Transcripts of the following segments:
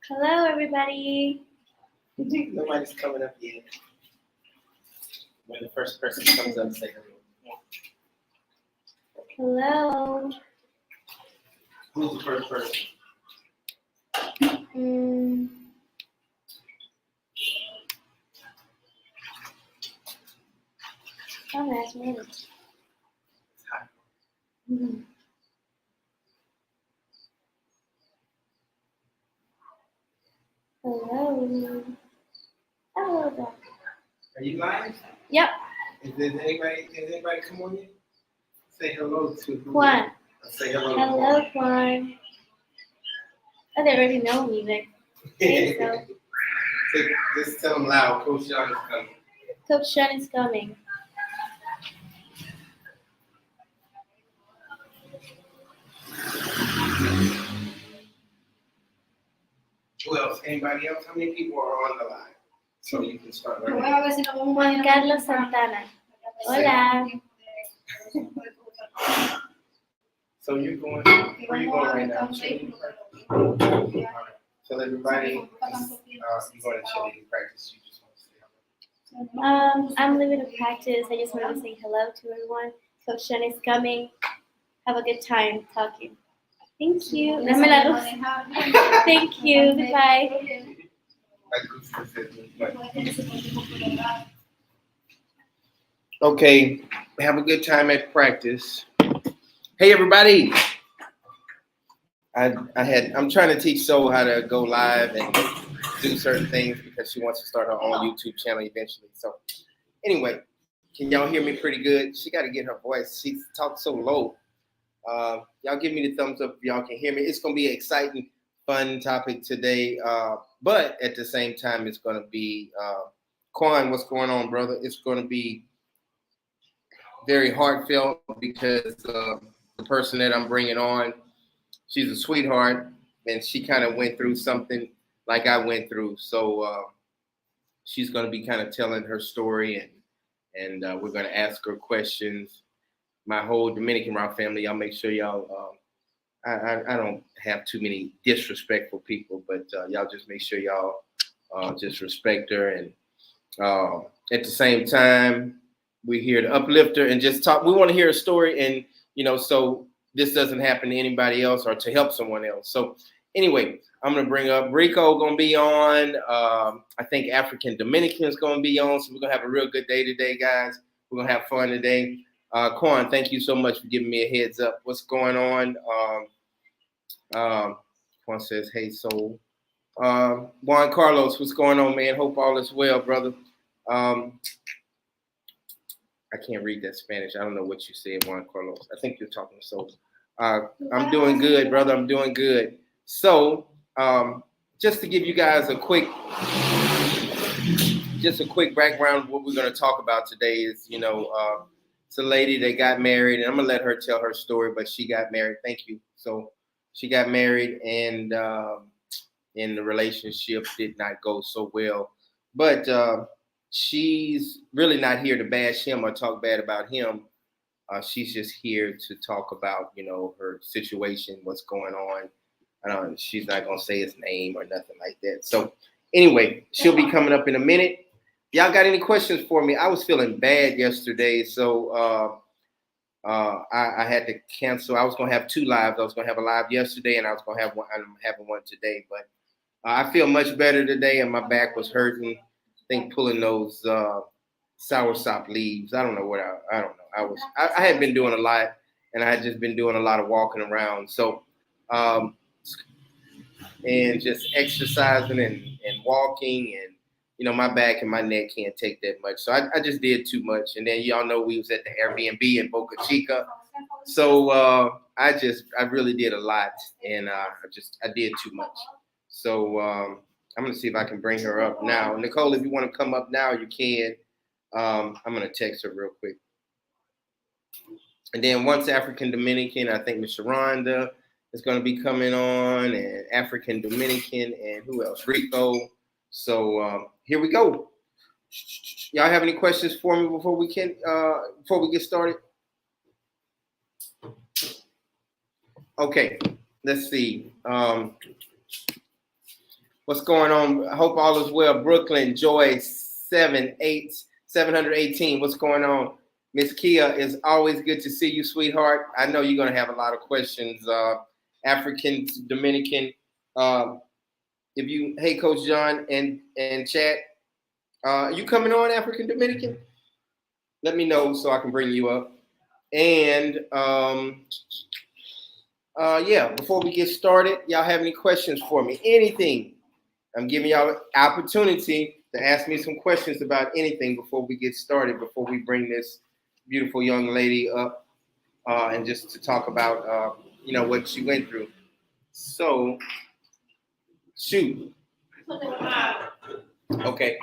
Hello, everybody. Nobody's coming up yet. When the first person comes up, say hello. Hello. Who's the first person? Don't ask me. It's hot. Hello. Hello, Doc. Are you live? Yep. Has anybody come on yet? Say hello to who? Juan. Say hello. Hello, Juan. Oh, they already know me, but hey, so. Just tell them loud. Coach Sean is coming. Coach Sean is coming. Who else? Anybody else? How many people are on the line? So you can start learning. Juan Carlos Santana. Hola. So you're going, where you going right now? Alright. Tell everybody, you're going to cheerleading practice. You just want to say hello. I'm leaving to practice. I just wanted to say hello to everyone. Coach Sean is coming. Have a good time talking. Thank you. Dame la luz. Thank you. Goodbye. Okay, have a good time at practice. Hey everybody. I'm trying to teach Soul how to go live and do certain things because she wants to start her own YouTube channel eventually. So anyway, can y'all hear me pretty good? She got to get her voice. She talks so low. Y'all give me the thumbs up if y'all can hear me. It's going to be an exciting, fun topic today. But at the same time, it's going to be, Quan, what's going on, brother? It's going to be very heartfelt because the person that I'm bringing on, she's a sweetheart, and she kind of went through something like I went through. So she's going to be kind of telling her story, and we're going to ask her questions. My whole Dominican Rock family, y'all make sure y'all, I don't have too many disrespectful people, but y'all just make sure y'all just respect her. And at the same time, we're here to uplift her and just talk. We want to hear a story, and, so this doesn't happen to anybody else or to help someone else. So anyway, I'm going to bring up Rico going to be on. I think African Dominican is going to be on. So we're going to have a real good day today, guys. We're going to have fun today. Quan, thank you so much for giving me a heads up. What's going on? Quan says, hey, Soul. Juan Carlos, what's going on, man? Hope all is well, brother. I can't read that Spanish. I don't know what you said, Juan Carlos. I think you're talking Soul. I'm doing good, brother. I'm doing good. So just to give you guys a quick background of what we're going to talk about today is, it's a lady that got married, and I'm going to let her tell her story, but she got married. Thank you. So she got married, and in the relationship did not go so well. But she's really not here to bash him or talk bad about him. She's just here to talk about, her situation, what's going on. She's not going to say his name or nothing like that. So anyway, she'll be coming up in a minute. Y'all got any questions for me? I was feeling bad yesterday, so I had to cancel. I was going to have two lives. I was going to have a live yesterday, and I was going to have one. I'm having one today, but I feel much better today, and my back was hurting. I think pulling those soursop leaves. I don't know what I don't know. I had been doing a lot, and I had just been doing a lot of walking around. So and just exercising and walking, and my back and my neck can't take that much. So I just did too much. And then y'all know we was at the Airbnb in Boca Chica. So I really did a lot, and I did too much. So I'm gonna see if I can bring her up now. Nicole, if you want to come up now, you can. I'm gonna text her real quick. And then once African Dominican, I think Miss Sharonda is going to be coming on, and African Dominican, and who else? Rico. So here we go. Y'all have any questions for me before we get started? Okay, let's see. What's going on? I hope all is well. Brooklyn, Joy, 718. What's going on? Miss Kia, it's always good to see you, sweetheart. I know you're going to have a lot of questions. African, Dominican. Hey, Coach John and chat, you coming on African Dominican? Let me know so I can bring you up. And before we get started, y'all have any questions for me? Anything? I'm giving y'all an opportunity to ask me some questions about anything before we get started, before we bring this beautiful young lady up and just to talk about, what she went through. So, shoot. Okay.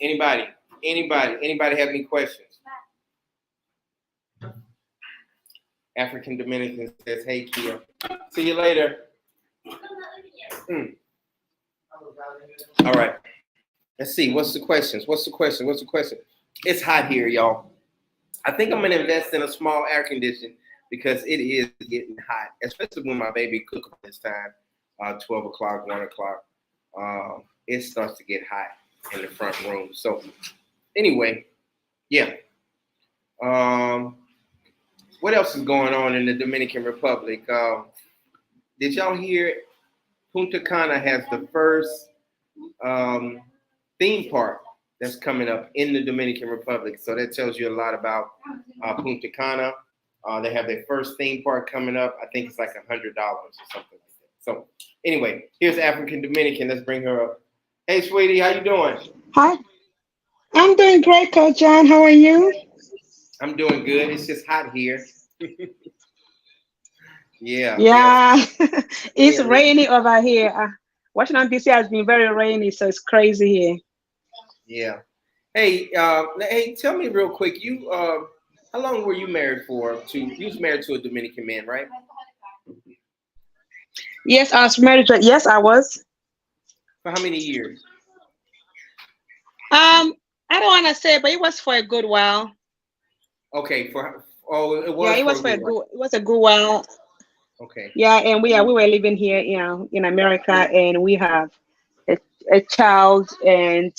Anybody have any questions? African Dominican says, hey, Kia. See you later. All right. Let's see. What's the questions? It's hot here, y'all. I think I'm going to invest in a small air condition because it is getting hot, especially when my baby cooks this time, 12 o'clock, 1 o'clock. It starts to get hot in the front room. So anyway, yeah. What else is going on in the Dominican Republic? Did y'all hear Punta Cana has the first theme park that's coming up in the Dominican Republic? So that tells you a lot about Punta Cana. They have their first theme park coming up. I think it's like $100 or something like that. So anyway, here's African Dominican. Let's bring her up. Hey, sweetie, how you doing? Hi, I'm doing great, Coach John. How are you? I'm doing good. It's just hot here. Yeah. Yeah, it's Yeah. rainy over here. Washington DC has been very rainy, so it's crazy here. Yeah. Hey, tell me real quick. You, how long were you married for? You was married to a Dominican man, right? Yes, I was married. Yes, I was. For how many years? I don't want to say, but it was for a good while. Okay. It Yeah, was it for was a for a good while. good. It was a good while. Okay. Yeah, and we were living here, in America, and we have a, a child, and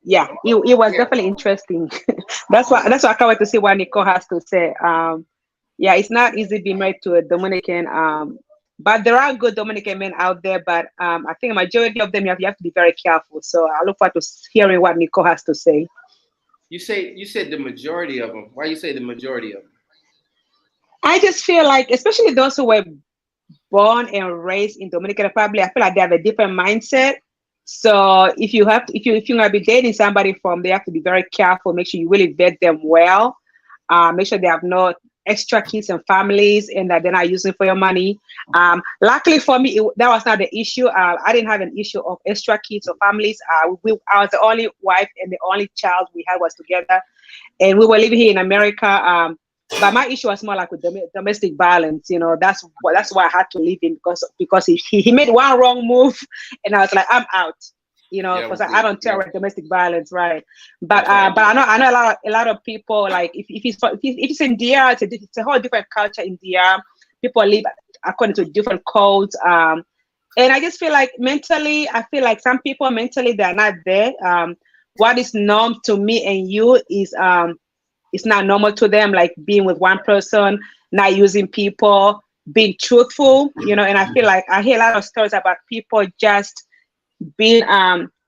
yeah, it was Yeah. definitely interesting. That's why I can't wait to see what Nicole has to say. Yeah, it's not easy being married to a Dominican. But there are good Dominican men out there. But I think a majority of them you have to be very careful. So I look forward to hearing what Nicole has to say. You said the majority of them. Why you say the majority of them? I just feel like, especially those who were born and raised in Dominican Republic, I feel like they have a different mindset. So if you're gonna be dating somebody from there, you have to be very careful. Make sure you really vet them well. Make sure they have no extra kids and families, and that they're not using for your money. Luckily for me, that was not the issue. I didn't have an issue of extra kids or families. I was the only wife, and the only child we had was together, and we were living here in America. But my issue was more like with domestic violence. That's why I had to leave him, because he made one wrong move, and I was like, I'm out. Yeah, Because I don't tolerate domestic violence, right? But that's right. but I know a lot of people, like, if it's in DR, it's a whole different culture in DR. People live according to different codes. And I just feel like mentally, I feel like some people mentally they're not there. What is norm to me and you is it's not normal to them, like being with one person, not using people, being truthful. And I feel like I hear a lot of stories about people just being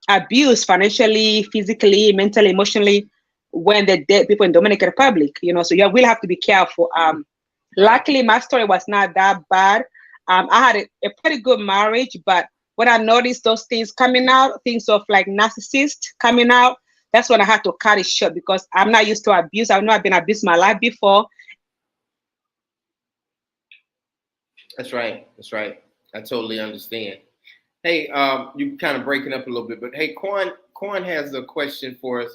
abused financially, physically, mentally, emotionally when they date people in Dominican Republic. So you will have to be careful. Luckily, my story was not that bad. I had a pretty good marriage, but when I noticed those things coming out, things of like narcissist coming out, that's when I had to cut it short, because I'm not used to abuse. I've not been abused my life before. That's right. I totally understand. Hey, you kind of breaking up a little bit, but hey, Quan has a question for us.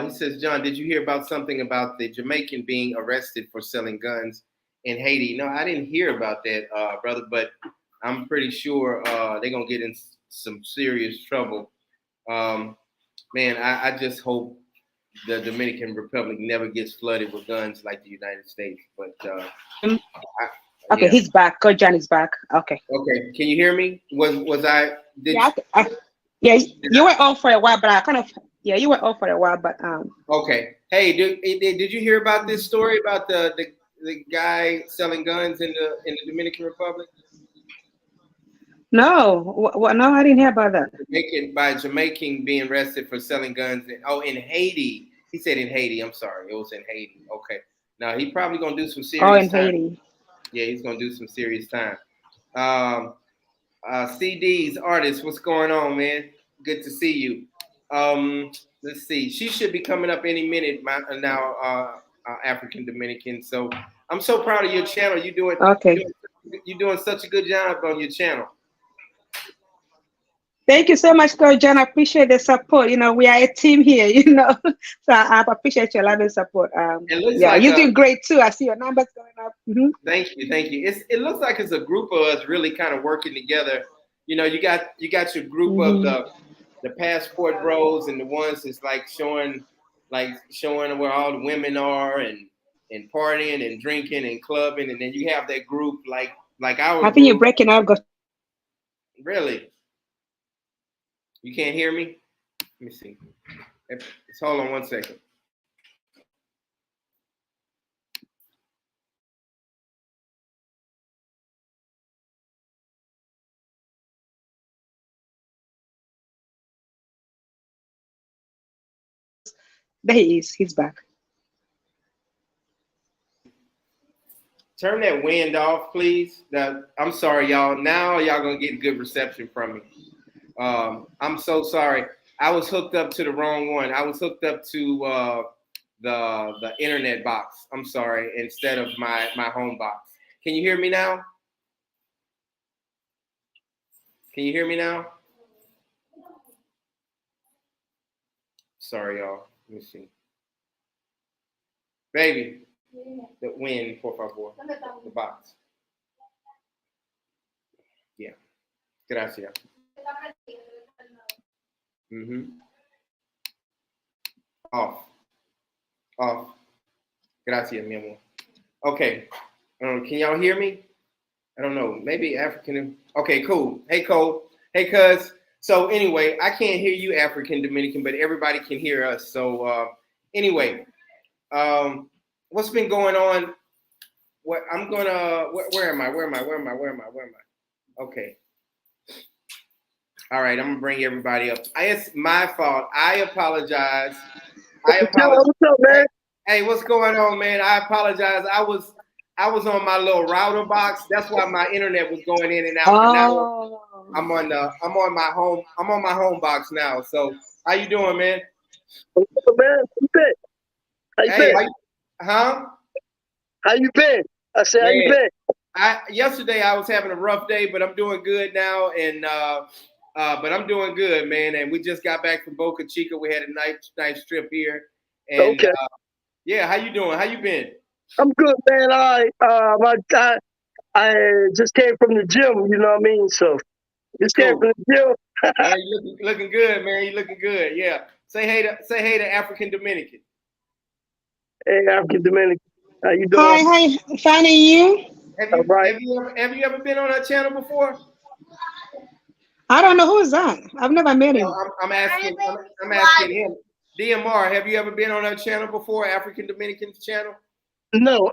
He says, John, did you hear about something about the Jamaican being arrested for selling guns in Haiti? No, I didn't hear about that, brother, but I'm pretty sure they're going to get in some serious trouble. Man, I just hope the Dominican Republic never gets flooded with guns like the United States. But Okay, Yeah. he's back. Coach John is back. Okay. Okay. Can you hear me? Was I did Yeah. Yeah. did You were off for a while, but I kind of yeah, you were off for a while, but okay. Hey, did you hear about this story about the guy selling guns in the Dominican Republic? no, no, I didn't hear about that. Jamaican being arrested for selling guns in Haiti. He said in Haiti. I'm sorry, it was in Haiti. Okay. Now he probably gonna do some Oh, serious in time. Haiti. Yeah, he's gonna do some serious time. Um, CD's artist, what's going on, man? Good to see you. Let's see. She should be coming up any minute now. African Dominican. So I'm so proud of your channel. Okay. You're doing such a good job on your channel. Thank you so much, Coach John. I appreciate the support. You know, we are a team here, you know. So I appreciate your love and support. It looks Yeah, like you're doing great too. I see your numbers going up. thank you, thank you. It looks like it's a group of us really kind of working together. You know, you got your group of the passport bros and the ones that's showing where all the women are and partying and drinking and clubbing, and then you have that group like our I think you're group. breaking up. Really, you can't hear me? Let me see. Hold on one second. There he is. He's back. Turn that wind off, please. I'm sorry, y'all. Now y'all gonna get good reception from me. I'm so sorry. I was hooked up to the wrong one. I was hooked up to the internet box. I'm sorry, instead of my home box. Can you hear me now? Can you hear me now? Sorry, y'all. Let me see. Baby, the wind, por favor. The box. Yeah. Gracias. Off. Off. Gracias, mi amor. Okay. Can y'all hear me? I don't know. Maybe African. Okay, cool. Hey, Cole. Hey, cuz. So anyway, I can't hear you, African Dominican, but everybody can hear us. So anyway, what's been going on? What I'm gonna. Where am I? Where am I? Where am I? Where am I? Where am I? Okay. All right, I'm gonna bring everybody up. It's my fault. I apologize. I apologize. What's up, man? Hey, what's going on, man? I apologize. I was on my little router box. That's why my internet was going in and out. But now I'm on my home box now. So how you doing, man? What's up, man? How you been? How you been? Huh? How you been? I said, how you been? Yesterday I was having a rough day, but I'm doing good now, and but I'm doing good, man. And we just got back from Boca Chica. We had a nice trip here, and Okay. yeah. How you doing? How you been? I'm good, man. I just came from the gym. You know what I mean? So just came from the gym. Yeah, you looking good, man. You looking good. Yeah. Say hey to African Dominican. Hey, African Dominican. How you doing? Hi, finding you. Have right. you ever been on our channel before? I don't know who's that. I've never met him. I'm asking him. DMR, have you ever been on our channel before, African Dominican channel? No,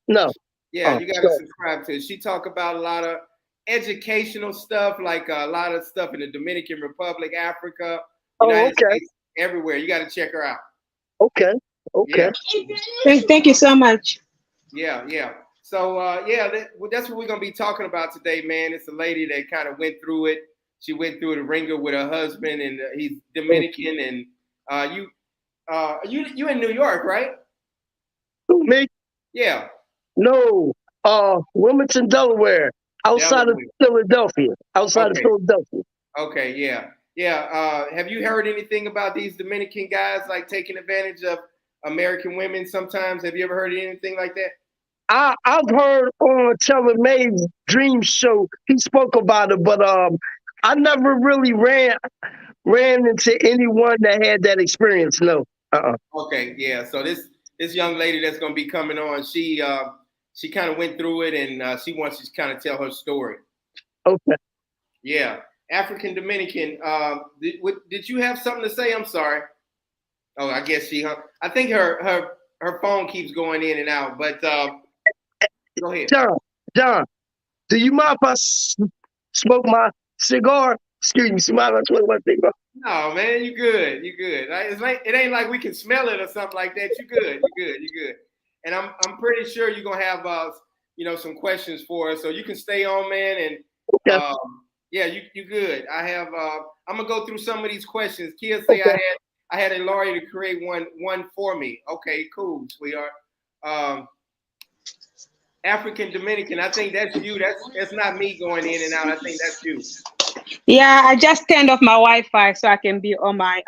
no. Yeah, you gotta subscribe to it. She talk about a lot of educational stuff, like a lot of stuff in the Dominican Republic, Africa, United States, everywhere. You gotta check her out. Okay. Yeah. Thank you so much. Yeah. So that's what we're gonna be talking about today, man. It's a lady that kind of went through it. She went through the ringer with her husband, and he's Dominican. And you in New York, right? Who, me? Yeah. No. Wilmington, Delaware. Outside of Philadelphia. Outside of Philadelphia. Okay. Yeah. Have you heard anything about these Dominican guys like taking advantage of American women sometimes? Have you ever heard anything like that? I've heard on Taylor May's Dream Show, he spoke about it, but I never really ran into anyone that had that experience. No. Okay, yeah. So this young lady that's gonna be coming on, she she kind of went through it, and she wants to kind of tell her story. Okay. Yeah, African Dominican. Did you have something to say? I'm sorry. Oh, I guess she. I think her phone keeps going in and out. But go ahead. John, do you mind if I smoke my cigar? Excuse me, mind if I smoke my cigar? No, man, you good. You good. It ain't like we can smell it or something like that. You good. You good. You good. And I'm pretty sure you're gonna have some questions for us, so you can stay on, man. And Okay. yeah, you good. I'm gonna go through some of these questions. Kia say Okay. I had a lawyer to create one for me. Okay, cool, sweetheart. African Dominican, I think that's you. That's not me going in and out. I think that's you. Yeah, I just turned off my Wi-Fi so I can be on my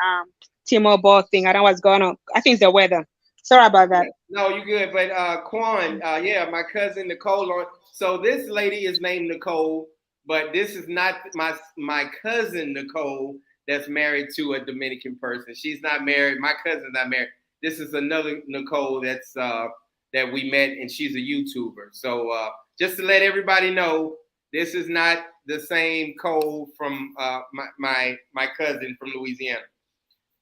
T-Mobile thing. I don't know what's going on. I think it's the weather. Sorry about that. No, you good. But Quan, yeah, my cousin Nicole. So this lady is named Nicole, but this is not my cousin Nicole that's married to a Dominican person. She's not married. My cousin's not married. This is another Nicole that's that we met, and she's a YouTuber. So just to let everybody know, this is not the same Cole from my cousin from Louisiana.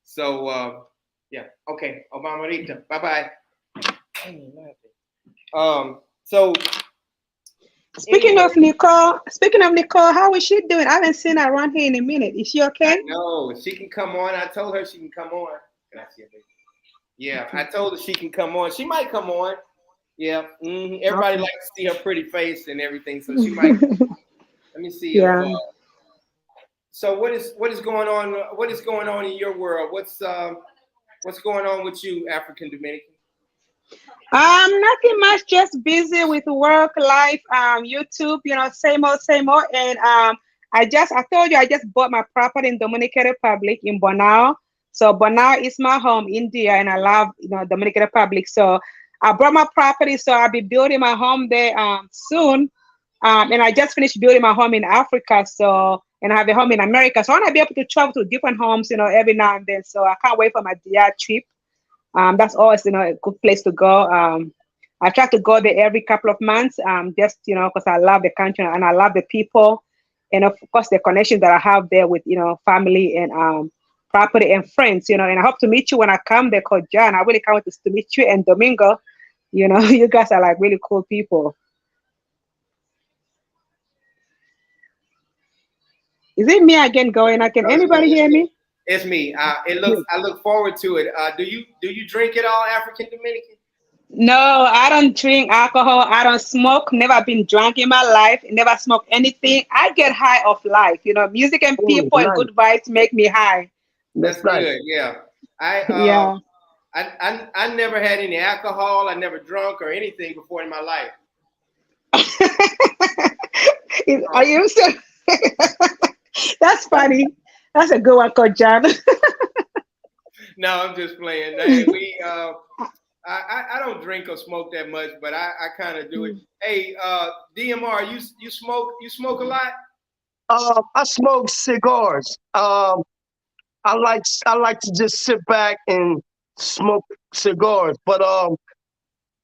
So yeah, okay, Obama Rita, bye bye. So speaking of Nicole, how is she doing? I haven't seen her around here in a minute. Is she okay? No, she can come on. I told her she can come on. Yeah, I told her she can come on. She might come on. Yeah, everybody likes to see her pretty face and everything, so she might. Let me see. Yeah. So what is going on? What is going on in your world? What's going on with you, African Dominican? Nothing much. Just busy with work, life, YouTube. Same old, same old. And I told you I just bought my property in Dominican Republic in Bonao. So Bonao is my home, India, and I love Dominican Republic. So I brought my property, so I'll be building my home there soon. And I just finished building my home in Africa, and I have a home in America. So I want to be able to travel to different homes, every now and then. So I can't wait for my DR trip. That's always, a good place to go. I try to go there every couple of months, just, because I love the country and I love the people. And of course, the connections that I have there with, family and property and friends, and I hope to meet you when I come there, because John, I really can't wait to meet you and Domingo. You guys are like really cool people. Is it me again going? Can anybody hear me? It's me. I look forward to it. Do you drink it all, African Dominican? No, I don't drink alcohol. I don't smoke. Never been drunk in my life. Never smoked anything. I get high of life. Music and people and good vibes make me high. That's good. Yeah. Yeah. I never had any alcohol. I never drunk or anything before in my life. Are you so? That's funny. That's a good one, Coach John. No, I'm just playing. Hey, I don't drink or smoke that much, but I kind of do it. Hey, DMR, you smoke a lot? I smoke cigars. I like to just sit back and smoke cigars, but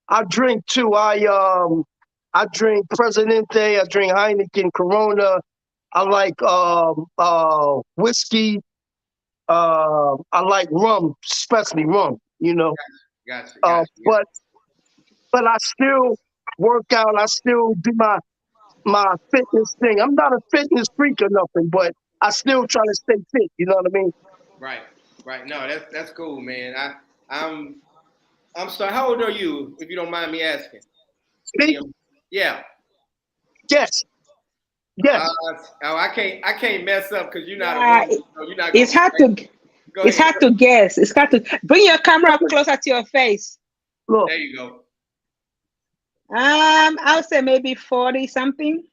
I drink too. I drink Presidente. I drink Heineken, Corona. I like whiskey. I like rum, especially rum. Gotcha. But I still work out. I still do my fitness thing. I'm not a fitness freak or nothing, but I still try to stay fit. You know what I mean? Right. No, that's cool, man. I'm sorry. How old are you, if you don't mind me asking? Me? Yeah. Yes. I can't mess up because you're not. You're not. It's hard to guess. It's hard to bring your camera closer to your face. Look. There you go. I would say maybe 40 something.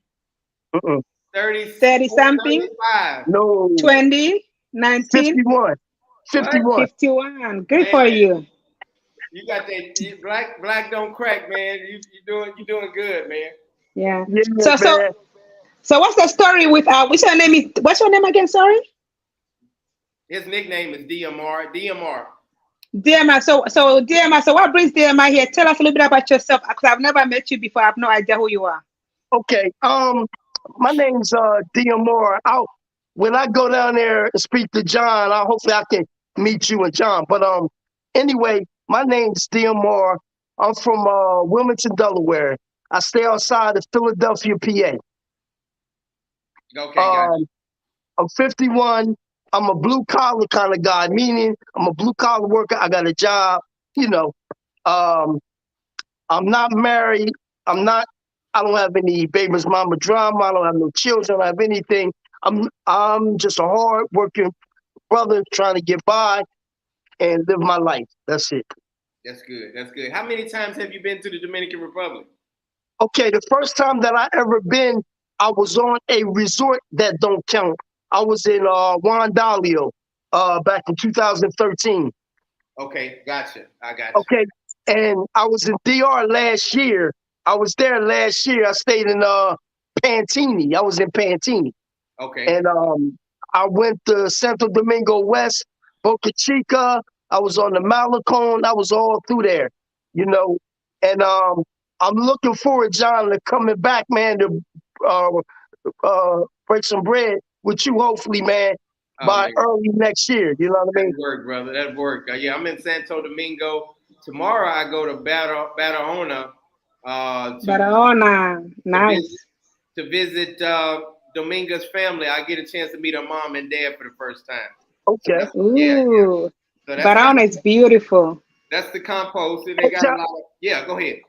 30 something. 35. No. 20, 19. 51. Good for you. You got that black don't crack, man. You doing good, man. Yeah. Man. So what's the story with what's your name again? Sorry. His nickname is DMR. DMR. DMI. So DMI. So what brings DMI here? Tell us a little bit about yourself, because I've never met you before. I have no idea who you are. Okay. My name's Diamore. When I go down there and speak to John, hopefully I can meet you and John. But anyway, my name's Diamore. I'm from Wilmington, Delaware. I stay outside of Philadelphia, PA. Okay, got you. I'm 51. I'm a blue collar kind of guy, meaning I'm a blue collar worker. I got a job, you know. Um, I'm not married. I don't have any babies, mama drama. I don't have no children. I don't have anything. I'm just a hard working brother trying to get by and live my life. That's it. That's good. That's good. How many times have you been to the Dominican Republic? Okay, the first time that I ever been, I was on a resort that don't count. I was in Juan Dalio back in 2013. Okay, gotcha. I got you. Okay, and I was in DR last year. I was there last year. I stayed in Pantini. I was in Pantini. Okay. And I went to Santo Domingo West, Boca Chica. I was on the Malecon. I was all through there, you know. And I'm looking forward, John, to coming back, man, to break some bread with you, hopefully, man, by man, early next year. You know what I mean? That'd work, brother. That'd work. Yeah, I'm in Santo Domingo. Tomorrow I go to Barahona. Barahona, nice. To visit Dominga's family. I get a chance to meet her mom and dad for the first time. Okay. Ooh, yeah. So Barahona is beautiful. That's the compost, and they got a lot of. Yeah, go ahead.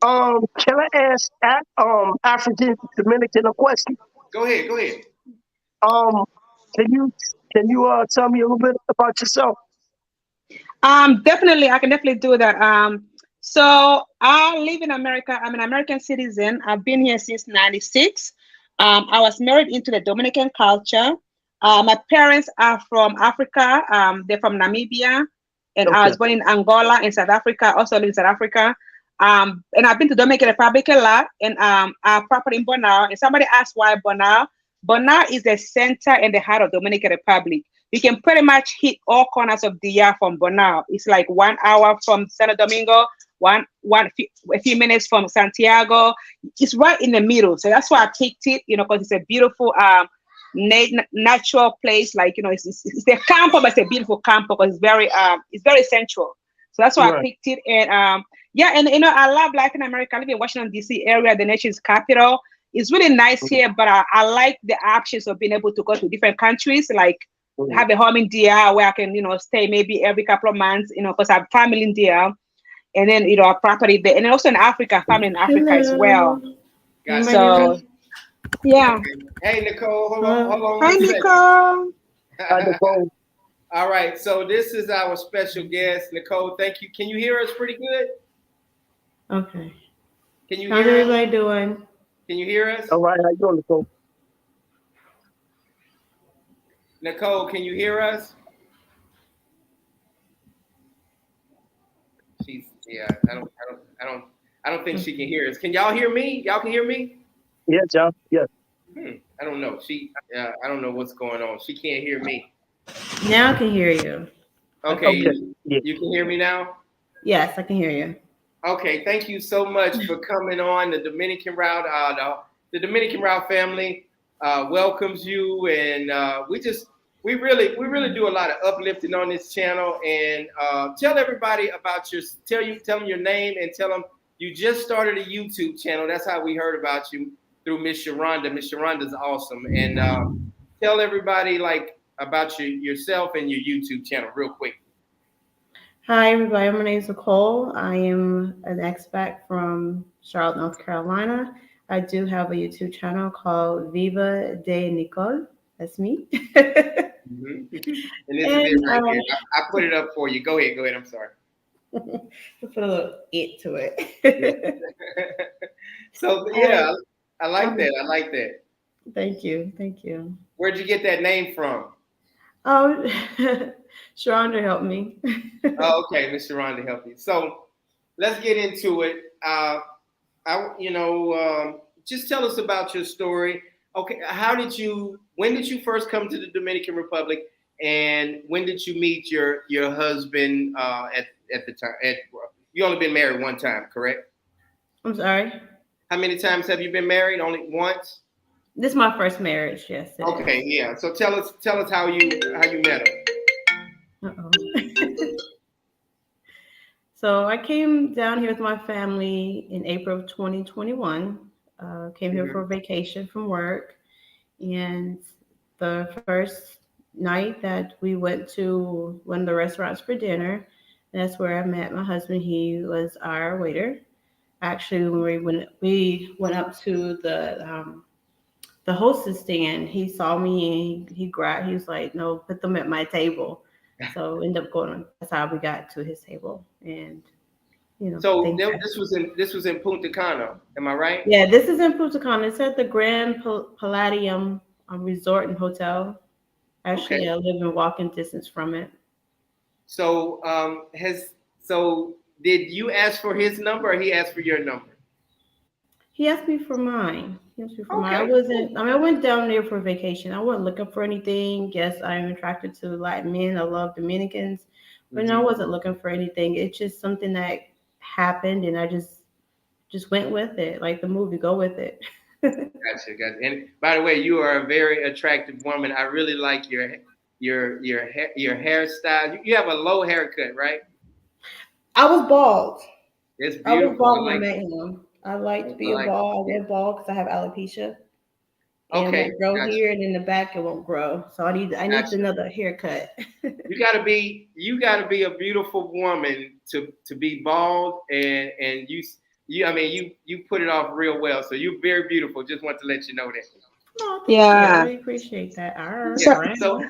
Can I ask African Dominican a question? Go ahead. Go ahead. Can you tell me a little bit about yourself? Definitely, I can definitely do that. So I live in America. I'm an American citizen. I've been here since '96. I was married into the Dominican culture. My parents are from Africa. They're from Namibia, and Okay. I was born in Angola and South Africa. Also live in South Africa. And I've been to Dominican Republic a lot, and our property in Bonao. And somebody asked why Bonao. Bonao is the center and the heart of Dominican Republic. You can pretty much hit all corners of the year from Bonao. It's like 1 hour from Santo Domingo, a few minutes from Santiago. It's right in the middle. So that's why I picked it, because it's a beautiful natural place. Like, it's a campo, but it's a beautiful campo because it's very central. So that's why I picked it. And I love Latin America. I live in Washington, D.C. area, the nation's capital. It's really nice here, but I like the options of being able to go to different countries, like have a home in DR where I can, stay maybe every couple of months, because I have family in DR, and then, a property there, and also in Africa, family in Africa as well. Gotcha. So, yeah. Hey, Nicole, hold on. Hi, Nicole. Hi, Nicole. All right, so this is our special guest, Nicole. Thank you. Can you hear us pretty good? Okay. Can you How's hear us? everybody doing? Can you hear us? All right, how you doing, Nicole? Nicole, can you hear us? I don't think she can hear us. Can y'all hear me? Y'all can hear me? Yeah, John. Yeah. I don't know. I don't know what's going on. She can't hear me. Now I can hear you. Okay. Yeah. You can hear me now? Yes, I can hear you. Okay. Thank you so much for coming on the Dominican Route. The Dominican Route family welcomes you, and we really do a lot of uplifting on this channel. And tell everybody about tell them your name, and tell them you just started a YouTube channel. That's how we heard about you, through Miss Sharonda. Miss Sharonda's awesome. And tell everybody about yourself and your YouTube channel real quick. Hi, everybody. My name is Nicole. I am an expat from Charlotte, North Carolina. I do have a YouTube channel called Viva de Nicole. That's me. Mm-hmm. And this is it right here. I put it up for you. Go ahead. I'm sorry. Put a little it to it. So yeah, I like that. Thank you. Where'd you get that name from? Oh, Sharonda helped me. Oh, okay, Miss Sharonda helped you. So let's get into it. Just tell us about your story. Okay, when did you first come to the Dominican Republic, And when did you meet your husband at the time? You only been married one time, correct? I'm sorry. How many times have you been married? Only once? This is my first marriage. Yes, it Okay, is. yeah. So tell us how you met him. Uh-oh. So I came down here with my family in April of 2021. Came here for vacation from work, and the first night that we went to one of the restaurants for dinner, that's where I met my husband. He was our waiter. Actually, when we went up to the hostess stand, he saw me and he grabbed. He was like, "No, put them at my table." So we ended up going. That's how we got to his table, and So things. this was in Punta Cana, am I right? Yeah, this is in Punta Cana. It's at the Grand Palladium Resort and Hotel. Actually, Okay. I live in walking distance from it. So did you ask for his number or he asked for your number? He asked me for mine. He asked me for mine. I Okay. wasn't. I mean, I went down there for vacation. I wasn't looking for anything. Yes, I'm attracted to Latin men. I love Dominicans, but no, I wasn't looking for anything. It's just something that happened, and I just went with it, like the movie. Go with it. Gotcha. And by the way, you are a very attractive woman. I really like your hairstyle. You have a low haircut, right? I was bald. It's I was beautiful. bald I when I like met him. I like to I be a like bald. I get bald because I have alopecia. And it Okay, won't grow gotcha. here, and in the back it won't grow. So I need Gotcha. another haircut. You gotta be a beautiful woman to be bald and you I mean you put it off real well. So you're very beautiful. Just want to let you know that. Oh, thank you. I Yeah. really appreciate that. All Yeah. right. So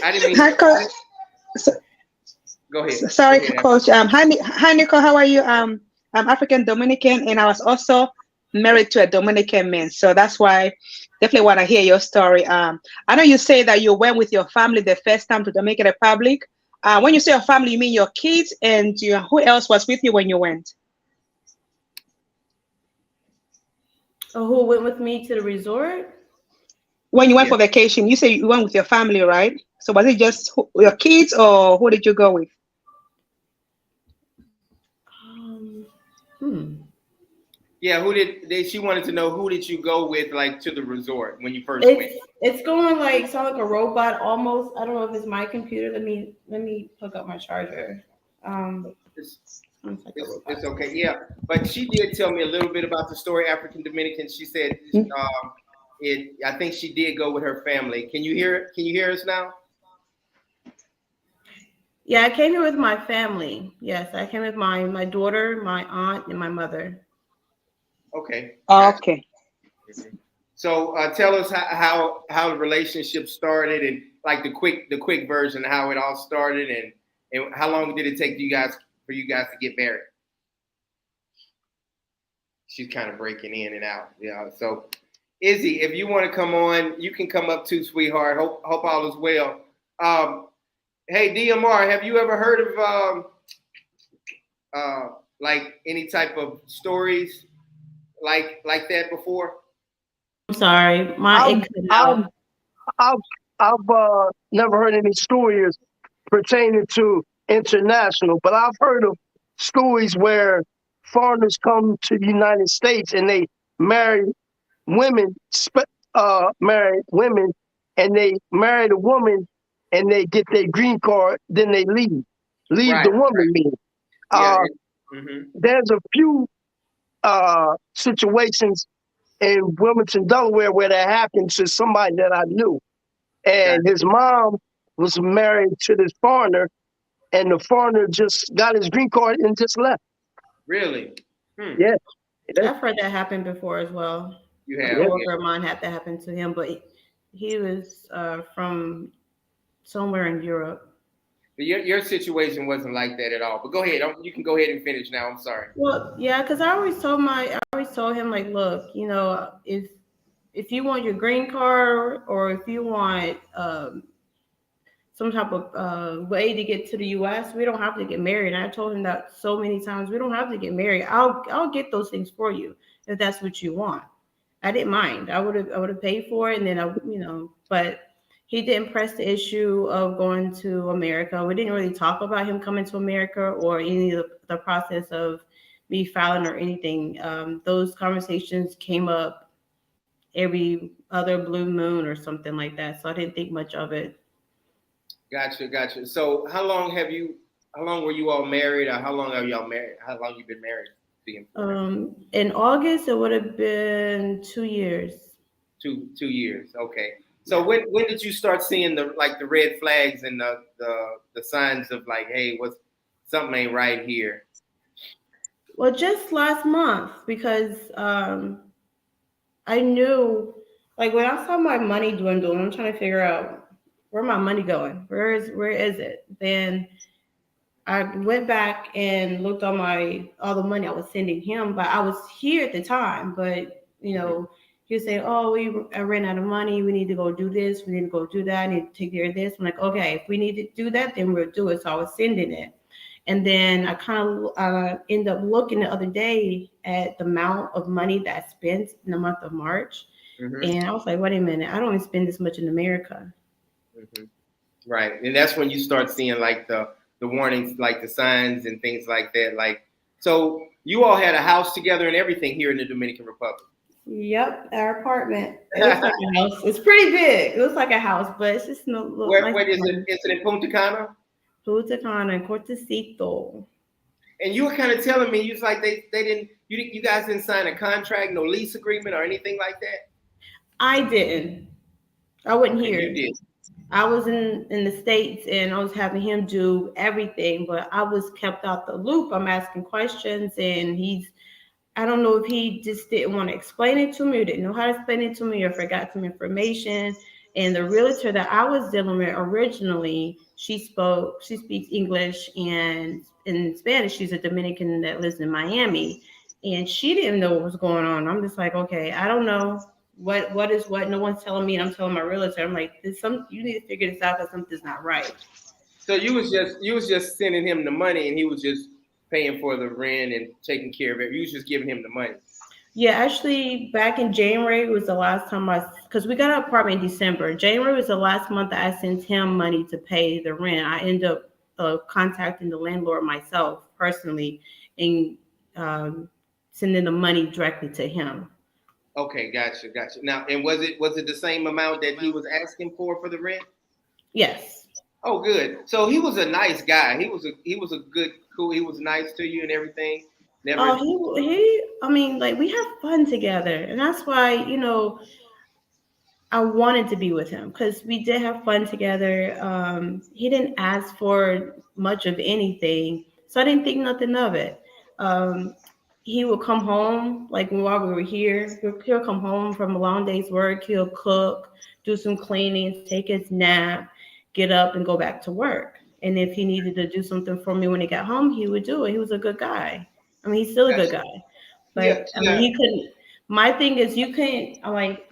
I didn't mean Hi, I Coach. didn't, go ahead. Sorry, Go ahead. Coach. Hi, Nicole. How are you? I'm African Dominican, and I was also married to a Dominican man. So that's why definitely want to hear your story. I know you say that you went with your family the first time to Dominican Republic. When you say your family, you mean your kids and who else was with you when you went? Oh, who went with me to the resort? When you went Yeah. for vacation, you say you went with your family, right? So was it just your kids, or who did you go with? Um, hmm. Yeah, she wanted to know who did you go with like to the resort when you first went? It's going like sound like a robot almost. I don't know if it's my computer. Let me hook up my charger. It's, Sounds like a robot. it's okay. Yeah. But she did tell me a little bit about the story, African Dominican. She said I think she did go with her family. Can you hear us now? Yeah, I came here with my family. Yes, I came with my daughter, my aunt, and my mother. Okay. Gotcha. Okay. So tell us how the relationship started and like the quick version of how it all started and how long did it take for you guys to get married? She's kind of breaking in and out. Yeah. So Izzy, if you want to come on, you can come up too, sweetheart. Hope all is well. Hey DMR, have you ever heard of like any type of stories like that before? I'm sorry, my I've it cut out. I've never heard any stories pertaining to international, but I've heard of stories where foreigners come to the United States and they marry women, marry women, and they marry the woman and they get their green card, then they leave Right. the woman. Mean. Yeah. There's a few situations in Wilmington, Delaware, where that happened to somebody that I knew. And Gotcha. his mom was married to this foreigner, and the foreigner just got his green card and just left. Really? Yeah. I've heard that happen before as well. You A have. Yeah. coworker of mine had that happen to him, but he was from somewhere in Europe. Your situation wasn't like that at all. But go ahead. You can go ahead and finish now. I'm sorry. Well, yeah, because I always told him like, look, if you want your green card or if you want some type of way to get to the U.S., we don't have to get married. And I told him that so many times. We don't have to get married. I'll get those things for you if that's what you want. I didn't mind. I would have paid for it, and then but he didn't press the issue of going to America. We didn't really talk about him coming to America or any of the process of me filing or anything. Those conversations came up every other blue moon or something like that. So I didn't think much of it. Gotcha. So how long were you all married, or how long are y'all married? How long you been married? In August, it would have been 2 years. 2 years. Okay. So when did you start seeing the red flags and the signs of like, hey, something ain't right here? Well, just last month, because I knew, like when I saw my money dwindle, I'm trying to figure out where my money going. Where is it? Then I went back and looked on all the money I was sending him, but I was here at the time. But he was saying, "Oh, I ran out of money. We need to go do this. We need to go do that. I need to take care of this." I'm like, "Okay, if we need to do that, then we'll do it." So I was sending it, and then I kind of ended up looking the other day at the amount of money that I spent in the month of March, and I was like, "Wait a minute! I don't even spend this much in America." Right, and that's when you start seeing like the warnings, like the signs and things like that. Like, so you all had a house together and everything here in the Dominican Republic. Yep, our apartment. It looks like a house. It's pretty big. It looks like a house, but it's just no. Where is it? Is it in Punta Cana? Punta Cana, Cortecito. And you were kind of telling me, you was like they didn't. You guys didn't sign a contract, no lease agreement or anything like that. I didn't. I wasn't here. You did. I was in the States and I was having him do everything, but I was kept out the loop. I'm asking questions and I don't know if he just didn't want to explain it to me or didn't know how to explain it to me or forgot some information. And the realtor that I was dealing with originally, she speaks English and in Spanish. She's a Dominican that lives in Miami and she didn't know what was going on. I'm just like, okay, I don't know. What is what? No one's telling me, and I'm telling my realtor. I'm like, you need to figure this out because something's not right. So you was just sending him the money, and he was just paying for the rent and taking care of it. You was just giving him the money. Yeah, actually, back in January was the last time because we got an apartment in December. January was the last month that I sent him money to pay the rent. I ended up contacting the landlord myself personally and sending the money directly to him. Okay, gotcha. Now, and was it the same amount that he was asking for the rent? Yes. Oh, good. So he was a nice guy. He was a good, cool. He was nice to you and everything. Never. I mean, like we have fun together, and that's why I wanted to be with him because we did have fun together. He didn't ask for much of anything, so I didn't think nothing of it. He would come home, like while we were here, he'll come home from a long day's work. He'll cook, do some cleaning, take his nap, get up and go back to work. And if he needed to do something for me when he got home, he would do it. He was a good guy. I mean, he's still a good guy. But I mean, he couldn't. My thing is, you can't, like,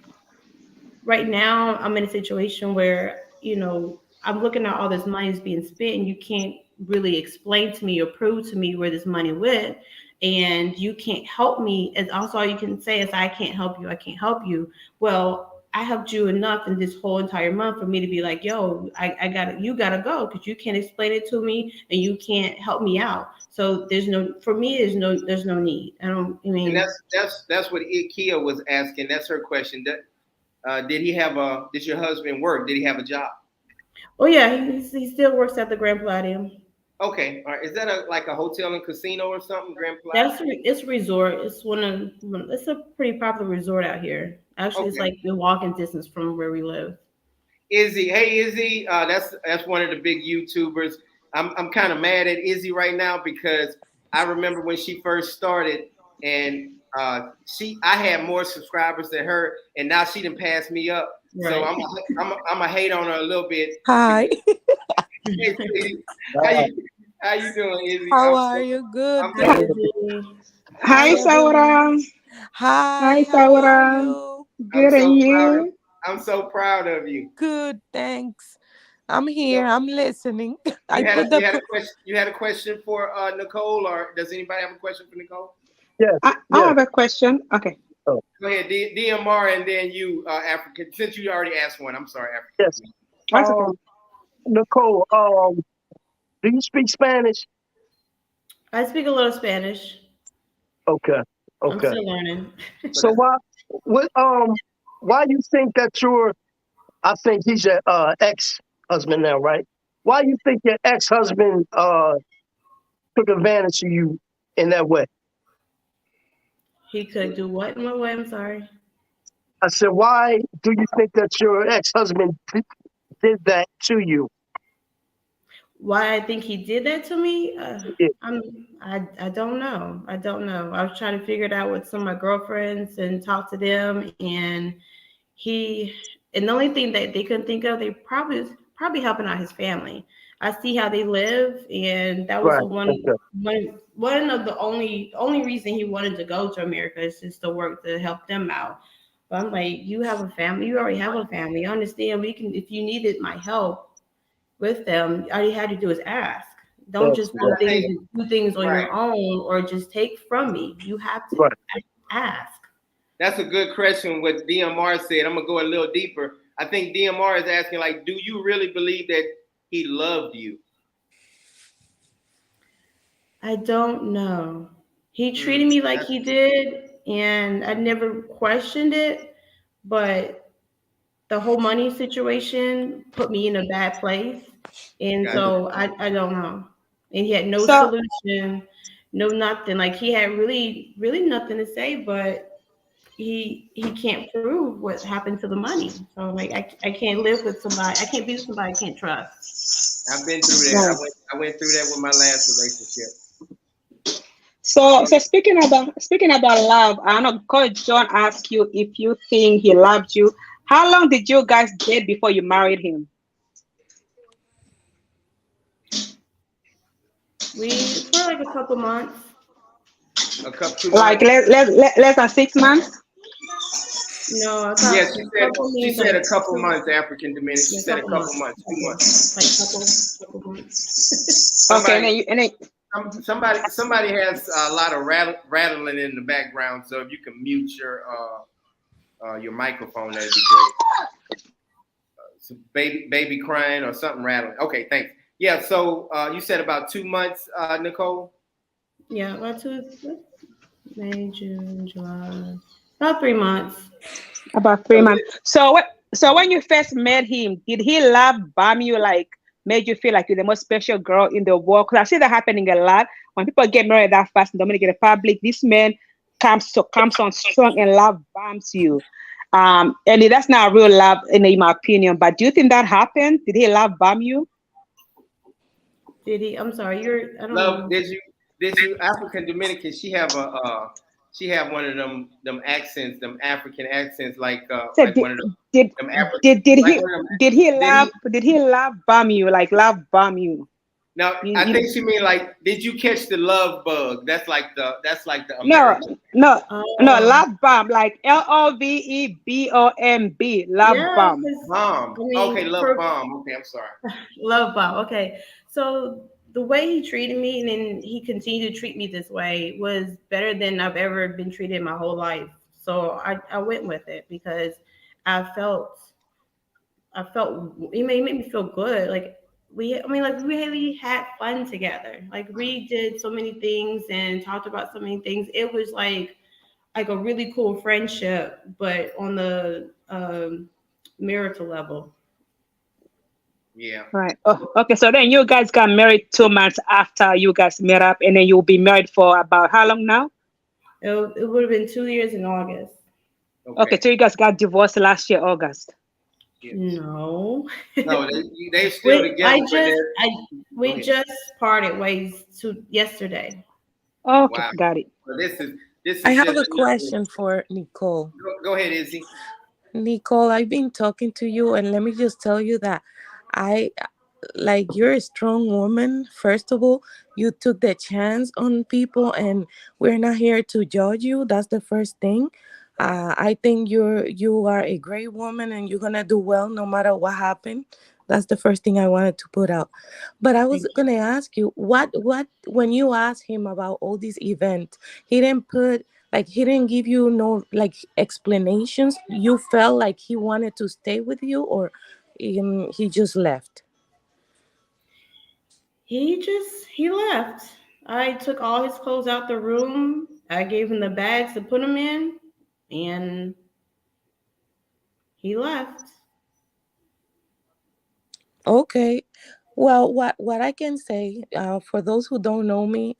right now, I'm in a situation where, I'm looking at all this money is being spent and you can't really explain to me or prove to me where this money went. And you can't help me. And also all you can say is, I can't help you. I can't help you. Well, I helped you enough in this whole entire month for me to be like, yo, you gotta go because you can't explain it to me and you can't help me out. So there's no need. And that's what Kia was asking. That's her question. Did your husband work? Did he have a job? Oh yeah, he still works at the Grand Palladium. Okay, all right. Is that like a hotel and casino or something, Grand Palladium? It's a resort. It's a pretty popular resort out here. Actually, It's like the walking distance from where we live. Izzy, hey Izzy, that's one of the big YouTubers. I'm kind of mad at Izzy right now because I remember when she first started and I had more subscribers than her, and now she done passed me up. Right. So I'm a hate on her a little bit. Hi. How you doing, Izzy? How are you? Good. Hi, Saura. Hi, Saura. Good, and you? I'm so proud of you. Good, thanks. I'm here. I'm listening. You had a question for Nicole, or does anybody have a question for Nicole? Yes. I have a question. Okay. Go ahead, DMR, and then you, African. Since you already asked one, I'm sorry, African. Yes. That's okay. Um, Nicole, do you speak Spanish? I speak a little Spanish. Okay, I'm okay. still learning. So So that's what, why you think that your, I think he's your ex-husband now, right? Why you think your ex-husband took advantage of you in that way? He could do what in what way? I'm sorry. I said, why do you think that your ex-husband did that to you? Why I think he did that to me? Yeah, I don't know. I don't know. I was trying to figure it out with some of my girlfriends and talk to them, and he and the only thing that they couldn't think of, they probably helping out his family. I see how they live, and that was right. the Okay, one of the only reason he wanted to go to America is just to work to help them out. But I'm like, you have a family, you already have a family. You understand? We can if you needed my help with them, all you had to do is ask. Don't that's just right. do things on right. your own or just take from me. You have to Right. ask. That's a good question. What DMR said. I'm gonna go a little deeper. I think DMR is asking, like, do you really believe that he loved you? I don't know. He Mm, treated me like that's he did, and I never questioned it, but the whole money situation put me in a bad place. And got so I don't know. And he had no So solution, no nothing. Like he had really nothing to say, but he can't prove what happened to the money. So like I can't live with somebody. I can't be with somebody I can't trust. I've been through that. right. I went through that with my last relationship. So speaking about love, I know Coach John asked you if you think he loved you. How long did you guys date before you married him? We for like a couple months. A couple 2 months. Like less than 6 months? No, I Yeah, thought couple she means said like a couple months. African Dominican. She yeah, said a couple couple months. months, two Okay, months. like couple months. Okay, and Somebody then somebody has a lot of rattling in the background. So if you can mute your microphone, that'd be great. So baby crying or something rattling. Okay, thanks. Yeah. So you said about 2 months, Nicole. Yeah, about May, June, July, about 3 months. about So 3 months. So when you first met him, did he love bomb you, like made you feel like you're the most special girl in the world? Because I see that happening a lot when people get married that fast in Dominican Republic. This man comes on strong and love bombs you. And that's not real love in my opinion. But do you think that happened? Did he love bomb you? Did he? I'm sorry, I don't love, know. did you African Dominican? She have one of them accents, them African accents, So like one of did them African, did like he one of them. did he Did he? love bomb you, like love bomb you? Now I You think she mean like, did you catch the love bug? That's like the No, American no, no, Oh, love bomb, like LOVEBOMB, love yeah, bomb. because bomb. I Okay, mean, love bomb. Okay, I'm sorry. love Bob. Okay, so the way he treated me, and then he continued to treat me this way, was better than I've ever been treated my whole life. So I went with it because I felt it made me feel good. Like we really had fun together. Like we did so many things and talked about so many things. It was like a really cool friendship, but on the marital level. Yeah. Right. Oh, okay. So then you guys got married 2 months after you guys met up, and then you'll be married for about how long now? It would have been 2 years in August. Okay, Okay. so you guys got divorced last year, August. Yes. No, No, they still together, but they're. Go we ahead. just parted ways to yesterday. Okay, Wow. got it. So this I is have just a question for Nicole. go ahead, Izzy. Nicole, I've been talking to you, and let me just tell you that I like you're a strong woman. First of all, you took the chance on people, and we're not here to judge you. That's the first thing. I think you are a great woman, and you're gonna do well no matter what happened. That's the first thing I wanted to put out. But I was Thank gonna ask you, what when you asked him about all these events, he didn't put like he didn't give you no like explanations. You felt like he wanted to stay with you, or he just left? He left. I took all his clothes out the room. I gave him the bags to put them in, and he left. Okay. Well, what I can say, for those who don't know me,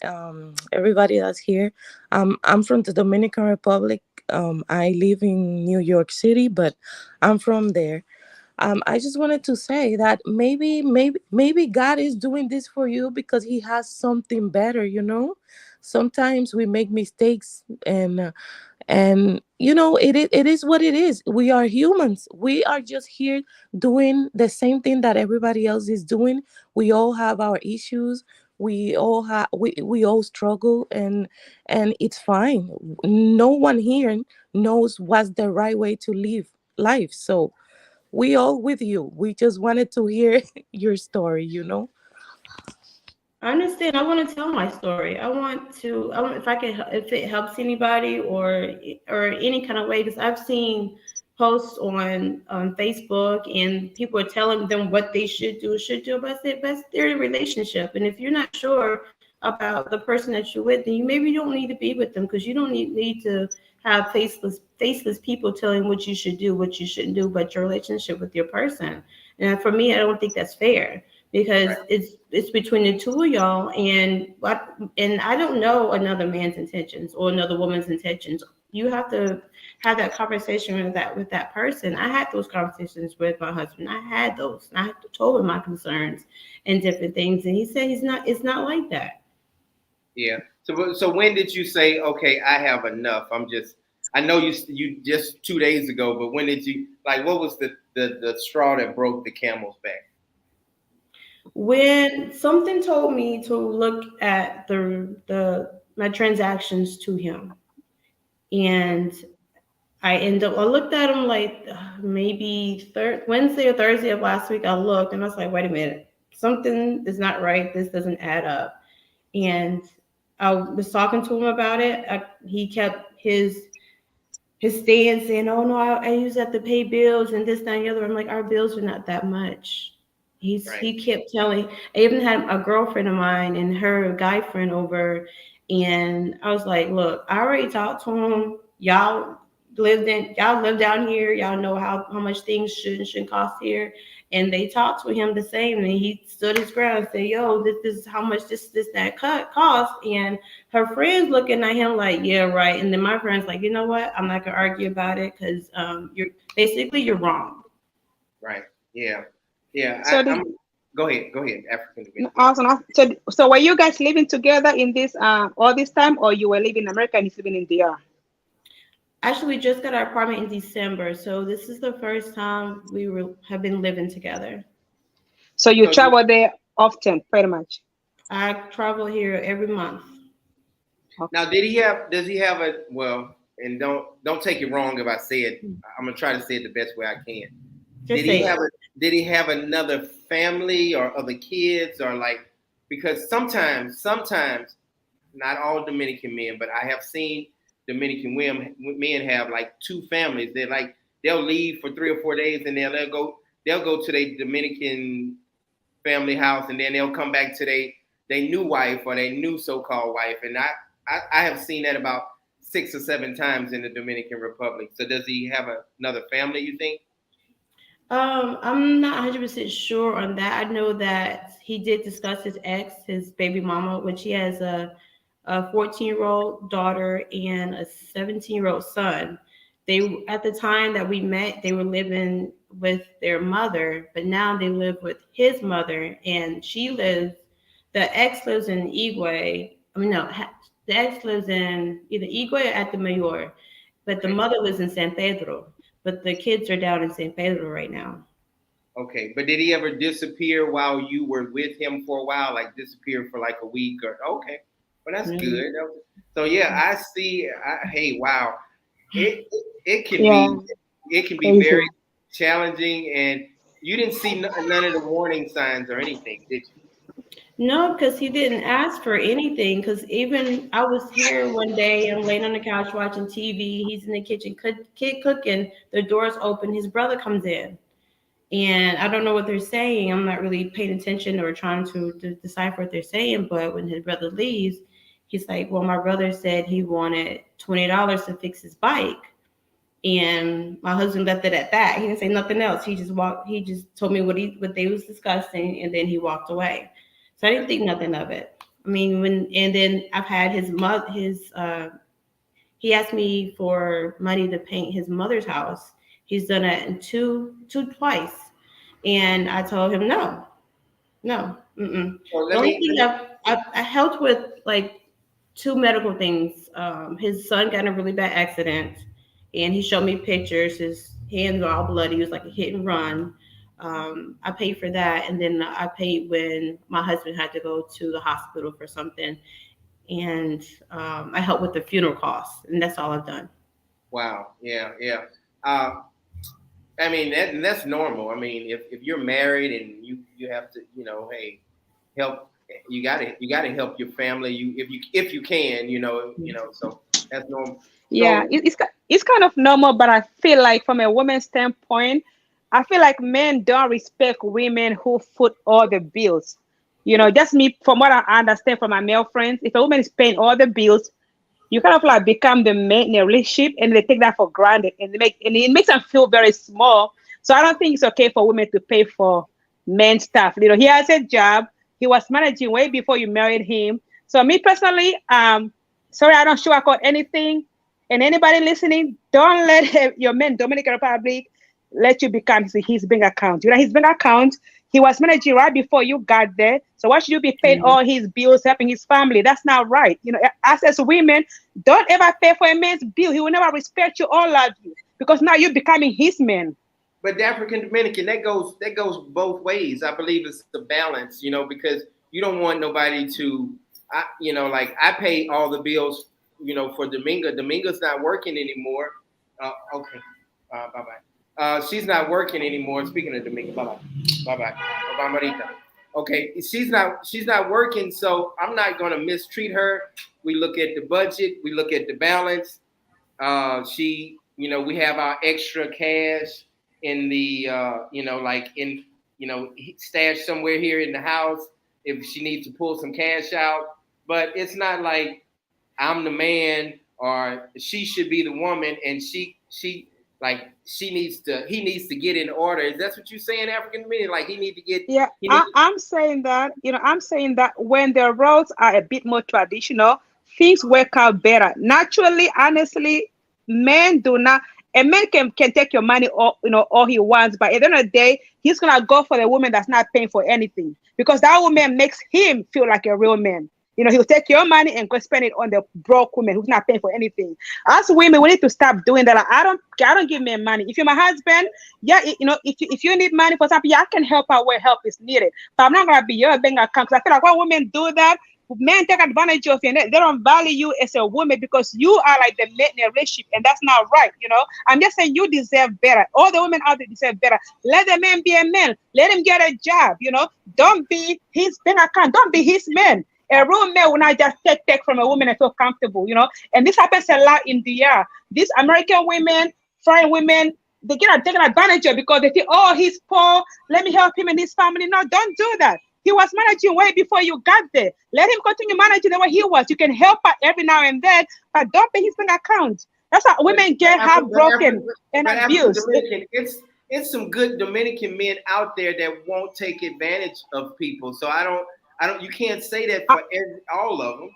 everybody that's here, I'm from the Dominican Republic. I live in New York City, but I'm from there. I just wanted to say that maybe God is doing this for you because He has something better. Sometimes we make mistakes, and it is what it is. We are humans. We are just here doing the same thing that everybody else is doing. We all have our issues. We all struggle, and it's fine. No one here knows what's the right way to live life. So we all with you. We just wanted to hear your story. I understand. I want to tell my story. I want if I can, if it helps anybody or any kind of way, because I've seen posts on Facebook and people are telling them what they should do. But I said, that's their relationship, and if you're not sure about the person that you're with, then you maybe don't need to be with them because you don't need to have faceless people telling what you should do, what you shouldn't do, but your relationship with your person. And for me, I don't think that's fair because Right. it's between the two of y'all, and I don't know another man's intentions or another woman's intentions. You have to have that conversation with that person. I had those conversations with my husband. I had those. I told him my concerns and different things, and he said it's not like that. Yeah. So when did you say, okay, I have enough? I know you just 2 days ago, but when did you, like, what was the straw that broke the camel's back? When something told me to look at the my transactions to him, and I looked at him like maybe Wednesday or Thursday of last week. I looked and I was like, wait a minute, something is not right. This doesn't add up. And I was talking to him about it. He kept his stance saying, "Oh no, I use that to pay bills and this, that, and the other." I'm like, our bills are not that much. Right. He kept telling. I even had a girlfriend of mine and her guy friend over, and I was like, "Look, I already talked to him. Y'all live down here. Y'all know how much things should and shouldn't cost here." And they talked to him the same, and he stood his ground and said, "Yo, this is how much this that cut cost." And her friends looking at him like, yeah, right. And then my friends like, you know what? I'm not gonna argue about it because you're wrong. Right. Yeah. Yeah. So I'm. Go ahead. Go ahead. African American. awesome. So were you guys living together in this all this time, or you were living in America and he's living in DR? Actually, we just got our apartment in December, so this is the first time have been living together. So you So travel there often, pretty much. I travel here every month. Okay. now, does he have a, well? And don't take it wrong if I say it. I'm gonna try to say it the best way I can. Just Did he say have it. did he have another family or other kids or like, because sometimes not all Dominican men, but I have seen Dominican men have like two families. They'll leave for 3 or 4 days and then they'll go to their Dominican family house and then they'll come back to their new wife or their new so-called wife. And I have seen that about 6 or 7 times in the Dominican Republic. So does he have another family, you think? I'm not 100% sure on that. I know that he did discuss his ex, his baby mama, which he has a 14-year-old daughter and a 17-year-old son. They at the time that we met, they were living with their mother, but now they live with his mother, and the ex lives in Igwe. I mean, no, the ex lives in either Igwe or at the Mayor, but the Okay. mother lives in San Pedro. But the kids are down in San Pedro right now. Okay, but did he ever disappear while you were with him for a while? Like disappear for like a week or okay? Well, that's Mhm. good. So yeah, I see. Hey, wow, it it can Yeah, be it can be crazy. very challenging, and you didn't see none of the warning signs or anything, did you? No, because he didn't ask for anything. Because even I was here one day, I'm laying on the couch watching TV. He's in the kitchen cooking. The door's open. His brother comes in. And I don't know what they're saying. I'm not really paying attention or trying to decipher what they're saying. But when his brother leaves, he's like, "Well, my brother said he wanted $20 to fix his bike." And my husband left it at that. He didn't say nothing else. He just walked. He just told me what they was discussing, and then he walked away. So I didn't think nothing of it. I mean, and then I've had his mother. He asked me for money to paint his mother's house. He's done it in twice, and I told him no, no. Mm-mm. Well, The only thing I helped with like two medical things. His son got in a really bad accident, and he showed me pictures. His hands are all bloody. It was like a hit and run. I paid for that, and then I paid when my husband had to go to the hospital for something, and I helped with the funeral costs, and that's all I've done. wow, yeah, yeah. Uh, I mean, that's normal. I mean, if you're married and you have to, hey, help. You gotta help your family. If you can, So that's normal. Yeah, So it's kind of normal, but I feel like from a woman's standpoint, I feel like men don't respect women who foot all the bills. Just me from what I understand from my male friends, if a woman is paying all the bills, you kind of like become the man in a relationship, and they take that for granted, and it makes them feel very small. So I don't think it's okay for women to pay for men's stuff. He has a job. He was managing way before you married him. So me personally, sorry, I don't sugarcoat anything. And anybody listening, don't let your man Dominican Republic let you become his bank account. His bank account. He was managing right before you got there. So why should you be paying all his bills, helping his family? That's not right. As women, don't ever pay for a man's bill. He will never respect you or love you because now you're becoming his man. but the African Dominican, that goes both ways. I believe it's the balance, because you don't want nobody to, like I pay all the bills, for Dominga. Dominga's not working anymore. Okay, bye bye. She's not working anymore. Speaking of Dominga, bye bye, bye bye, bye bye, Marita. Okay, she's not working, so I'm not gonna mistreat her. We look at the budget, we look at the balance. We have our extra cash in the, like in, stashed somewhere here in the house if she needs to pull some cash out. But it's not like I'm the man or she should be the woman and he needs to get in order. Is that what you're saying, African American? Like Yeah, I'm saying that, when the roles are a bit more traditional, things work out better. Naturally, honestly, men do not. A man can take your money all he wants, but at the end of the day, he's gonna go for the woman that's not paying for anything because that woman makes him feel like a real man. He'll take your money and go spend it on the broke woman who's not paying for anything. As women, we need to stop doing that. Like, I don't give men money. If you're my husband, yeah, if you need money for something, yeah, I can help out where help is needed. But I'm not gonna be your bank account because I feel like when women do that, men take advantage of you and they don't value you as a woman because you are like the man in a relationship, and that's not right. I'm just saying you deserve better. All the women out there deserve better. Let the man be a man. Let him get a job. Don't be his bank account. Don't be his man. A real man will not just take from a woman and feel comfortable. And this happens a lot in the year. These American women, foreign women, they get taken advantage of because they think, oh, he's poor. Let me help him and his family. No, don't do that. He was managing way before you got there. Let him continue managing the way he was. You can help her every now and then, but don't pay his bank account. That's how women get heartbroken and abused. It's some good Dominican men out there that won't take advantage of people. So I don't. You can't say that for all of them.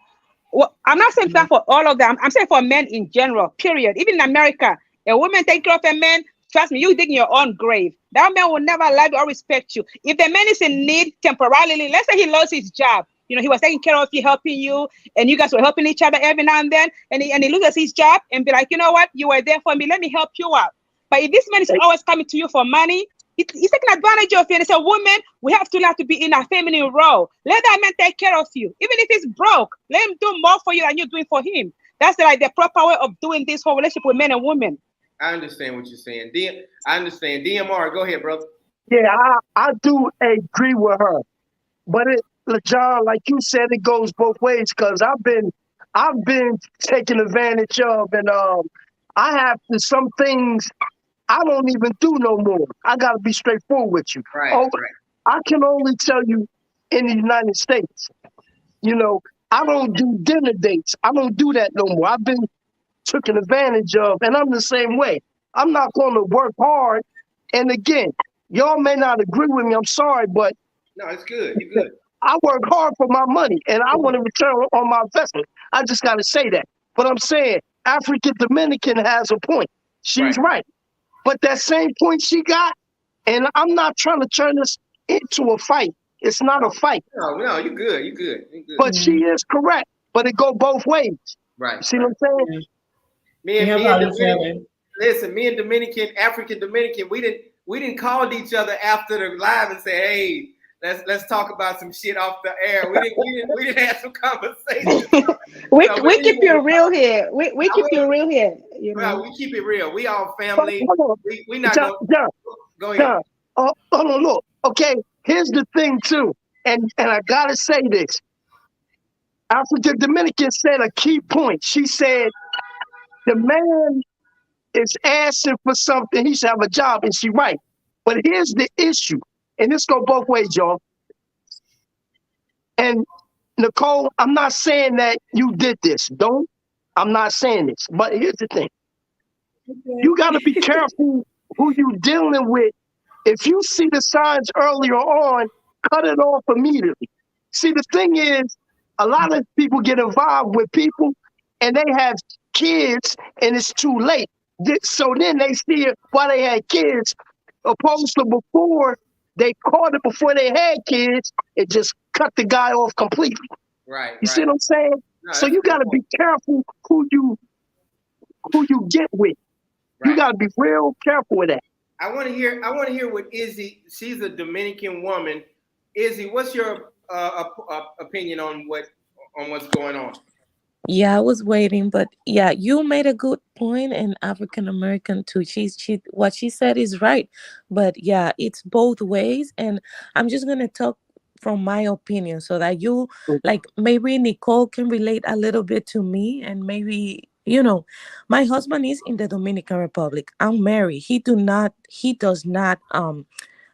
Well, I'm not saying that for all of them. I'm saying for men in general, period. Even in America, a woman take care of a man, trust me, you dig in your own grave. That man will never love you or respect you. If the man is in need temporarily, let's say he lost his job, he was taking care of you, helping you, and you guys were helping each other every now and then, and he loses his job and be like, you know what, you were there for me, let me help you out. But if this man is always coming to you for money, he's taking advantage of you. And it's a woman, we have to learn to be in a feminine role. Let that man take care of you. Even if he's broke, let him do more for you than you're doing for him. That's the proper way of doing this whole relationship with men and women. I understand what you're saying. I understand. DMR, go ahead, brother. Yeah, I do agree with her. But John, like you said, it goes both ways because I've been taken advantage of, and I have to some things I don't even do no more. I gotta be straightforward with you. Right, Oh, right. I can only tell you in the United States, you know, I don't do dinner dates. I don't do that no more. I've been taken advantage of, and I'm the same way. I'm not going to work hard. And again, y'all may not agree with me. I'm sorry, but No, it's good. You're good. I work hard for my money, and I want to return on my investment. I just got to say that. But I'm saying African Dominican has a point. She's Right. right. But that same point she got, and I'm not trying to turn this into a fight. It's not a fight. No, no, you're good. You're good. You're good. But she is correct. But it go both ways. Right, You see right. what I'm saying? Yeah. Me We and help me and out each Dominican. other. Listen, me and Dominican, African Dominican, we didn't call each other after the live and say, hey, let's talk about some shit off the air. We didn't have some conversation. we So, but we keep anyway, you real here. We I keep will, you real here. well, we keep it real. We all But family. hold on. We not John, gonna John, go ahead. John. Hold on, look. Okay, here's the thing, too. And I got to say this. African Dominican said a key point. She said, the man is asking for something. He should have a job, and she right. But here's the issue. And this go both ways, y'all. And Nicole, I'm not saying that you did this. Don't. I'm not saying this. But here's the thing. You got to be careful who you dealing with. If you see the signs earlier on, cut it off immediately. See, the thing is, a lot of people get involved with people and they have kids and it's too late. So then they see it while they had kids, opposed to before they caught it before they had kids, it just cut the guy off completely. Right, You see right. what I'm saying? No, So that's you a good got to be point. careful who you get with. You Right. got to be real careful with that. I want to hear what Izzy. She's a Dominican woman. Izzy, what's your opinion on what's going on? Yeah, I was waiting, but yeah, you made a good point, and African American too. She what she said is right, but yeah, it's both ways, and I'm just gonna talk from my opinion so that you, like, maybe Nicole can relate a little bit to me, and maybe my husband is in the Dominican Republic. I'm married. He does not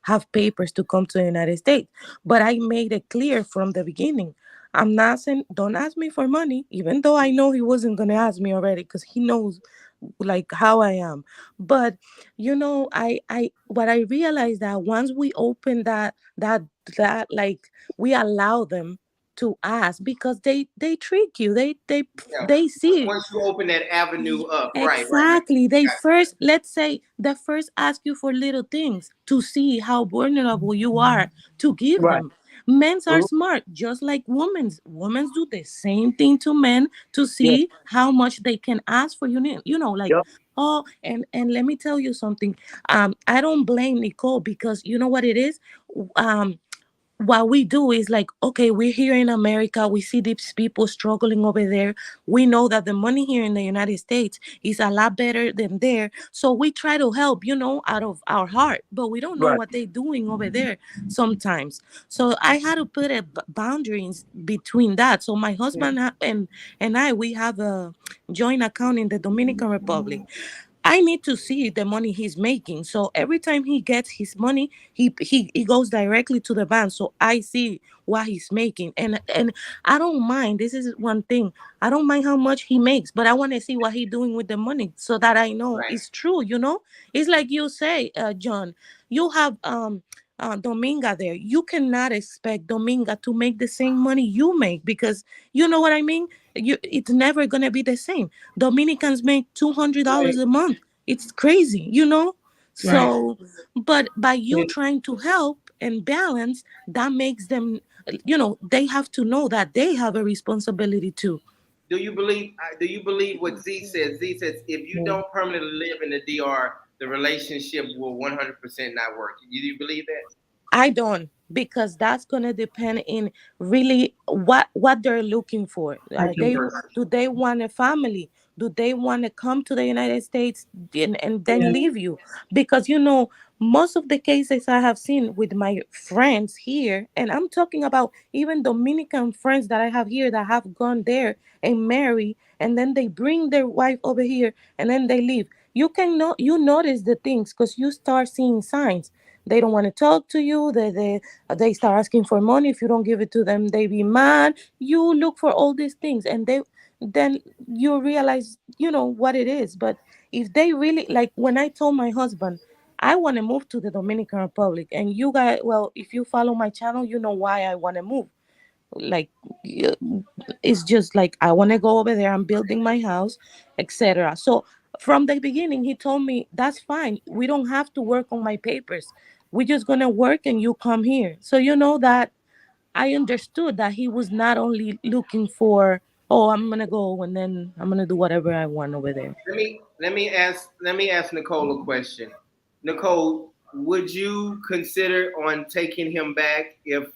have papers to come to the United States, but I made it clear from the beginning. I'm not saying don't ask me for money, even though I know he wasn't gonna ask me already because he knows like how I am. But I what I realized that once we open that like we allow them to ask because they trick you. Yeah. They see Once you open that avenue up, right, right. exactly. They Got first, let's say, they first ask you for little things to see how vulnerable you are to give Right. them. Men's are Mhm. smart, just like women's. Women's do the same thing to men to Yeah. see how much they can ask for you. Like, Yep. oh, and let me tell you something. I don't blame Nicole because you know what it is. Um, what we do is like, okay, we're here in America, we see these people struggling over there, we know that the money here in the United States is a lot better than there, so we try to help, out of our heart, but we don't know Right. what they're doing over there sometimes. So I had to put a boundaries between that. So my husband and I, we have a joint account in the Dominican Republic. I need to see the money he's making. So every time he gets his money, he goes directly to the bank. So I see what he's making. And I don't mind. This is one thing. I don't mind how much he makes, but I want to see what he's doing with the money so that I know right, it's true. It's like you say, John, you have Dominga there. You cannot expect Dominga to make the same money you make because you know what I mean? It's never gonna be the same. Dominicans make $200 Right. a month. It's crazy. Right. So, but by you Yeah. trying to help and balance, that makes them, they have to know that they have a responsibility too. Do you believe what Z says? Z says if you don't permanently live in the DR, the relationship will 100% not work. Do you believe that? I don't, because that's gonna depend in really what they're looking for. I The They do. person. do they want a family? Do they want to come to the United States and then Yeah. leave you? Because most of the cases I have seen with my friends here, and I'm talking about even Dominican friends that I have here that have gone there and marry, and then they bring their wife over here and then they leave. you can know, you notice the things because you start seeing signs. They don't want to talk to you. They start asking for money. If you don't give it to them, they be mad. You look for all these things, and they then you realize, what it is. But if they really, like when I told my husband I want to move to the Dominican Republic, and you guys, well, if you follow my channel, you know why I want to move. Like, it's just like I want to go over there. I'm building my house, etc. So from the beginning, he told me that's fine. We don't have to work on my papers. We're just gonna work, and you come here. So that I understood that he was not only looking for, oh, I'm gonna go and then I'm gonna do whatever I want over there. Let me ask Nicole a question. Nicole, would you consider on taking him back if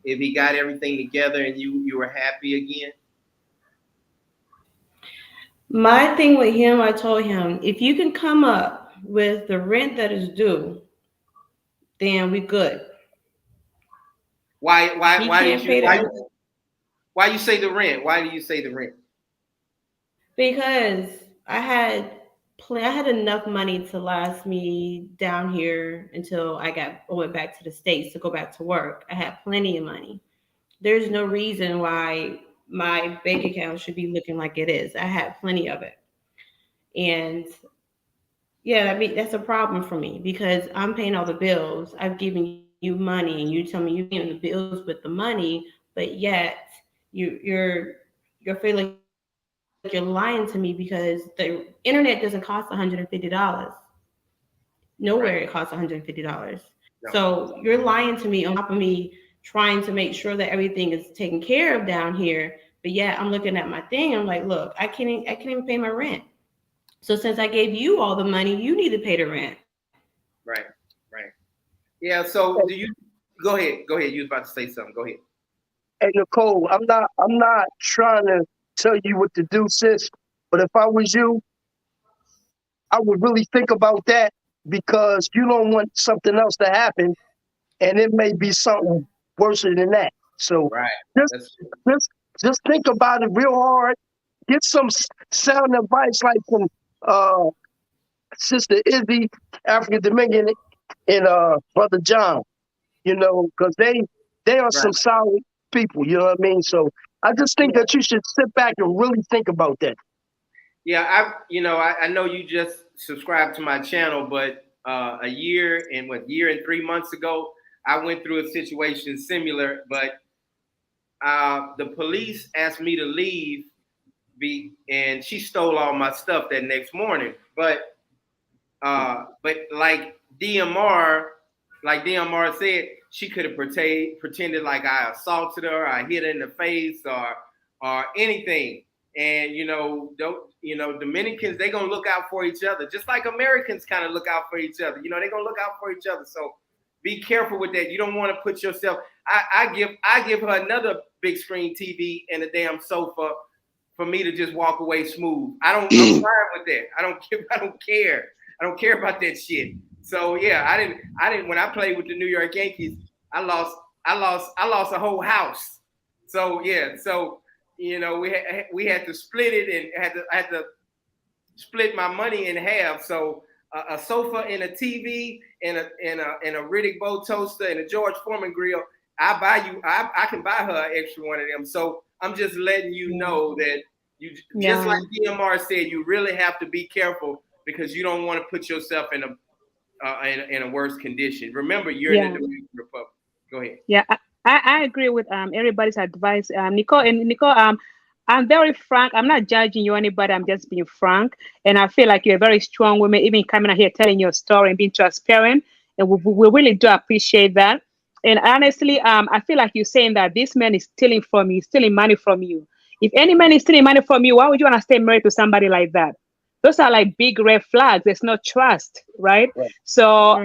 he got everything together and you were happy again? My thing with him, I told him, if you can come up with the rent that is due, then we good. Why why He why can't did you pay why that why you say the rent? Why do you say the rent? because I had enough money to last me down here until I went back to the States to go back to work. I had plenty of money. There's no reason why my bank account should be looking like it is. I had plenty of it. And yeah, I mean that's a problem for me because I'm paying all the bills. I've given you money, and you tell me you're paying the bills with the money, but yet you feel like you're lying to me because the internet doesn't cost $150. Nowhere it costs $150. No. So you're lying to me on top of me trying to make sure that everything is taken care of down here. But yeah, I'm looking at my thing. I'm like, look, I can't even pay my rent. So since I gave you all the money, you need to pay the rent. Right, right. Yeah, so do you go ahead. Go ahead. You was about to say something. Go ahead. Hey Nicole, I'm not trying to tell you what to do, sis. But if I was you, I would really think about that because you don't want something else to happen, and it may be something worse than that. So Right. just That's just just think about it real hard. Get some sound advice like from uh, Sister Izzy, African Dominican, and Brother John. Because they are right. some solid people. You know what I mean? So I just think that you should sit back and really think about that. Yeah, I know you just subscribed to my channel, but a year and 3 months ago, I went through a situation similar, but the police asked me to leave, and she stole all my stuff that next morning. But DMR said, she could have pretended like I assaulted her, I hit her in the face, or anything. And Dominicans, they gonna look out for each other, just like Americans kind of look out for each other. They gonna look out for each other. So be careful with that. You don't want to put yourself. I give her another big screen TV and a damn sofa for me to just walk away smooth. I'm fine with that. I don't care. I don't care about that shit. So yeah, I didn't when I played with the New York Yankees, I lost a whole house. So yeah, we had to split it, and I had to split my money in half. So a sofa and a TV and a Riddick Bowe toaster and a George Foreman grill. I can buy her an extra one of them. So I'm just letting you know that just like DMR said, you really have to be careful because you don't want to put yourself in a worse condition. Remember, you're in the Dominican Republic. Go ahead. Yeah, I agree with everybody's advice, Nicole. I'm very frank. I'm not judging you, anybody. I'm just being frank, and I feel like you're a very strong woman, even coming out here telling your story and being transparent, and we really do appreciate that. And honestly, I feel like you're saying that this man is stealing from you, stealing money from you. If any man is stealing money from you, why would you want to stay married to somebody like that? Those are like big red flags. There's no trust, right? Right. So,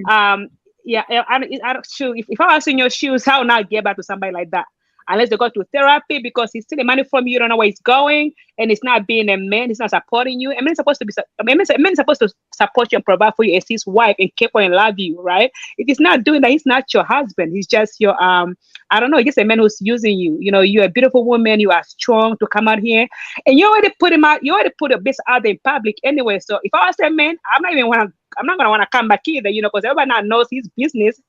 yeah, I don't, shoot, if I was in your shoes, I would not get back to somebody like that. unless they go to therapy, because he's stealing money from you. You don't know where he's going, and he's not being a man. He's not supporting you. A man is supposed to be. A man is supposed to support you and provide for you as his wife and care for and love you, right? If he's not doing that, he's not your husband. He's just your I don't know. He's just a man who's using you. You know, you're a beautiful woman. You are strong to come out here, and you already put him out. You already put your best out there in public anyway. So if I was a man, I'm not gonna want to come back either. You know, because everybody now knows his business.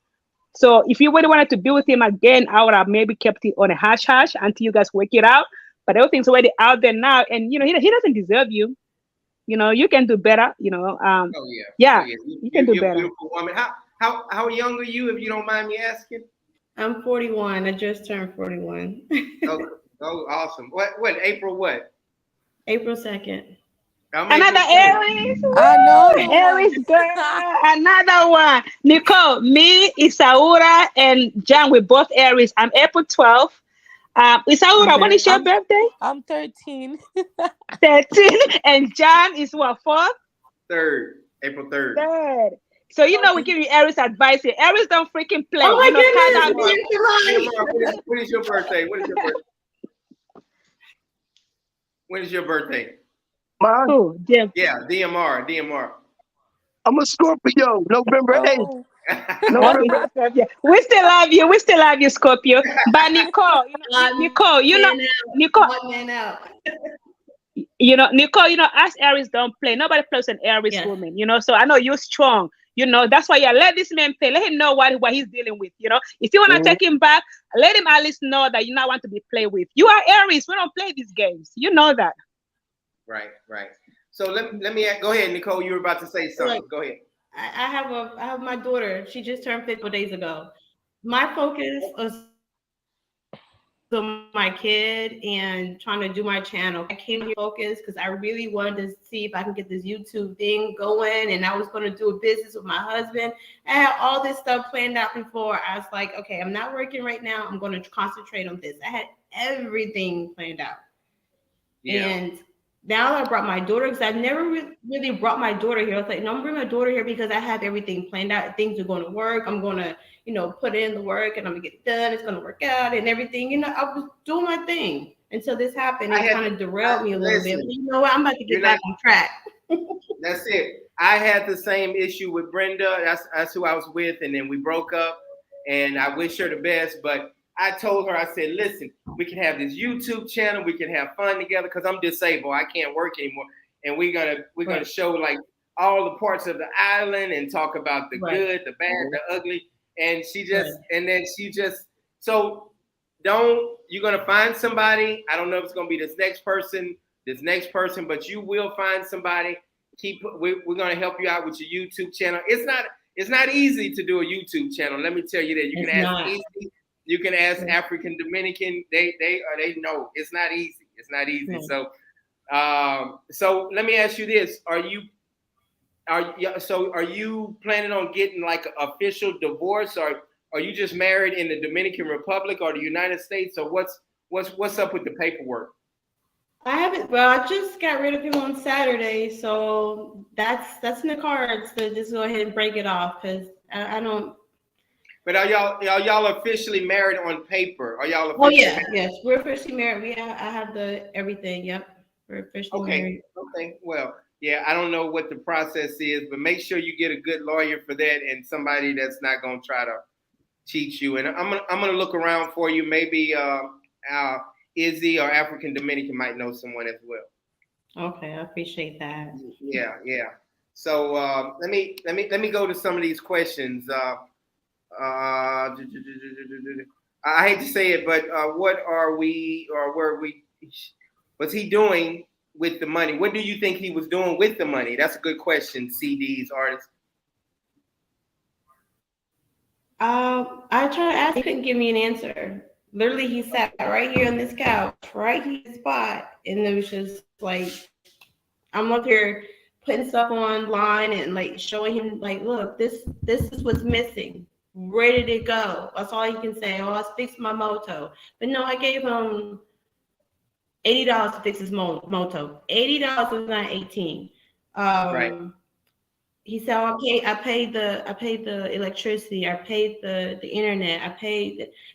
So if you really wanted to be with him again, I would have maybe kept it on a hush hush until you guys work it out. But everything's already out there now, and you know he doesn't deserve you. You know, you can do better. You know, Oh yeah. yeah, Oh, yeah. you can do You're a better. beautiful woman. How young are you, if you don't mind me asking? I'm 41. I just turned 41. Oh, awesome. What April what? April 2nd. I'm Another April 2nd. Aries. Another Woo! Aries one. girl. Another one. Nicole, me, Isaura, and John, we both Aries. I'm April 12th. Isaura, Okay. when is your birthday? I'm 13. 13. And John is what, 4th? April 3rd. 3rd. So you know we give you Aries advice here. Aries don't freaking play. Oh my You know, goodness. When is your birthday? When is your birthday? Mine, oh, damn. Yeah, DMR. I'm a Scorpio, November 8th. Oh. November. Yeah. We still love you. We still love you, Scorpio. But Nicole, Nicole, One man out. Nicole, us Aries don't play. Nobody plays an Aries Yes. woman, so I know you're strong. That's why let this man play. Let him know what he's dealing with. If you want to take him back, let him at least know that you not want to be played with. You are Aries. We don't play these games. You know that. Right. So let me go ahead, Nicole. You were about to say something. Go ahead. I have my daughter. She just turned 50 days ago. My focus is on my kid and trying to do my channel. I came here focused because I really wanted to see if I can get this YouTube thing going, and I was going to do a business with my husband. I had all this stuff planned out before. I was like, okay, I'm not working right now. I'm going to concentrate on this. I had everything planned out. Yeah. And now I brought my daughter, because I've never really brought my daughter here. I was like, no, I'm bringing my daughter here because I have everything planned out. Things are going to work. I'm going to, put in the work, and I'm going to get it done. It's going to work out and everything. I was doing my thing until this happened. It kind of derailed me a little bit. But you know what? I'm about to get back on track. That's it. I had the same issue with Brenda. That's who I was with. And then we broke up, and I wish her the best. But I told her, I said, listen, we can have this YouTube channel. We can have fun together, because I'm disabled. I can't work anymore. And we're gonna show like all the parts of the island and talk about the good, the bad, the ugly. And so you're gonna find somebody. I don't know if it's gonna be this next person, but you will find somebody. We're gonna help you out with your YouTube channel. It's not easy to do a YouTube channel. Let me tell you that. You can ask Easy. You can ask African Dominican. They know it's not easy. It's not easy. So let me ask you this: Are you planning on getting like an official divorce, or are you just married in the Dominican Republic or the United States, or what's up with the paperwork? I haven't. Well, I just got rid of him on Saturday, so that's in the cards to just go ahead and break it off, because I don't. But are y'all officially married on paper? Are y'all? Oh yeah, yes, we're officially married. I have the everything. Yep, we're officially married. Okay. Well, yeah, I don't know what the process is, but make sure you get a good lawyer for that, and somebody that's not gonna try to cheat you. And I'm gonna look around for you. Maybe Izzy or African Dominican might know someone as well. Okay, I appreciate that. Yeah. So let me go to some of these questions. I hate to say it, but what are we, or was he doing with the money? What do you think he was doing with the money? That's a good question, CDs, artists. I tried to ask, he couldn't give me an answer. Literally, he sat right here on this couch, right here in the spot, and it was just like, I'm up here putting stuff online and like showing him, like, look, this is what's missing. Where did it go? That's all he can say. Oh, I fixed my moto. But no, I gave him $80 to fix his moto. $80 is not 18. Right. he said, oh, I paid the electricity, I paid the internet,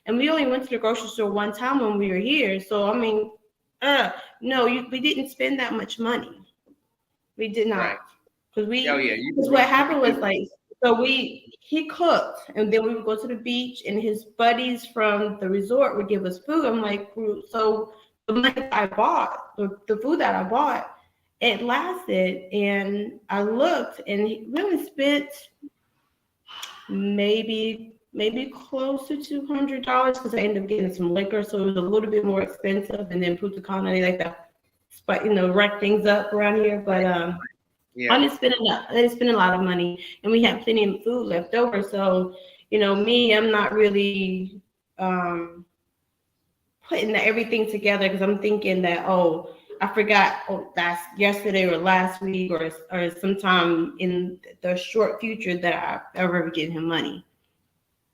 and we only went to the grocery store one time when we were here. So I mean, no, we didn't spend that much money. We did Right. not, because Oh yeah. because what happened was like, so he cooked, and then we would go to the beach, and his buddies from the resort would give us food. I'm like, so the money that I bought, the food that I bought, it lasted, and I looked, and he really spent maybe close to $200 because I ended up getting some liquor, so it was a little bit more expensive. And then Punta Cana, they like to, wreck things up around here, but Yeah. I didn't spend a lot of money, and we had plenty of food left over. So, me, I'm not really putting everything together because I'm thinking that, oh, I forgot, that's yesterday or last week or sometime in the short future that I ever give him money.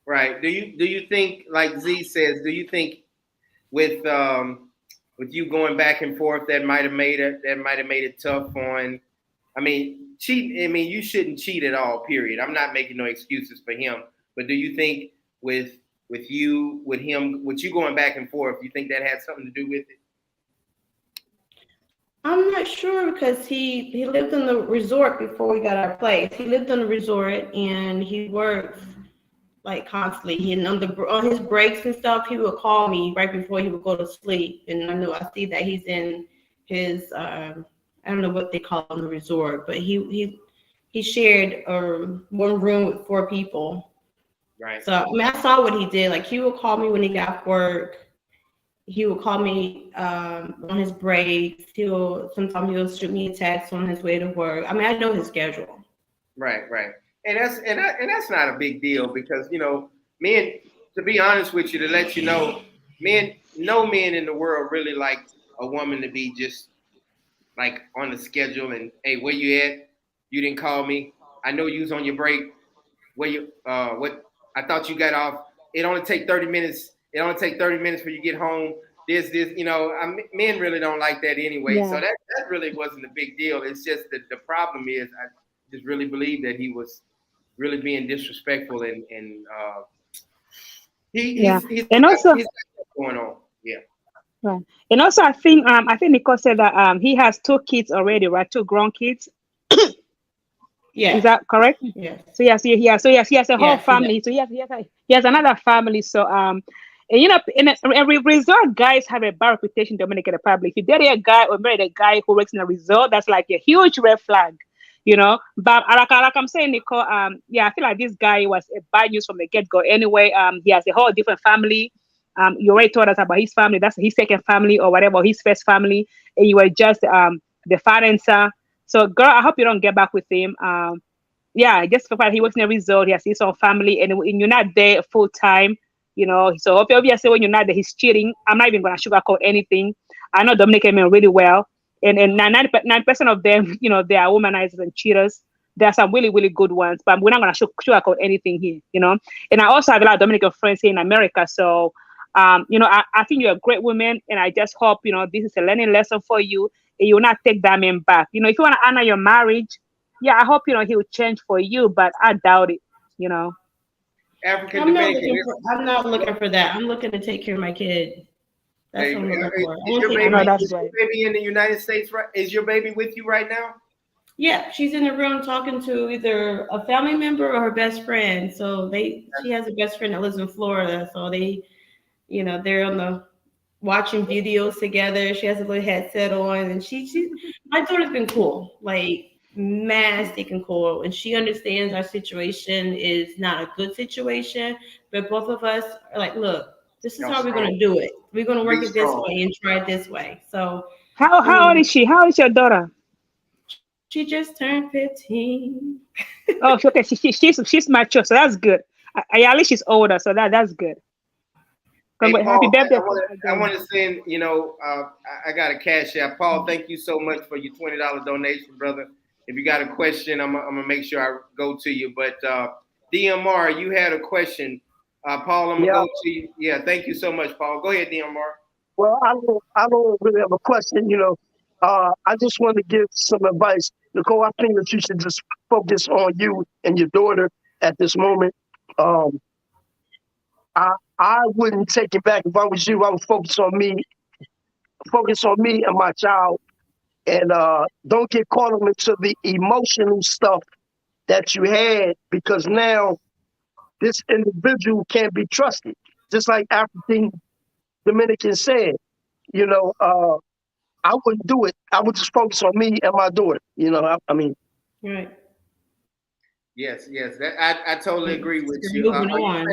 Right. Do you think, like Z says, do you think with you going back and forth that might have made it tough on, I mean, you shouldn't cheat at all, period. I'm not making no excuses for him. But do you think with you going back and forth, you think that had something to do with it? I'm not sure because he lived in the resort before we got our place. He lived in the resort and he worked like constantly. On his breaks and stuff, he would call me right before he would go to sleep, and I see that he's in his I don't know what they call it in the resort, but he shared one room with 4 people. Right. So I mean, I saw what he did. Like he would call me when he got off work. He would call me on his breaks. Sometimes he'll shoot me a text on his way to work. I mean, I know his schedule. Right. And that's not a big deal because men. To be honest with you, to let you know, no men in the world really like a woman to be just like on the schedule and, hey, where you at? You didn't call me. I know you was on your break. Where you? What? I thought you got off. It only take 30 minutes. It only take 30 minutes for you to get home. Men really don't like that anyway. Yeah. So that really wasn't a big deal. It's just that the problem is I just really believe that he was really being disrespectful and he's and also he's going on. Yeah. right. And also I think Nicole said that he has 2 kids already, right? 2 grown kids. Yeah. Is that correct? Yes. So yes, he has a whole Yes, family. So he has another family. So and in every resort, guys have a bad reputation in Dominican Republic. If you date a guy or marry a guy who works in a resort, that's like a huge red flag. But like I'm saying, Nicole, I feel like this guy was a bad news from the get-go. Anyway, he has a whole different family. You already told us about his family. That's his second family or whatever, his first family, and you were just the father. So, girl, I hope you don't get back with him. Just for that, he works in a resort. He has his own family, and you're not there full time. So obviously when you're not there, he's cheating. I'm not even gonna sugarcoat anything. I know Dominican men really well, and 99% of them, they are womanizers and cheaters. There are some really, really good ones, but we're not gonna sugarcoat anything here. And I also have a lot of Dominican friends here in America. So, I think you're a great woman, and I just hope this is a learning lesson for you, and you will not take that man back. If you want to honor your marriage, I hope he will change for you, but I doubt it. African I'm Dominican. not looking for that. I'm looking to take care of my kid. That's what I'm looking for. Is your baby, that's right. baby in the United States? Right? Is your baby with you right now? Yeah, she's in the room talking to either a family member or her best friend. So she has a best friend that lives in Florida. So they're on the watching videos together. She has a little headset on, and my daughter's been cool, like mad sticking cool, and she understands our situation is not a good situation, but both of us are like, look, this is how we're going to do it. We're going to work it this way and try it this way. So how old is she? How old is your daughter? She just turned 15. Oh, okay. She's mature, so that's good. At least she's older, so that's good. Hey, Paul, happy birthday! I want to send, I got a cash app. Paul, thank you so much for your $20 donation, brother. If you got a question, I'm gonna make sure I go to you. But DMR, you had a question. Paul, I'm gonna go to you. Yeah, thank you so much, Paul. Go ahead, DMR. Well, I don't really have a question. I just want to give some advice. Nicole, I think that you should just focus on you and your daughter at this moment. Um, I wouldn't take it back if I was you. I would focus on me and my child, and don't get caught up into the emotional stuff that you had because now this individual can't be trusted. Just like African Dominican said, you know, I wouldn't do it. I would just focus on me and my daughter. I mean, Right. Yes, yes. I totally agree with You're you. moving on.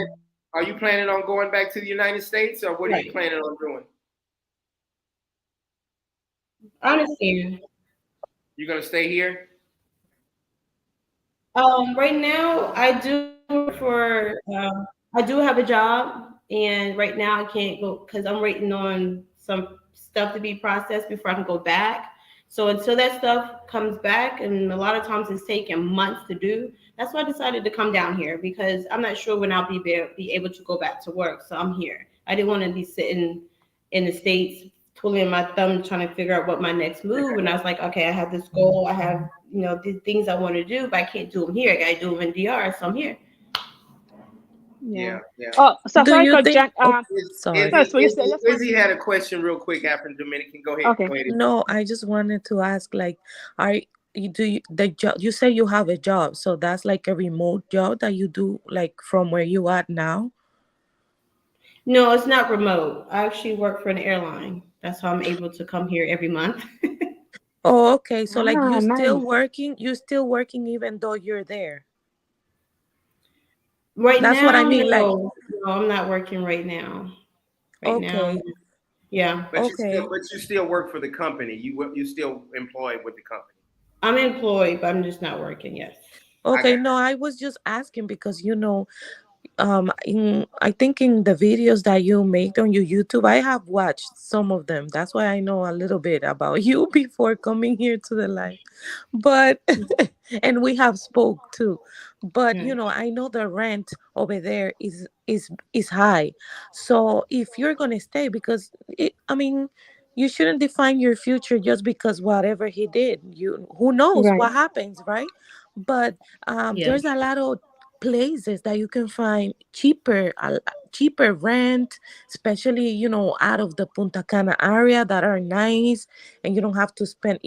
Are you planning on going back to the United States, or what are you Right. planning on doing? I understand. You gonna stay here? Right now, I do work for. I do have a job, and right now I can't go because I'm waiting on some stuff to be processed before I can go back. So until that stuff comes back, and a lot of times it's taking months to do. That's why I decided to come down here because I'm not sure when I'll be able to go back to work. So I'm here. I didn't want to be sitting in the States twiddling my thumb trying to figure out what my next move. And I was like, okay, I have this goal. I have, the things I want to do, but I can't do them here. I got to do them in DR. So I'm here. Yeah, yeah. Oh, so Do sorry you for think? Jack. Oh, sorry. Sorry, so you said just one. Izzy had a question real quick after Dominican. Go ahead. Okay. Go ahead. No, I just wanted to ask, like, are you do you, the job? You say you have a job, so that's like a remote job that you do, like from where you are now. No, it's not remote. I actually work for an airline. That's how I'm able to come here every month. Oh, okay. So like Ah, you still nice. working? You still working even though you're there? Right That's what I now, mean. Like, no, I'm not working right now. Right now, okay, yeah, okay, But you still work for the company. You still employed with the company. I'm employed, but I'm just not working. Yes. I okay. got. No, I was just asking because I think in the videos that you make on your YouTube, I have watched some of them. That's why I know a little bit about you before coming here to the live. But and we have spoke too. But Right. I know the rent over there is high. So if you're gonna stay, because I mean, you shouldn't define your future just because whatever he did. You Who knows Right. what happens, right? But Yeah. there's a lot of places that you can find cheaper rent, especially out of the Punta Cana area, that are nice, and you don't have to spend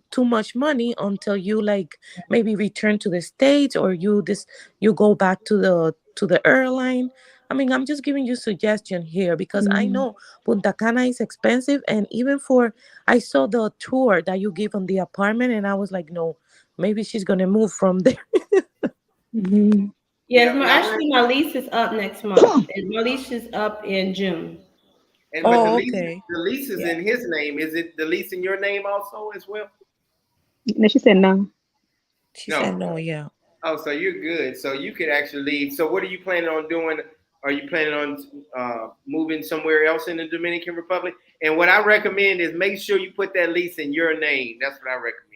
too much money until you like maybe return to the States, or you go back to the airline. I mean, I'm just giving you suggestion here because I Mm. know Punta Cana is expensive, and even for I saw the tour that you give on the apartment, and I was like, no, maybe she's gonna move from there. Mhm. Yes. Yeah. Now, My lease is up next month. And my lease is up in June. but the Oh, lease okay. the lease is Yeah. in his name. Is it the lease in your name also as well? No, she said no. She said No. no, yeah. Oh, so you're good. So you could actually leave. So what are you planning on doing? Are you planning on moving somewhere else in the Dominican Republic? And what I recommend is make sure you put that lease in your name. That's what I recommend.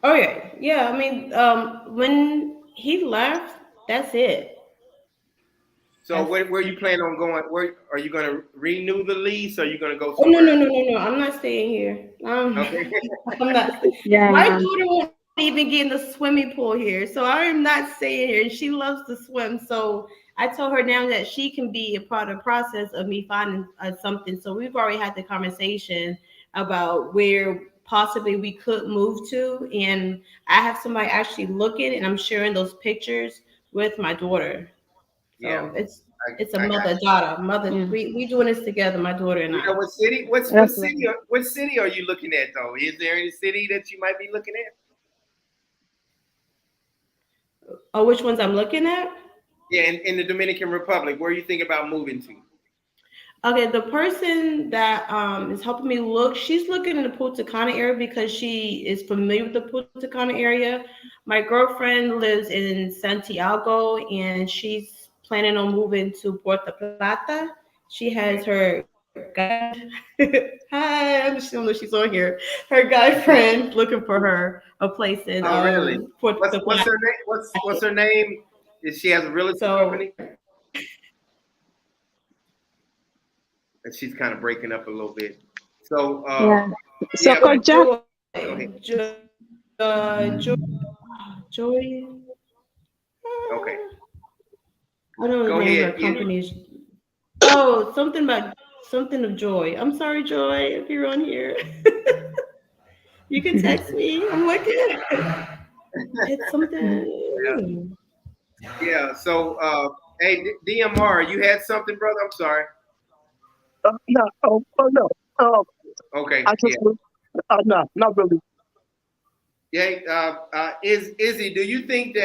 Oh yeah. Yeah. I mean, when he left, that's it. So That's where you plan on going? Where are you going to renew the lease? Or are you going to go Oh no somewhere no else? no no no! I'm not staying here. Okay. I'm not. My Yeah. daughter won't even get in the swimming pool here, so I am not staying here. And she loves to swim, so I told her now that she can be a part of the process of me finding something. So we've already had the conversation about where possibly we could move to, and I have somebody actually looking, and I'm sharing those pictures with my daughter. Yeah, So it's a I got mother daughter mother. Yeah. We doing this together, my daughter and you. You know I. what city? That's right. What city are you looking at though? Is there any city that you might be looking at? Oh, which ones I'm looking at? Yeah, in the Dominican Republic, where you think about moving to? Okay, the person that is helping me look, she's looking in the Punta Cana area because she is familiar with the Punta Cana area. My girlfriend lives in Santiago and she's planning on moving to Puerto Plata. She has her guy hi, I don't know if she's on here. Her guy friend looking for her a place in Oh, really? Puerto What's Plata. her name? What's her name? Is she has a real estate So company? And she's kind of breaking up a little bit. So Yeah. So, yeah, go Coach Jack, through Go ahead. Joy. Joy. Okay. I don't know the Go name of ahead. her company. Oh, something about something of Joy. I'm sorry, Joy, if you're on here. You can text me. I'm looking. It's something. Yeah. So, hey, DMR, you had something, brother? I'm sorry. No, oh no. Okay. I Yeah. just no, not really. Yeah. Is Izzy? Do you think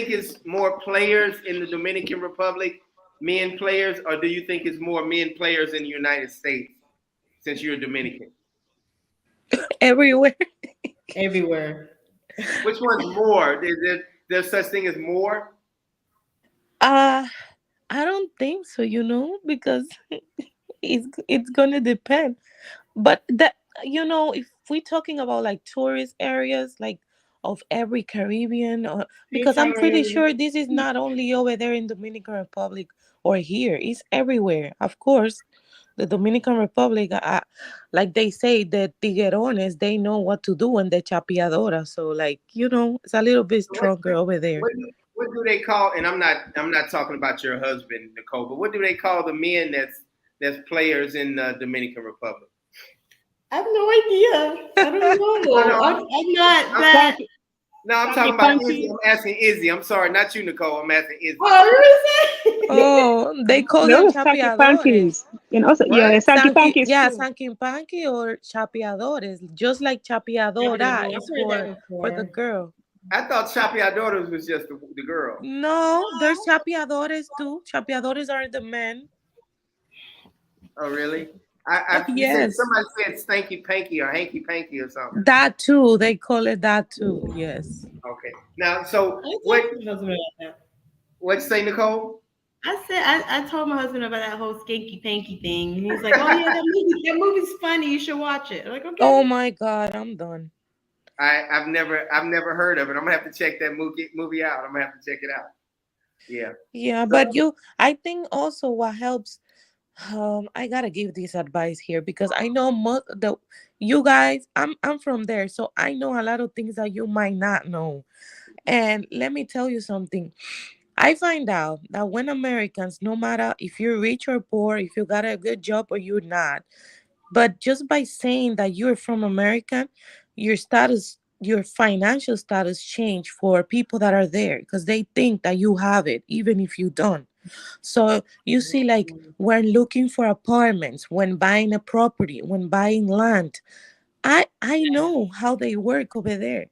it's more players in the Dominican Republic, men players, or do you think it's more men players in the United States since you're Dominican? Everywhere. Everywhere. Which one's more? There's such thing as more? Uh, I don't think so, because it's gonna depend. But that, if we're talking about like tourist areas, like of every Caribbean, or Hey, because I'm pretty sorry. sure this is not only over there in Dominican Republic or here, it's everywhere. Of course, the Dominican Republic, like they say, the tiguerones, they know what to do, and the chapeadora. So, like, it's a little bit What, stronger over there. what do they call? And I'm not talking about your husband, Nicole, but what do they call the men that's players in the Dominican Republic? I have no idea. I don't No, know. no, I'm not I'm, that. no, I'm talking Funky, about Izzy. funky. I'm asking Izzy. I'm sorry, not you, Nicole. I'm asking Izzy. Oh, you were saying? Oh, they call them No, Sanky chapeadores. Funkies. And also, What? yeah, Sanky Funkies Yeah, too. Sanquimpanqui or chapeadores, just like chapeadora I've is heard for that the before. girl. I thought Chapeadores was just the girl. No, there's chapeadores too. Chapeadores are the men. Oh, really? You said Yes, somebody said stanky panky or hanky panky or something. that too. They call it that too. Yes. Okay. Now, so I what? talked to my husband about that. What say, Nicole? I told my husband about that whole skanky panky thing, and he's like, "Oh yeah, that movie's funny. You should watch it." I'm like, Oh okay. my God, I'm done. I've never heard of it. I'm gonna have to check that movie out. I'm gonna have to check it out. Yeah. Yeah, So but I think also what helps. I gotta give this advice here because I know you guys. I'm from there, so I know a lot of things that you might not know. And let me tell you something. I find out that when Americans, no matter if you're rich or poor, if you got a good job or you're not, but just by saying that you're from America, your financial status change for people that are there because they think that you have it, even if you don't. So you see, like when looking for apartments, when buying a property, when buying land, I know how they work over there.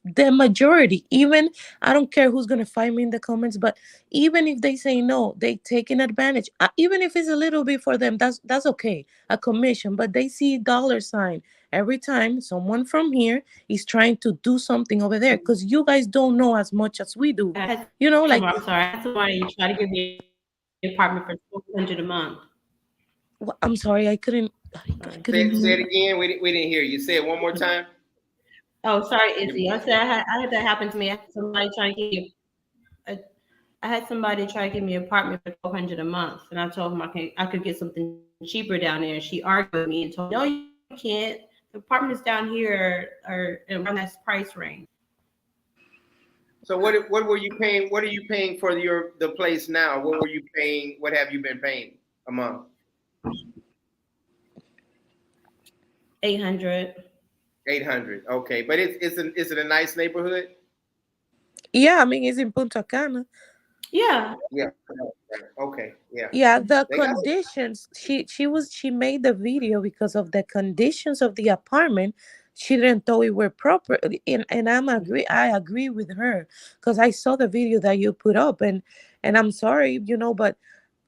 The majority, even I don't care who's gonna find me in the comments, but even if they say no, they taking advantage. Even if it's a little bit for them, that's okay, a commission. But they see dollar sign every time someone from here is trying to do something over there because you guys don't know as much as we do. Like I'm sorry. I had somebody try to give me an apartment for $1,200 a month. I'm sorry, I Sorry. couldn't say it hear. again. We didn't hear you. Say it one more time. Oh, sorry, Izzy. I said I had that happen to me. A, I had somebody try to give me an apartment for $1,200 a month, and I told him I could get something cheaper down there. And she argued with me and told me, "No, you can't. The apartments down here are around that price range." So what were you paying? What are you paying for the place now? What were you paying? What have you been paying a month? 800. 800. Okay, but is it a nice neighborhood? Yeah, I mean it's in Punta Cana. Yeah. Yeah. Okay. Yeah. Yeah, the They got. conditions. She made the video because of the conditions of the apartment. She didn't thought it were proper, and I agree with her because I saw the video that you put up, and I'm sorry, but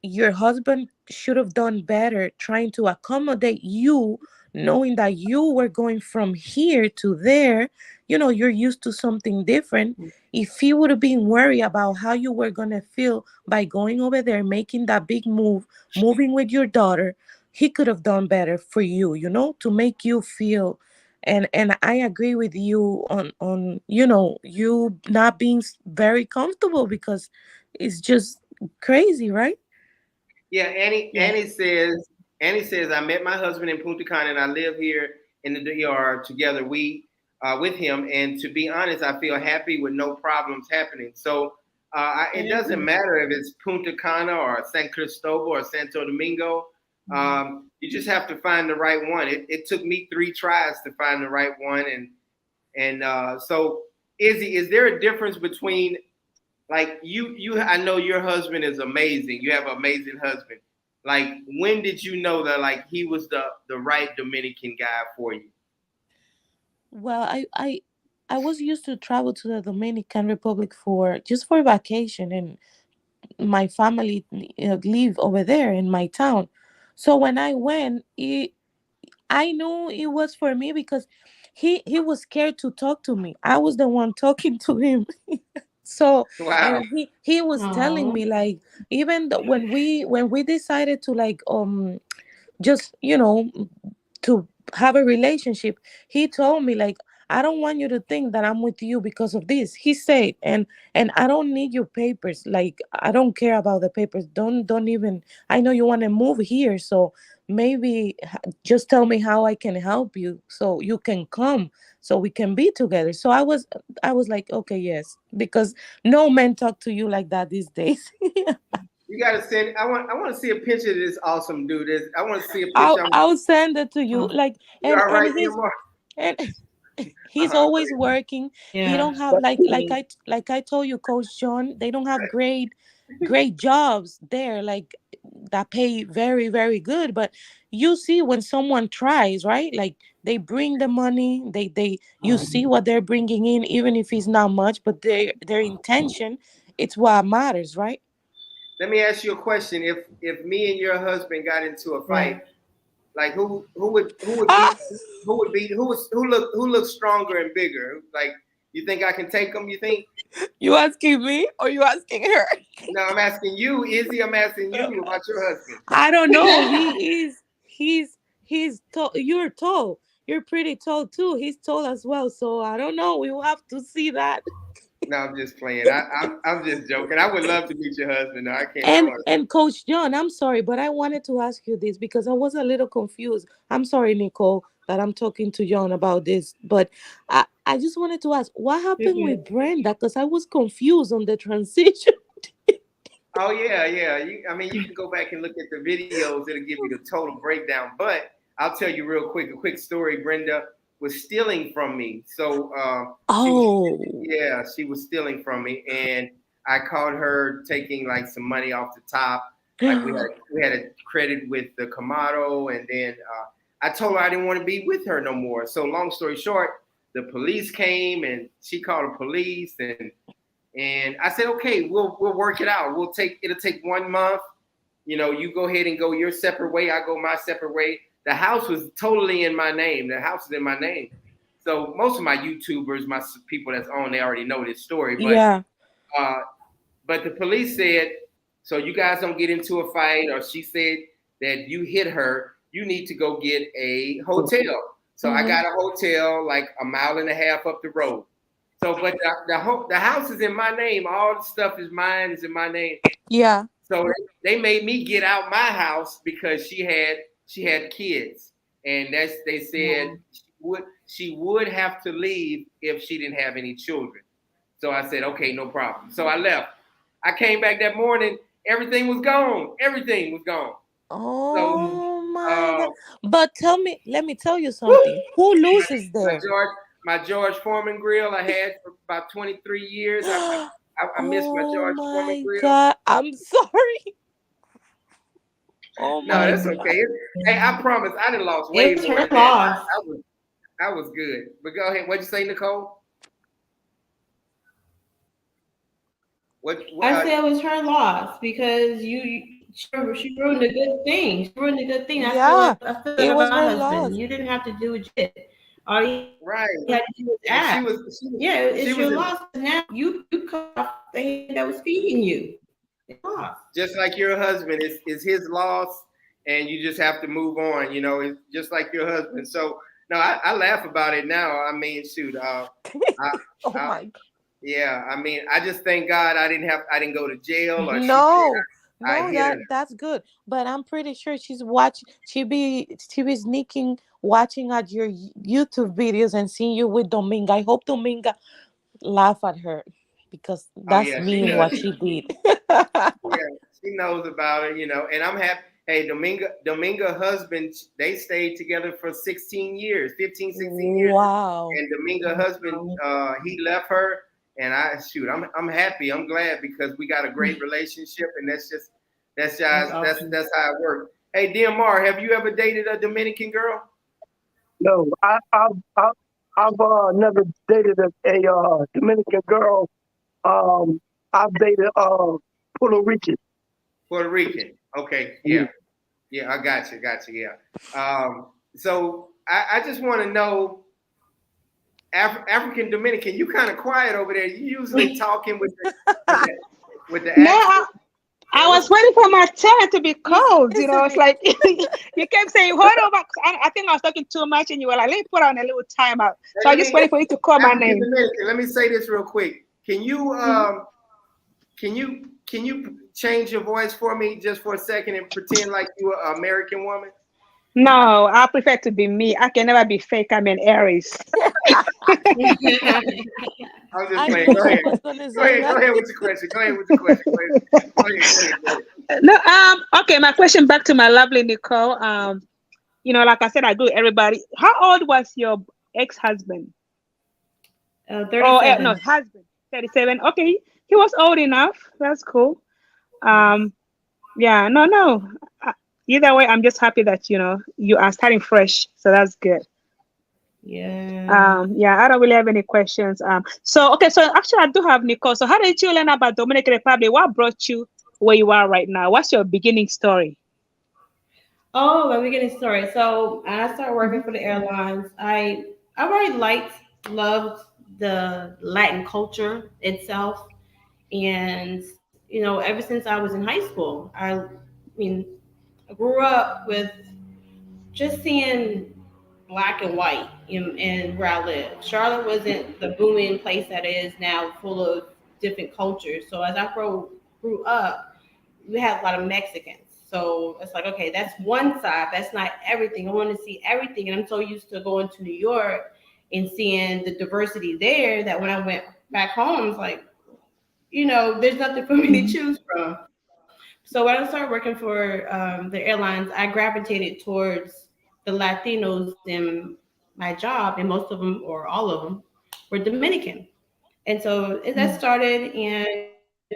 your husband should have done better trying to accommodate you, knowing that you were going from here to there. You're used to something different. If he would have been worried about how you were going to feel by going over there, making that big move, moving with your daughter, he could have done better for you, to make you feel. And I agree with you on you not being very comfortable because it's just crazy, right? Yeah. Yes. Annie says I met my husband in Punta Cana and I live here in the DR together. We with him, and to be honest, I feel happy with no problems happening. So it doesn't matter if it's Punta Cana or San Cristobal or Santo Domingo. You just have to find the right one. It took me 3 tries to find the right one, and so Izzy, is there a difference between like you? I know your husband is amazing. You have an amazing husband. Like, when did you know that like he was the right Dominican guy for you? Well, I was used to travel to the Dominican Republic for just for vacation, and my family live over there in my town. So when I went, I knew it was for me because he was scared to talk to me. I was the one talking to him. So Wow. and he was telling Oh, me like even when we decided to like just to have a relationship, he told me like, I don't want you to think that I'm with you because of this, he said. And I don't need your papers, like I don't care about the papers. Don't even, I know you want to move here, so maybe just tell me how I can help you so you can come, so we can be together. So I was like, okay, yes, because no men talk to you like that these days. You gotta send. I want to see a picture of this awesome dude. I want to see a I'll picture. I'll send it to you, oh, like. You all And right there, he's Mark? and he's Uh-huh. always working. He yeah. don't have like I told you, Coach John, they don't have great jobs there, like that pay very, very good. But you see when someone tries, right? Like they bring the money, they you see what they're bringing in, even if it's not much, but their intention, it's what matters, right? Let me ask you a question. If me and your husband got into a fight, Right. like who would Ah, beat who looks stronger and bigger? Like, you think I can take him? You think? you asking me or you asking her? No, I'm asking you, Izzy. I'm asking you about your husband. I don't know. He's tall. You're tall. You're pretty tall too. He's tall as well. So I don't know. We will have to see that. No, I'm just playing. I'm just joking. I would love to meet your husband. No, I can't. I And want. and Coach John, I'm sorry, but I wanted to ask you this because I was a little confused. I'm sorry, Nicole, that I'm talking to John about this, but I just wanted to ask what You're happened with good. Brenda because I was confused on the transition. Oh yeah, yeah. I mean, you can go back and look at the videos. It'll give you the total breakdown. But I'll tell you real quick, a quick story. Brenda was stealing from me. So she was, Oh, yeah, she was stealing from me, and I caught her taking like some money off the top. Like we had a credit with the Kamado, and then I told her I didn't want to be with her no more. So long story short, the police came and she called the police, and I said, okay, we'll work it out. It'll take 1 month. You go ahead and go your separate way. I go my separate way. The house was totally in my name. The house is in my name. So most of my YouTubers, my people that's on, they already know this story. But yeah. uh, but the police said, so you guys don't get into a fight, or she said that you hit her, you need to go get a hotel. So I Mm-hmm. got a hotel like a mile and a half up the road. So, but the house is in my name. All the stuff is mine. Is in my name. Yeah. So they made me get out my house because she had kids, and they said she would have to leave if she didn't have any children. So I said, okay, no problem. So I left. I came back that morning. Everything was gone. Everything was gone. So Oh my uh, God. But let me tell you something. Who loses my there? George my George Foreman grill I had for about 23 years. I miss my Oh George Foreman my grill. God. I'm sorry. Oh No, my that's God. okay. Hey, I promise I done lost way It was more her than that. loss. I was good. But go ahead. What'd you say, Nicole? What? I said it was her loss because she ruined a good thing. She ruined a good thing. Yeah, I feel that it about was my her husband. loss. You didn't have to do shit. All you Right. had to do was And she act. was she was Yeah, she it's was your in, loss. Now you cut off the hand that was feeding you. It's lost. just like your husband. It's his loss, and you just have to move on. It's just like your husband. So no, I laugh about it now. I mean, shoot. I, Oh I my God. yeah. I mean, I just thank God I didn't go to jail, or she said No, I No, hit her. that's good. But I'm pretty sure she's watching. She be sneaking, watching at your YouTube videos and seeing you with Dominga. I hope Dominga laugh at her because Oh that's yeah, she mean does. what she did. Yeah, she knows about it, and I'm happy. Hey, Dominga husband, they stayed together for 16 years, 15, 16 years. Wow. And Dominga husband, he left her, and I'm happy. I'm glad because we got a great relationship, and that's awesome. that's how it works. Hey, DMR, have you ever dated a Dominican girl? No, I've never dated a Dominican girl. Um, I've dated Puerto Rican. Puerto Rican. Okay, yeah. Yeah, I got you. Yeah. So I just want to know, African Dominican. You kind of quiet over there. You usually talking with the No, accent. I was waiting for my turn to be called. He's It's like you kept saying, hold over. I think I was talking too much, and you were like, let me put on a little timeout. So I just waited for you to call my African name. Dominican. Let me say this real quick. Can you can you change your voice for me just for a second and pretend like you're an American woman? No, I prefer to be me. I can never be fake. I'm an Aries. I'm just I playing. knew Go she ahead. was gonna Go say ahead. Go that. ahead with your question. Go ahead with your question. Go ahead. No, okay, my question back to my lovely Nicole. Like I said, I do everybody. How old was your ex-husband? Oh, no, 37. husband. 37. Okay, he was old enough. That's cool. Yes. Um, yeah, no. Uh, Either way, I'm just happy that you are starting fresh. So that's good. Yeah. Yeah, I don't really have any questions. So okay, so actually I do have Nicole. So how did you learn about Dominican Republic? What brought you where you are right now? What's your beginning story? Oh, let me get a story. So I started working Mhm. for the airlines. I already loved the Latin culture itself, and ever since I was in high school, I mean, I grew up with just seeing black and white in where I live. Charlotte wasn't the booming place that it is now, full of different cultures. So as I grew up, we had a lot of Mexicans. So it's like, okay, that's one side. That's not everything. I want to see everything. And I'm so used to going to New York and seeing the diversity there that when I went back home, it's like, there's nothing for me to Mhm. choose from. So when I started working for the airlines, I gravitated towards the Latinos in my job, and most of them, or all of them, were Dominican. And so that started, and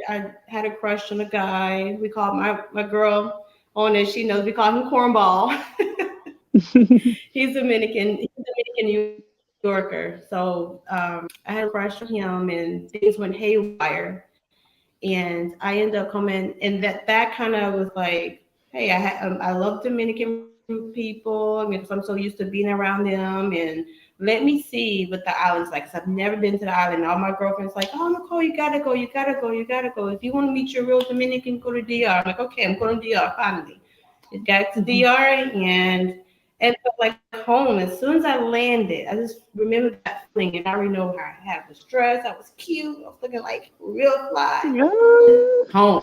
I had a crush on a guy. We called my girl on it. She knows we call him Cornball. He's Dominican New Yorker. So I had a crush on him, and things went haywire. And I ended up coming, and that kind of was like, hey, I love Dominican people. I mean, 'cause I'm so used to being around them, and let me see what the island's like. 'Cause I've never been to the island. All my girlfriends like, oh, Nicole, you gotta go, you gotta go, you gotta go. If you want to meet your real Dominican, go to DR. I'm like, okay, I'm going to DR finally. It got to Mhm. DR, and it felt like home. As soon as I landed, I just remember that feeling, and I already know how I had was dressed. I was cute. I was looking like real fly. Oh, Home.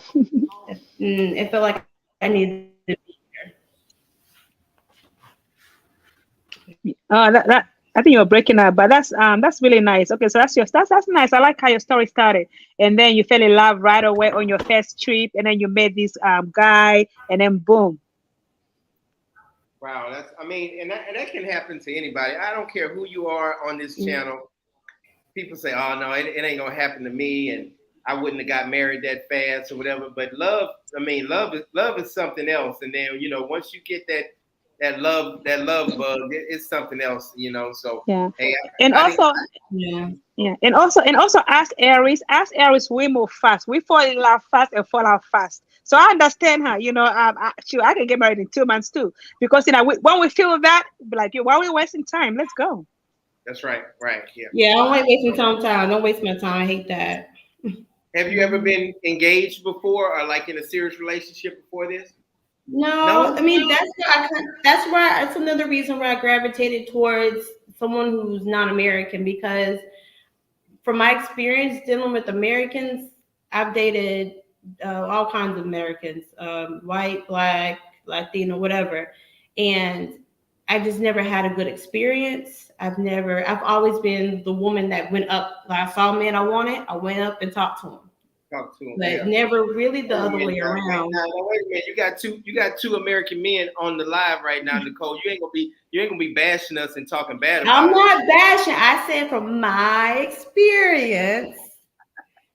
It felt like I needed to be that I think you're breaking up, but that's really nice. Okay, so that's nice. I like how your story started, and then you fell in love right away on your first trip, and then you met this guy, and then boom. Wow, and that can happen to anybody. I don't care who you are on this channel. People say, "Oh no, it ain't gonna happen to me," and I wouldn't have got married that fast or whatever. But love is something else. And then once you get that love bug, it's something else. So Yeah, hey, and I didn't. also yeah. yeah, and also as Aries we move fast. We fall in love fast and fall out fast. So I understand her. Sure, I can get married in 2 months too, because when we feel that, be like, why are we wasting time? Let's go. That's right, right, yeah. Yeah, I don't like wasting time. Don't waste my time. I hate that. Have you ever been engaged before or like in a serious relationship before this? No, I No. mean that's another reason why I gravitated towards someone who's non-American, because from my experience dealing with Americans, I've dated all kinds of Americans, white, black, Latino, whatever. And I just never had a good experience. I've always been the woman that went up. Like I saw a man I wanted, I went up and talked to him. Talk to him. But Yeah. never really the other way Now, around. wait a minute. You got two American men on the live right now, Nicole. You ain't gonna be bashing us and talking bad about I'm us. not bashing. I said from my experience.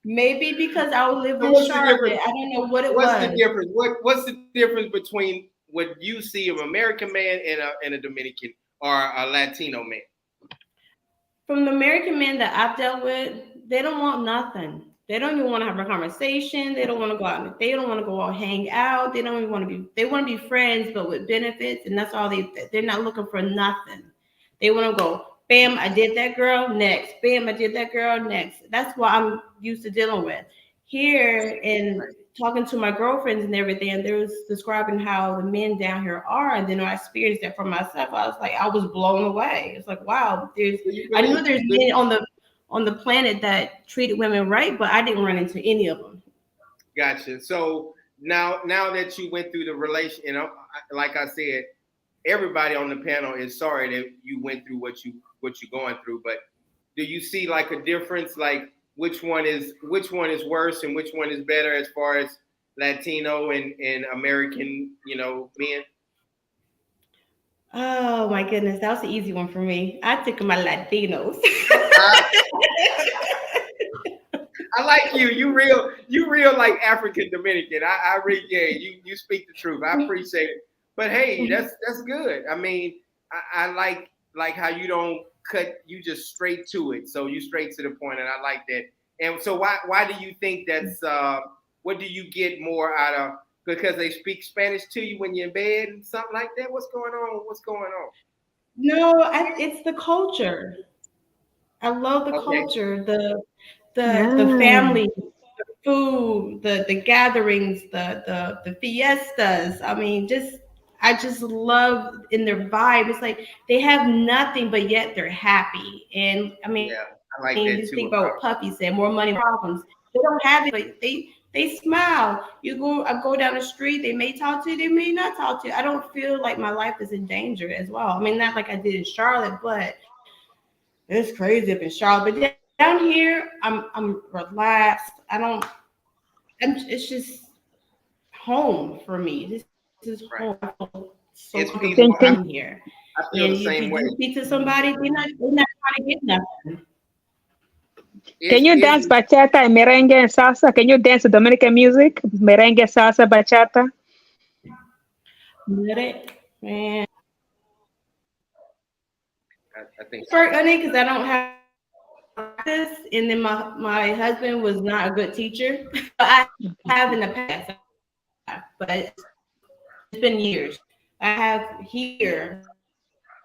Maybe because I lived in Charlotte. I don't know what it was. What's the difference? What's the difference between what you see of an American man and a Dominican or a Latino man? From the American men that I've dealt with, they don't want nothing. They don't even want to have a conversation. They don't want to go out. They don't want to go out hang out. They don't even want to be. They want to be friends, but with benefits, and that's all they. They're not looking for nothing. They want to go. Bam! I did that girl. Next. Bam! I did that girl. Next. That's what I'm used to dealing with here and talking to my girlfriends and everything. And they was describing how the men down here are, and then I experienced that for myself. I was blown away. It's like, wow. I knew there's men on the planet that treated women right, but I didn't run into any of them. Gotcha. So now that you went through the relation, like I said, everybody on the panel is sorry that you went through what you're going through. But do you see like a difference, like which one is worse and which one is better as far as Latino and American, men? Oh my goodness, that was an easy one for me. I took my Latinos. I like you. You real like African Dominican. I read. Yeah, you speak the truth. I appreciate it. But hey, that's good. I mean, I like how you don't cut. You just straight to it. So you straight to the point, and I like that. And so why do you think that's? What do you get more out of? Because they speak Spanish to you when you're in bed and something like that. What's going on? No, it's the culture. I love the culture, the family, the food, the gatherings, the fiestas. I mean, I just love in their vibe. It's like they have nothing, but yet they're happy. And I mean, Yeah, I like that just too. think about what Puffy said: more money, problems. They don't have it, but they smile. I go down the street. They may talk to you, they may not talk to you. I don't feel like my life is in danger as well. I mean, not like I did in Charlotte, but it's crazy up in Charlotte. But down here, I'm relaxed. It's just home for me. This is home. I feel so comfortable down here. I feel the same way. You speak to somebody, they're not trying to get nothing. Can you dance bachata and merengue and salsa? Can you dance Dominican music? Merengue, salsa, bachata? Man. I think Because I don't have this, and then my husband was not a good teacher. I have in the past, but it's been years. I have here,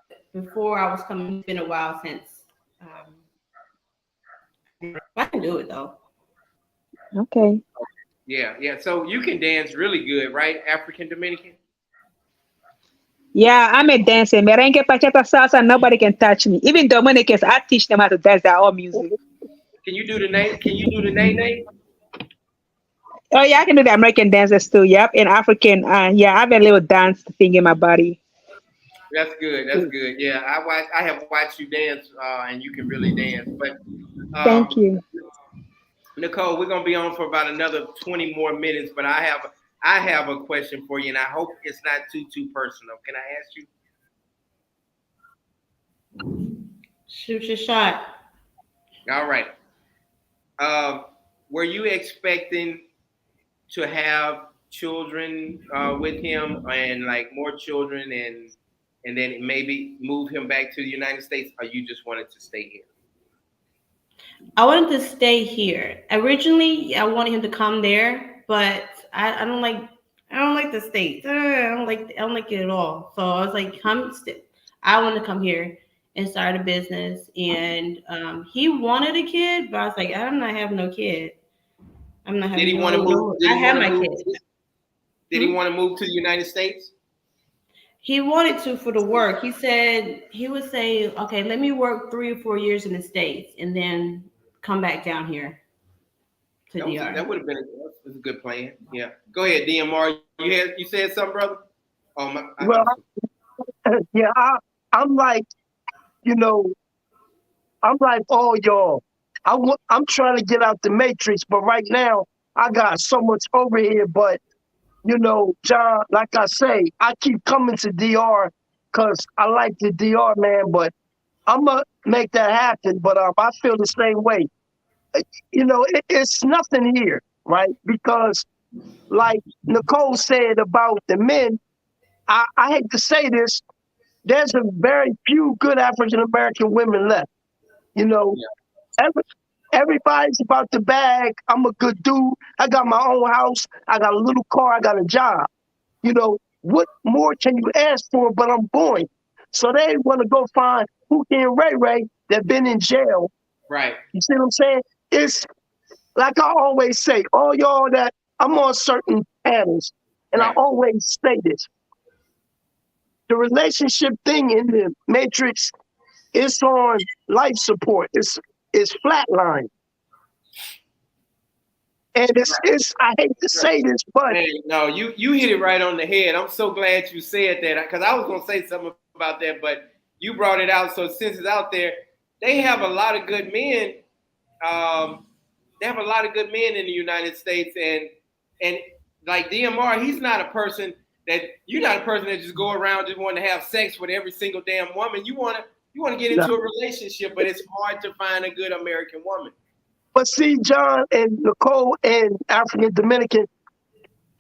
but before I was coming, it's been a while since. I can do it though. Okay. Yeah. So you can dance really good, right? African Dominican. Yeah, I'm a dancer. Merengue, bachata, salsa, nobody can touch me. Even Dominicans, I teach them how to dance their own music. Can you do the name? Oh yeah, I can do the American dances too. Yep, and African. Yeah, I have a little dance thing in my body. That's good. Yeah, I have watched you dance, and you can really dance. But Thank you. Nicole, we're gonna be on for about another 20 more minutes. But I have a question for you, and I hope it's not too personal. Can I ask you? Shoot your shot. All right. Were you expecting to have children with him and like more children and then maybe move him back to the United States, or you just wanted to stay here? I wanted to stay here. Originally, I wanted him to come there, but I don't like the States. I don't like it at all. So I was like, I want to come here and start a business. And he wanted a kid, but I was like, I'm not having no kid. I'm not having. Did he want to move? I have my kid. Did he want to move to the United States? He wanted to for the work. He said he would say, okay, let me work 3 or 4 years in the States and then come back down here. to That DR. would have been a good plan. Yeah. Go ahead, DMR. You said something, brother? Oh my. Well, yeah, I'm like, you know, I'm like all y'all. I'm trying to get out the matrix, but right now I got so much over here. But you know, John, like I say, I keep coming to DR because I like the DR, man. But I'm gonna make that happen. But I feel the same way. You know, it's nothing here, right? Because like Nicole said about the men, I hate to say this, there's a very few good African American women left. You know, every, everybody's about the bag. I'm a good dude. I got my own house. I got a little car. I got a job. You know, what more can you ask for? But I'm born. So they want to go find Pookie and Ray Ray that been in jail. Right. You see what I'm saying? It's like I always say, all y'all that I'm on certain panels, and I always say this. The relationship thing in the Matrix is on life support. It's flatline. And it's I hate to say this, but man, no, you hit it right on the head. I'm so glad you said that because I was gonna say something about that, but you brought it out. So since it's out there, they have a lot of good men. They have a lot of good men in the United States, and like DMR, he's not a person that you're not a person that just go around just wanting to have sex with every single damn woman. You wanna get into a relationship, but it's hard to find a good American woman. But see, John and Nicole and African Dominican,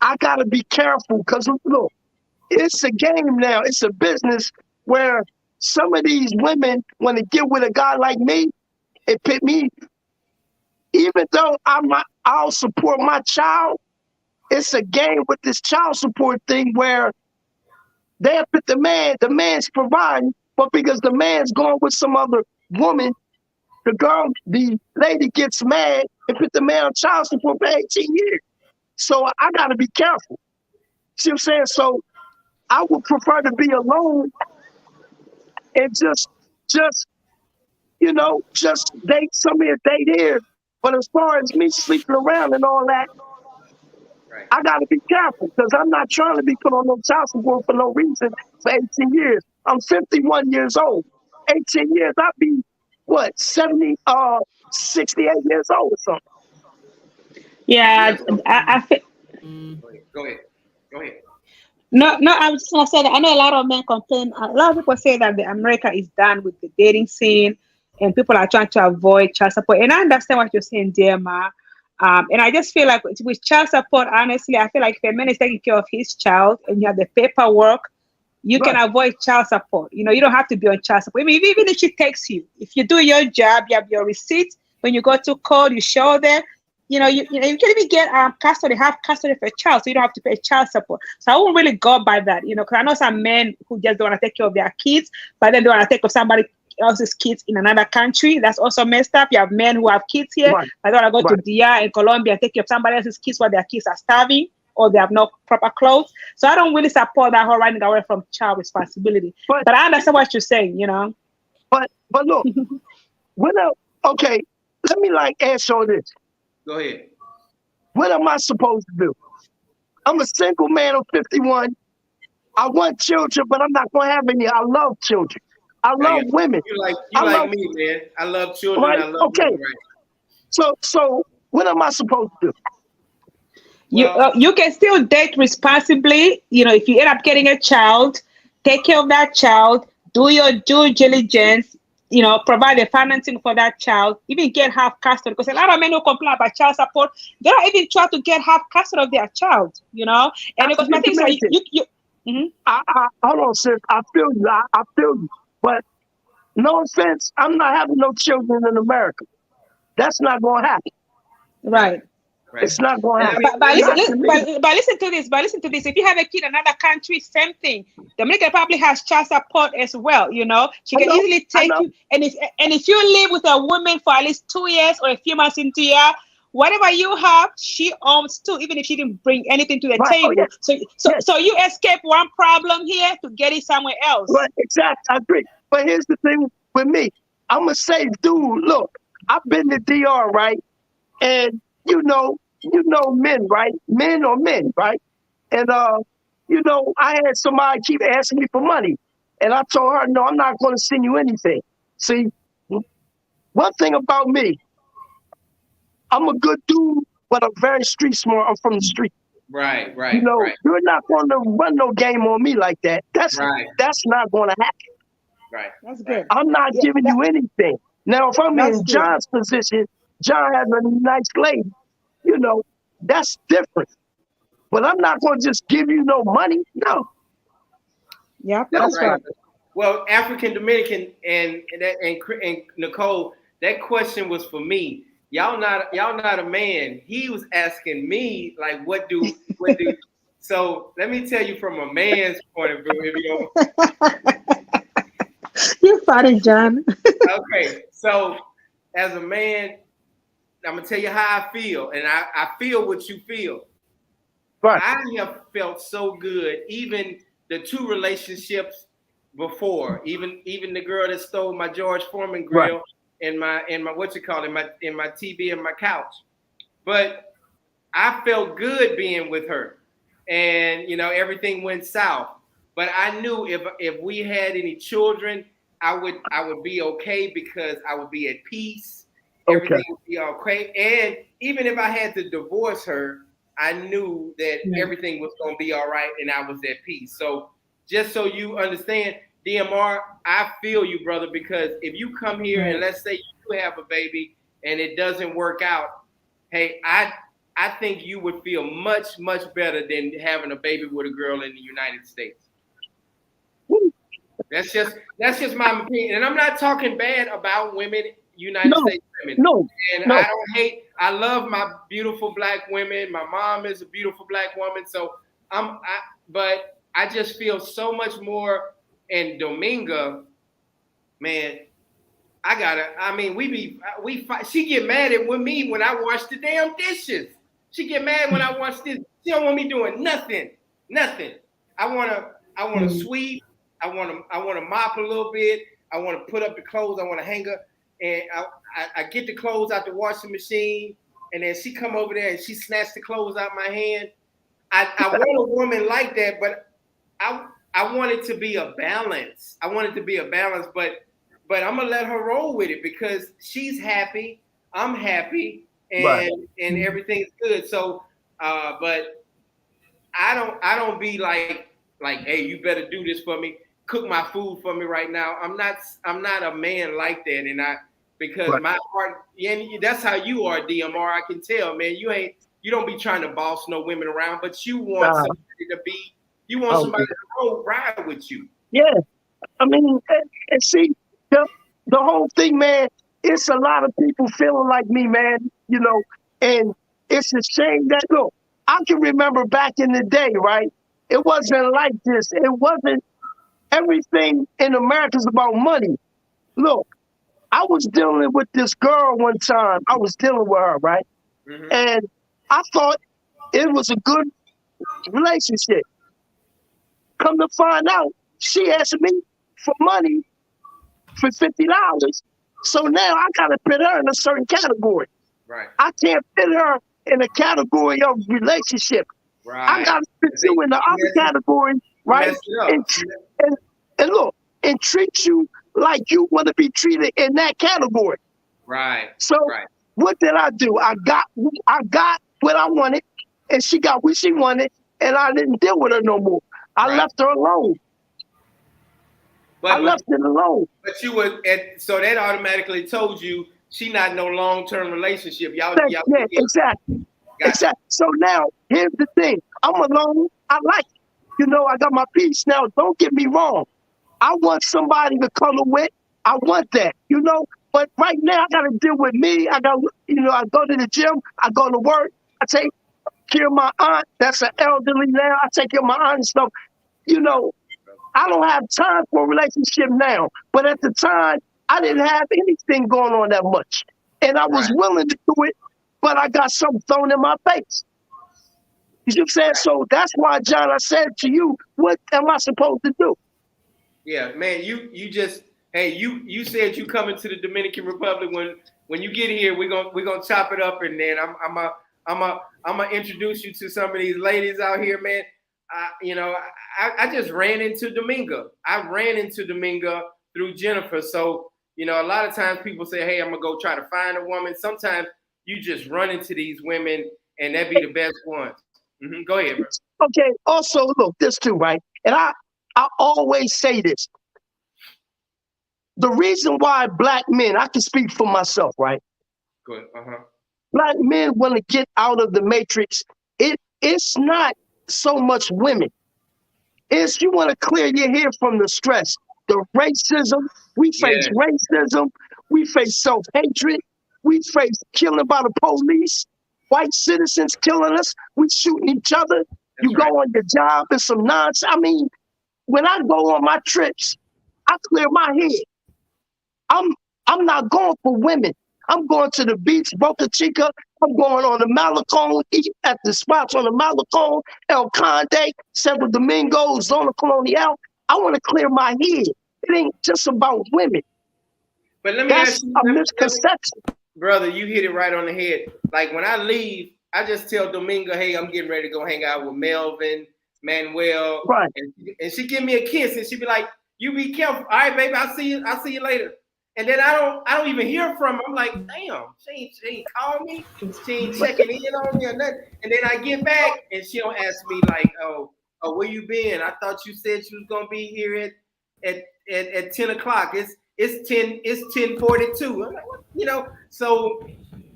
I gotta be careful because look, it's a game now. It's a business where some of these women want to get with a guy like me and pit me. Even though I'll support my child, it's a game with this child support thing where they put the man's providing, but because the man's going with some other woman, the lady gets mad and put the man on child support for 18 years. So I gotta be careful. See what I'm saying? So I would prefer to be alone and just date somebody a date here. But as far as me sleeping around and all that, I gotta be careful because I'm not trying to be put on no child support for no reason for 18 years. I'm 51 years old. 18 years, I'd be what, 68 years old or something. Yeah, I feel. Go ahead. No, I was just gonna say that I know a lot of men complain. A lot of people say that the America is done with the dating scene, and people are trying to avoid child support. And I understand what you're saying, dear Ma. And I just feel like with child support, honestly, I feel like if a man is taking care of his child and you have the paperwork, you can avoid child support. You know, you don't have to be on child support. I mean, even if she takes you, if you do your job, you have your receipt. When you go to court, you show them. You can even get custody, have custody for a child, so you don't have to pay child support. So I won't really go by that, because I know some men who just don't want to take care of their kids, but then they want to take care of somebody else's kids in another country. That's also messed up. You have men who have kids here, but they want to go to DR in Colombia and take care of somebody else's kids while their kids are starving or they have no proper clothes. So I don't really support that whole running away from child responsibility. But I understand what you're saying, But look, okay, let me answer all this. Go ahead. What am I supposed to do? I'm a single man of 51. I want children, but I'm not going to have any. I love children. I love women. You like me, man. I love children. Right? I love women. Right. So what am I supposed to do? You can still date responsibly. If you end up getting a child, take care of that child, do your due diligence, provide the financing for that child, even get half custody. Because a lot of men who complain about child support, they don't even try to get half custody of their child, And because my thing is, hold on, sis. I feel you. I feel you. But no offense, I'm not having no children in America. That's not going to happen. Right. It's not going to happen. But listen to this. If you have a kid in another country, same thing. Dominican probably has child support as well. She can easily take you. And if you live with a woman for at least 2 years or a few months into a year, whatever you have, she owns too, even if she didn't bring anything to the table. Oh, yeah. So you escape one problem here to get it somewhere else. Right, exactly. I agree. But here's the thing with me. I'm a safe dude. Look, I've been to DR, right? And men, right? Men are men, right? And I had somebody keep asking me for money, and I told her, no, I'm not going to send you anything. See, one thing about me, I'm a good dude, but I'm very street smart. I'm from the street. Right, right, right, You're not going to run no game on me like that. right, That's not going to happen. right, That's right. good. I'm not Yeah, giving you anything. Now, if I'm that's in good. John's position, John has a nice lady, that's different. But I'm not going to just give you no money. No, Yep, That's that's no. right. right. Well, African Dominican and Nicole, that question was for me. Y'all not a man. He was asking me like, what do. So let me tell you from a man's point of view. If you You're funny, John. okay, so as a man, I'm gonna tell you how I feel, and I feel what you feel. Right, I have felt so good, even the two relationships before, even the girl that stole my George Foreman right, grill and my what you call it, my TV and my couch. But I felt good being with her, and everything went south. But I knew if we had any children, I would be okay because I would be at peace. okay, Everything would be okay, and even if I had to divorce her, I knew that everything was going to be all right, and I was at peace. So just so you understand, DMR, I feel you, brother, because if you come here and let's say you have a baby and it doesn't work out, hey, I think you would feel much, much better than having a baby with a girl in the United States. That's just my opinion. And I'm not talking bad about women, United no, States women. no, And no, I don't hate, I love my beautiful black women. My mom is a beautiful black woman. So but I just feel so much more in Dominga, man. We fight. She get mad at with me when I wash the damn dishes. She get mad when I wash this. She don't want me doing nothing. Nothing. I wanna sweep. I wanna mop a little bit. I wanna put up the clothes. I wanna hang up. And I get the clothes out the washing machine. And then she come over there and she snatched the clothes out my hand. I want a woman like that, but I want it to be a balance. I want it to be a balance, but I'm gonna let her roll with it because she's happy, I'm happy, right. and everything's good. So, but I don't be like, hey, you better do this for me, cook my food for me right now. I'm not a man like that, and because Right. my heart, yeah, that's how you are, DMR. I can tell, man. You don't be trying to boss no women around, but you want Uh, somebody to ride with you. yeah, I mean, and see, the whole thing, man, it's a lot of people feeling like me, man, and it's a shame that, look, I can remember back in the day, right? It wasn't like this. It wasn't everything in America is about money. Look, I was dealing with this girl one time. I was dealing with her, right? Mm-hmm. And I thought it was a good relationship. Come to find out, she asked me for money for $50. So now I gotta put her in a certain category. Right. I can't fit her in a category of relationship. Right. I gotta put you in the other category, right? Messed it up. And look, and treat you like you want to be treated in that category. Right. So right. what did I do? I got what I wanted, and she got what she wanted, and I didn't deal with her no more. I left her alone. I left it alone. But you would, so that automatically told you she not no long-term relationship. Y'all Yeah, exactly. Exactly. So now here's the thing. I'm alone. I like it. I got my peace now. Don't get me wrong. I want somebody to cuddle with. I want that. But right now I gotta deal with me. I got I go to the gym, I go to work, I take care of my aunt. That's an elderly now. I take care of my aunt and stuff. I don't have time for a relationship now. But at the time, I didn't have anything going on that much. And I was willing to do it, but I got something thrown in my face. You see what I'm saying? So that's why, John, I said to you, what am I supposed to do? Yeah, man, you said you coming to the Dominican Republic when when you get here, we're gonna chop it up, and then I'm gonna introduce you to some of these ladies out here, man. I just ran into Dominga. I ran into Dominga through Jennifer. So, a lot of times people say, hey, I'm going to go try to find a woman. Sometimes you just run into these women and that be the best ones. Go ahead, bro. Okay. Also, look, this too, right? And I always say this. The reason why black men, I can speak for myself, right? Good. Black men want to get out of the matrix. It's not so much women. It's you want to clear your hair from the stress, the racism. We face racism. We face self-hatred. We face killing by the police. White citizens killing us. We shooting each other. You go on your job and some nonsense. I mean, when I go on my trips, I clear my head. I'm not going for women. I'm going to the beach, Boca Chica. I'm going on the Malecon, eat at the spots on the Malecon, El Conde, Santo Domingo, Zona Colonial. I want to clear my head. It ain't just about women. But let me That's ask you, a misconception. Brother, you hit it right on the head. Like when I leave, I just tell Dominga, hey, I'm getting ready to go hang out with Melvin, Manuel, right? And she give me a kiss, and she be like, "You be careful, all right, baby. I'll see you later." And then I don't even hear from her. I'm like, damn, she ain't called me, she ain't checking in on me or nothing. And then I get back, and she don't ask me like, oh, where you been? I thought you said you was gonna be here at 10 o'clock. It's 10:42. I'm like, what? So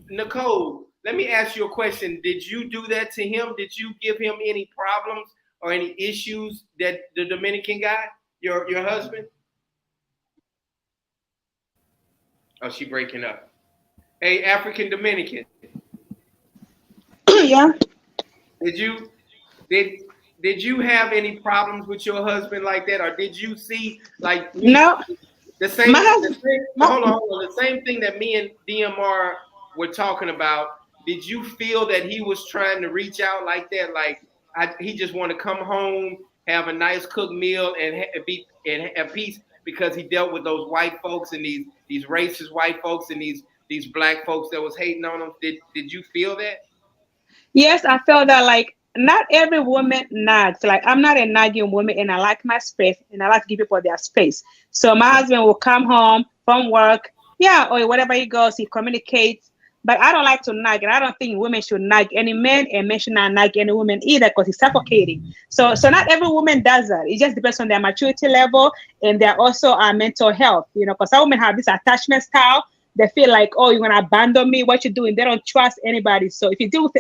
Nicole, let me ask you a question. Did you do that to him? Did you give him any problems or any issues that the Dominican guy, your husband? Oh, she breaking up. Hey, African Dominican. Yeah. Did you have any problems with your husband like that, or did you see like no the same? Hold on. The same thing that me and DMR were talking about. Did you feel that he was trying to reach out like that? Like he just want to come home, have a nice cooked meal, and be at peace because he dealt with those white folks and these racist white folks and these black folks that was hating on him. Did you feel that? Yes, I felt that like not every woman nags. Like I'm not a nagging woman, and I like my space, and I like to give people their space. So my husband will come home from work, or wherever he goes, he communicates. But I don't like to nag, and I don't think women should nag any men, and men should not nag any woman either because it's suffocating. So not every woman does that. It just depends on their maturity level and their also mental health. Because some women have this attachment style. They feel like, oh, you're gonna abandon me. What you're doing? They don't trust anybody. So if you're with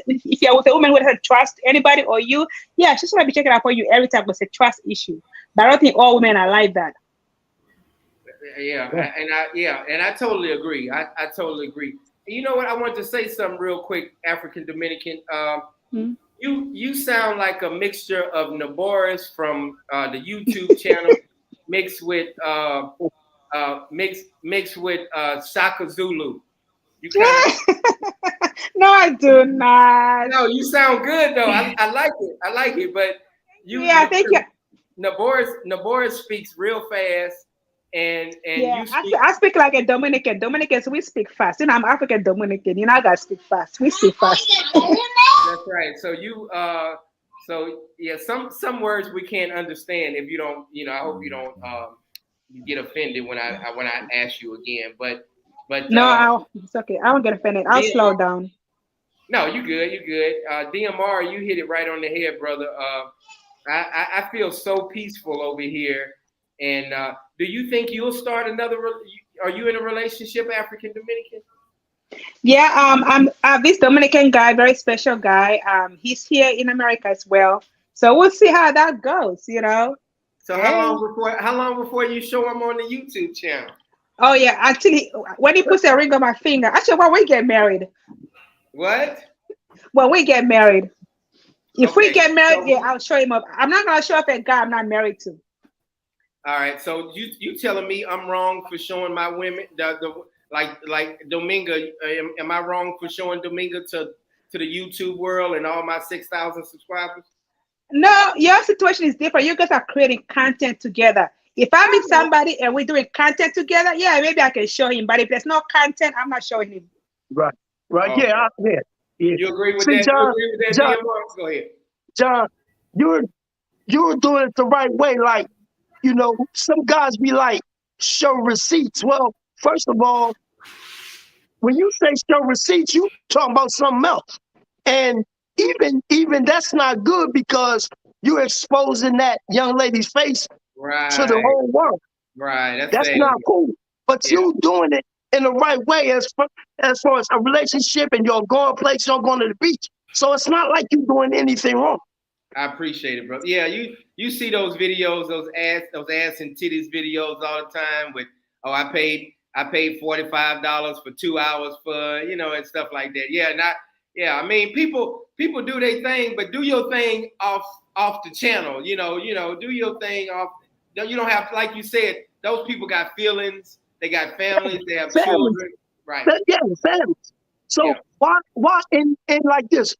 a woman who doesn't trust anybody or you, she's gonna be checking up on you every time. It's a trust issue. But I don't think all women are like that. And I totally agree. I totally agree. You know what? I want to say something real quick, African Dominican. You sound like a mixture of Naboris from the YouTube channel mixed with Shaka Zulu. You No, I do not. No, you sound good though. I like it. I like it. But thank you. Naboris speaks real fast. And you speak. I speak like a Dominican. Dominicans, we speak fast. I'm African Dominican. I gotta speak fast. We speak fast. That's right. So you some words we can't understand if you don't. I hope you don't get offended when I ask you again. But no, it's okay. I won't get offended. I'll slow down. No, you good. You good. DMR, you hit it right on the head, brother. I feel so peaceful over here. And do you think you'll start another? Are you in a relationship, African Dominican? Yeah, I'm this Dominican guy, very special guy. He's here in America as well, so we'll see how that goes. So how long before you show him on the YouTube channel? Oh yeah, actually, when he puts a ring on my finger. Actually, when we get married. What? When we get married. If we get married, I'll show him up. I'm not gonna show up a guy I'm not married to. All right, so you telling me I'm wrong for showing my women like Dominga? Am I wrong for showing Dominga to the YouTube world and all my 6,000 subscribers? No, your situation is different. You guys are creating content together. If I meet somebody and we're doing content together, yeah, maybe I can show him. But if there's no content, I'm not showing him. Right. Right. Okay. Yeah. You agree with See, that? John, You agree with that, John, DMR? Go ahead. John, you're doing it the right way. Like, some guys be like, show receipts. Well, first of all, when you say show receipts, you talking about something else. And even that's not good because you're exposing that young lady's face to the Right. whole world. Right. That's not cool. But Yeah. you doing it in the right way as far as a relationship and you're going places, you're going to the beach. So it's not like you're doing anything wrong. I appreciate it, bro. Yeah, you see those videos, those ass and titties videos all the time with, oh, I paid $45 for 2 hours for, and stuff like that. Yeah, I mean, people do their thing, but do your thing off the channel, do your thing off. You don't have, like you said, those people got feelings, they got families, they have children. Right. Yeah, families. So why in like this,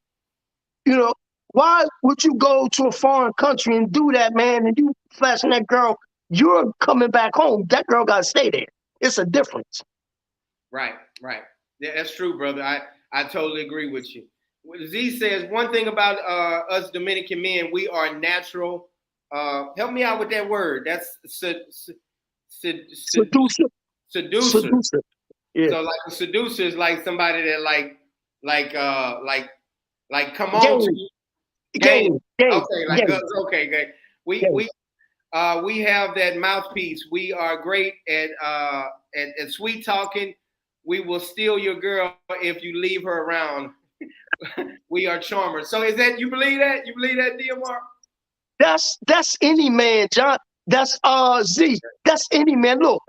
why would you go to a foreign country and do that, man, and you flashing that girl, you're coming back home. That girl got to stay there. It's a difference. Right. Yeah, that's true, brother. I totally agree with you. Z says, one thing about us Dominican men, we are natural. Help me out with that word. That's Seducer. Yeah. So like a seducer is like somebody that like come on to you. Game. Okay, good. We have that mouthpiece. We are great at sweet talking. We will steal your girl if you leave her around. We are charmers. So is that, you believe that? You believe that, DMR? That's any man, John. That's Z. That's any man. Look,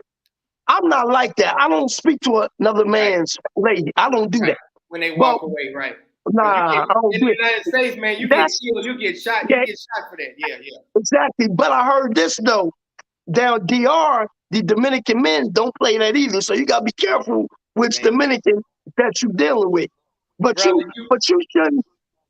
I'm not like that. I don't speak to another man's lady. I don't do that. When they walk away, right? Nah, I don't in do the it. United States, man, you get killed, you get shot, you get shot for that. Yeah. Exactly. But I heard this though. Down DR, the Dominican men don't play that either. So you gotta be careful which Dominican that you're dealing with. But brother,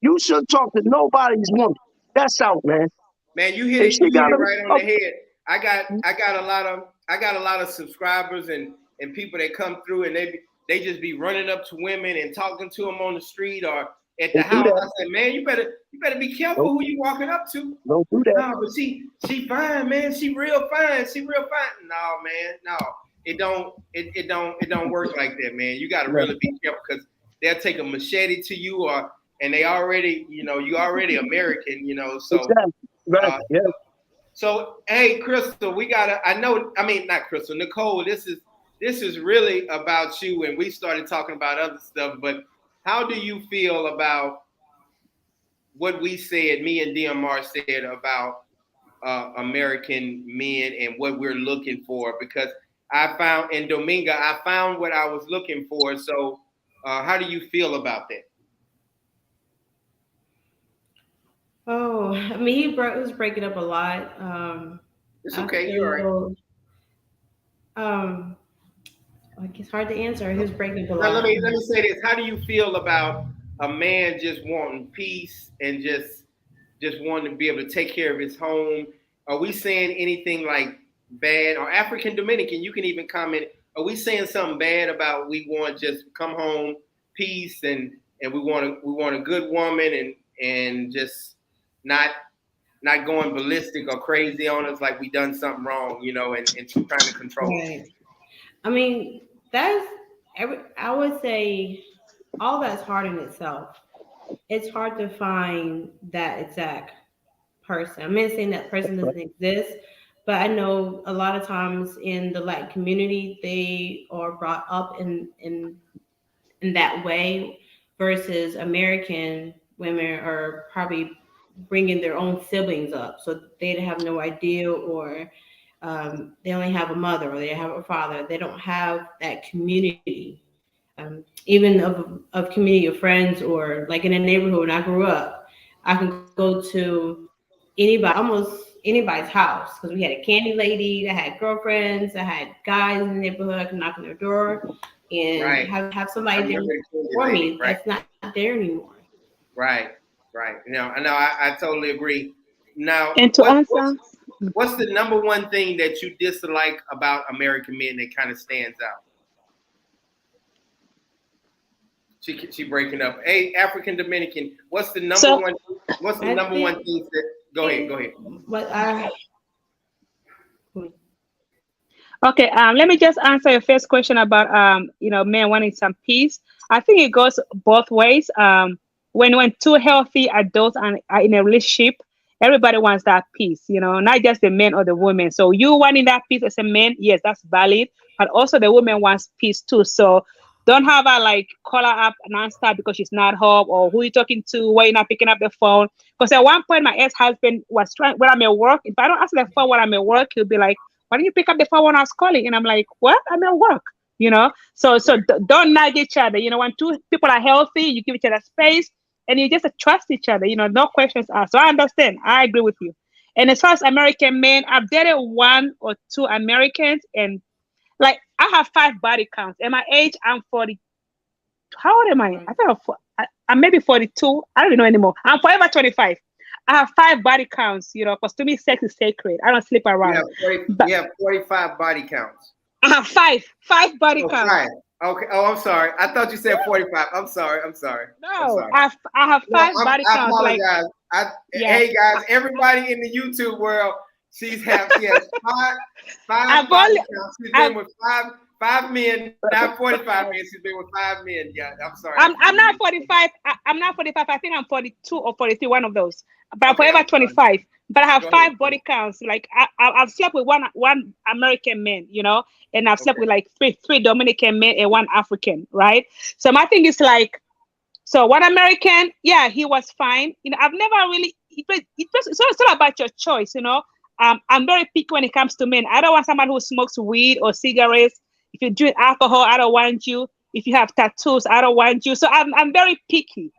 you shouldn't talk to nobody's woman. That's out, man. Man, you hit it right on the head. I got a lot of subscribers and people that come through and they just be running up to women and talking to them on the street or at the house. I said, man, you better be careful who you walking up to. Don't do that. No, but she fine, man. She real fine. No, man, no. It don't work like that, man. You got to really be careful because they'll take a machete to you and they already, you already American, so. Exactly. Right. Yeah. So, hey, Crystal, not Crystal, Nicole, this is really about you, and we started talking about other stuff, but how do you feel about what we said, me and DMR said about American men and what we're looking for? Because I found in Dominga, I found what I was looking for. So how do you feel about that? Oh, I mean, he was breaking up a lot. It's okay, you're right. Like it's hard to answer. He was breaking up a lot. Let me say this. How do you feel about a man just wanting peace and just wanting to be able to take care of his home? Are we saying anything like bad? Or African Dominican, you can even comment. Are we saying something bad about we want just come home, peace, and we want a good woman and just not going ballistic or crazy on us like we done something wrong, and trying to control right. I mean, I would say all that's hard in itself. It's hard to find that exact person. I'm not saying that person doesn't exist, but I know a lot of times in the Latin community, they are brought up in that way versus American women are probably bringing their own siblings up. So they have no idea or they only have a mother or they have a father. They don't have that community, even of community of friends or like in a neighborhood when I grew up, I can go to almost anybody's house because we had a candy lady that had girlfriends, that had guys in the neighborhood. I could knock on their door and have somebody there for me. Right. That's not there anymore. Right. No, I totally agree. Now, and to answer, what's the number one thing that you dislike about American men that kind of stands out? She breaking up. Hey, African Dominican, what's the number one? What's the number one thing that? Go ahead. What I Okay, let me just answer your first question about men wanting some peace. I think it goes both ways. When two healthy adults are in a relationship, everybody wants that peace, not just the men or the women. So you wanting that peace as a man, yes, that's valid, but also the woman wants peace too. So don't have her like call her up nonstop because she's not home, or who you talking to, why you not picking up the phone. Because at one point my ex-husband was trying, when I'm at work, if I don't answer the phone when I'm at work, he'll be like, why don't you pick up the phone when I was calling? And I'm like, what? I'm at work, So don't nag each other. When two people are healthy, you give each other space and you just trust each other. No questions asked. So I understand. I agree with you. And as far as American men, I've dated one or two Americans, and like I have 5 body counts. At my age, I'm 40. How old am I? I think I'm maybe 42. I don't even know anymore. I'm forever 25. I have 5 body counts, because to me, sex is sacred. I don't sleep around. You have 45 body counts. I have five body counts. 5. Okay. Oh, I'm sorry. I thought you said 45. I'm sorry. No, I'm sorry. I have 5 body I counts. apologize. Hey guys, everybody in the YouTube world, she has 5 body counts. She's been with five men, not 45 men. She's been with 5 men. Yeah, I'm sorry. I'm not 45. I'm not 45. I think I'm 42 or 43, one of those. But I'm forever 25. But I have 5 body counts. Like I've slept with one American man, and I've slept with like three Dominican men and 1 African, right? So my thing is like, so one American, yeah, he was fine. I've never really. It's all about your choice, I'm very picky when it comes to men. I don't want someone who smokes weed or cigarettes. If you drink alcohol, I don't want you. If you have tattoos, I don't want you. So I'm very picky,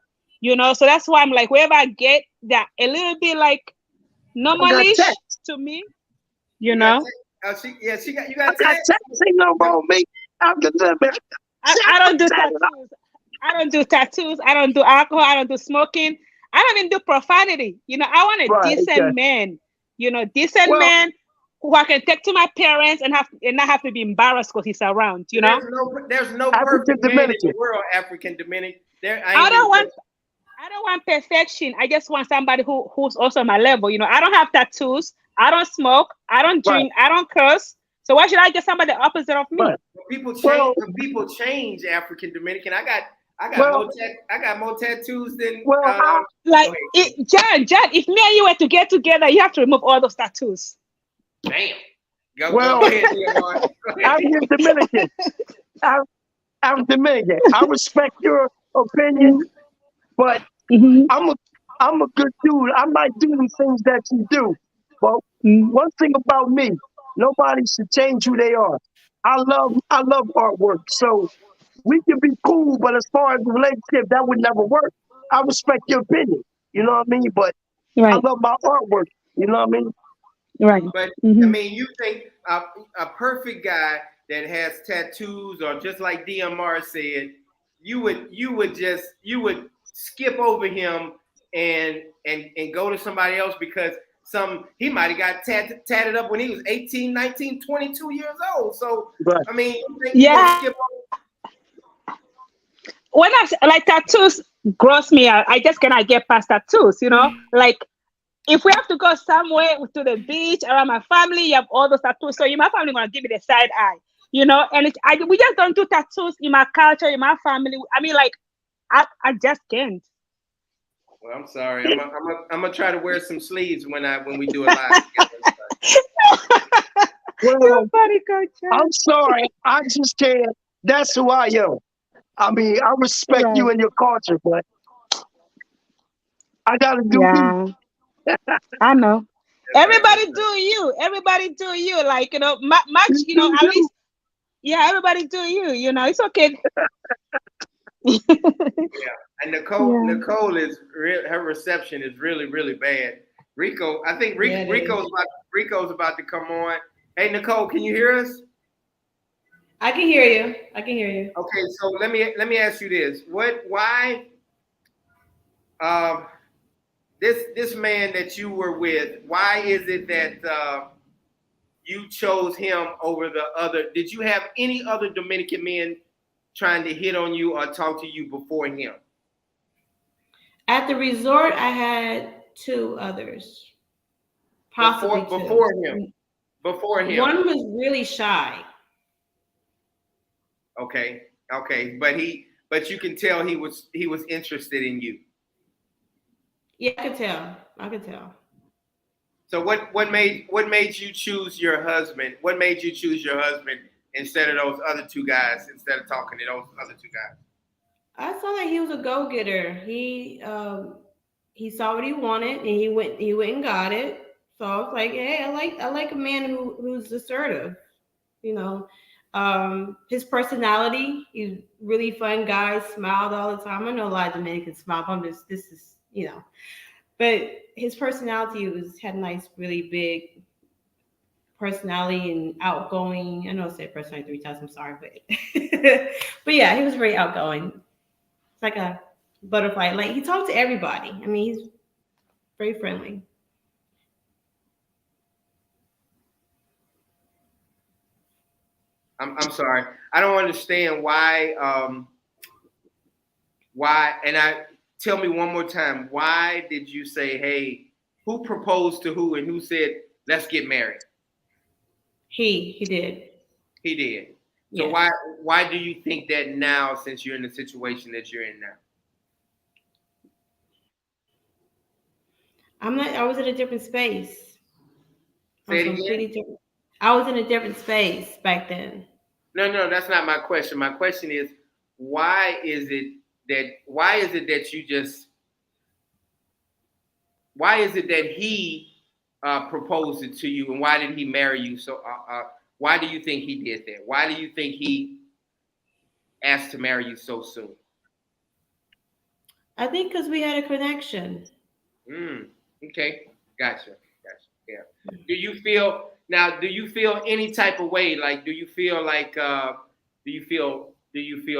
So that's why I'm like, wherever I get that a little bit like normalish to me, you got you got text. Say no wrong, me. I don't do tattoos. I don't do tattoos. I don't do alcohol. I don't do smoking. I don't even do profanity. I want a decent man. Decent man who I can take to my parents and not have to be embarrassed because he's around. There's no perfect man in the world. African Dominican. I don't want perfection. I just want somebody who's also my level. I don't have tattoos. I don't smoke. I don't drink. I don't curse. So why should I get somebody opposite of me? People change. African Dominican. I got more tattoos than. John. If me and you were to get together, you have to remove all those tattoos. Damn. Go ahead, I'm Dominican. I'm Dominican. I respect your opinion, but I'm a good dude. I might do the things that you do. But one thing about me, nobody should change who they are. I love artwork. So we can be cool, but as far as the relationship, that would never work. I respect your opinion. You know what I mean? But I love my artwork. You know what I mean? Right. But I mean, you think a perfect guy that has tattoos, or just like DMR said, you would skip over him and go to somebody else because he might have got tatted up when he was 18, 19, 22 years old. So I mean, skip over. When I tattoos gross me out, I just cannot get past tattoos. Like if we have to go somewhere to the beach around my family, you have all those tattoos. So my family gonna give me the side eye, and we just don't do tattoos in my culture, in my family. I mean, like I just can't. Well, I'm sorry. I'm gonna try to wear some sleeves when we do a live together. Well, I'm sorry. I just can't. That's who I am. I mean, I respect you and your culture, but I gotta do me. I know. Everybody do you. Everybody do you. Like, much, at least, everybody do you. It's okay. And Nicole is her reception is really, really bad. Rico, I think Rico's about to come on. Hey, Nicole, can you hear us? I can hear you. Okay, so let me ask you this: this man that you were with, why is it that you chose him over the other? Did you have any other Dominican men trying to hit on you or talk to you before him? At the resort, I had 2 others, possibly Before 2. him. Before him. One was really shy. Okay. But you can tell he was interested in you. Yeah, I could tell. So what made you choose your husband? What made you choose your husband instead of those other 2 guys? Instead of talking to those other 2 guys? I saw that he was a go-getter. He saw what he wanted and he went and got it. So I was like, hey, I like a man who's assertive. You know, his personality. He's a really fun guy. Smiled all the time. I know a lot of Dominicans smile. This is but his personality had a nice, really big personality and outgoing. I know I said personality 3 times. I'm sorry, but yeah, he was very outgoing. It's like a butterfly. Like he talked to everybody. I mean, he's very friendly. I'm sorry. I don't understand why. Tell me one more time. Why did you say, "Hey"? Who proposed to who, and who said, "Let's get married"? He did. He did. So Yes. why do you think that now, since you're in the situation that you're in now? I was in a different space. Say it again. Different. I was in a different space back then. No, that's not my question. My question is, why is it that you just? Why is it that he proposed it to you, and why did he marry you? So, why do you think he did that? Why do you think he asked to marry you so soon? I think because we had a connection. Okay, gotcha. Yeah. Do you feel any type of way? Like, do you feel like do you feel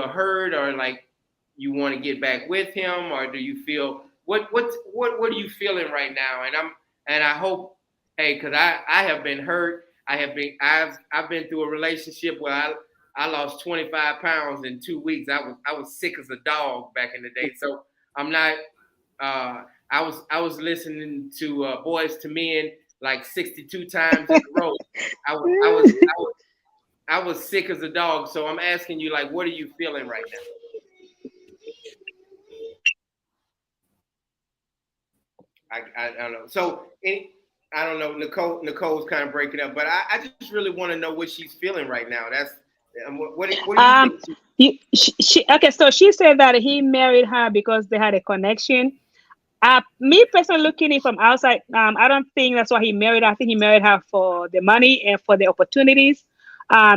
hurt, or like you want to get back with him, or do you feel what are you feeling right now? And I hope, hey, because I have been hurt. I've been through a relationship where I lost 25 pounds in 2 weeks. I was sick as a dog back in the day. So I'm not. I was listening to Boys to Men like 62 times in a row. I was sick as a dog. So I'm asking you, like, what are you feeling right now? I don't know. So I don't know. Nicole's kind of breaking up, but I just really want to know what she's feeling right now. That's what do you think? Okay, so she said that he married her because they had a connection. Me personally, looking in from outside, I don't think that's why he married her. I think he married her for the money and for the opportunities.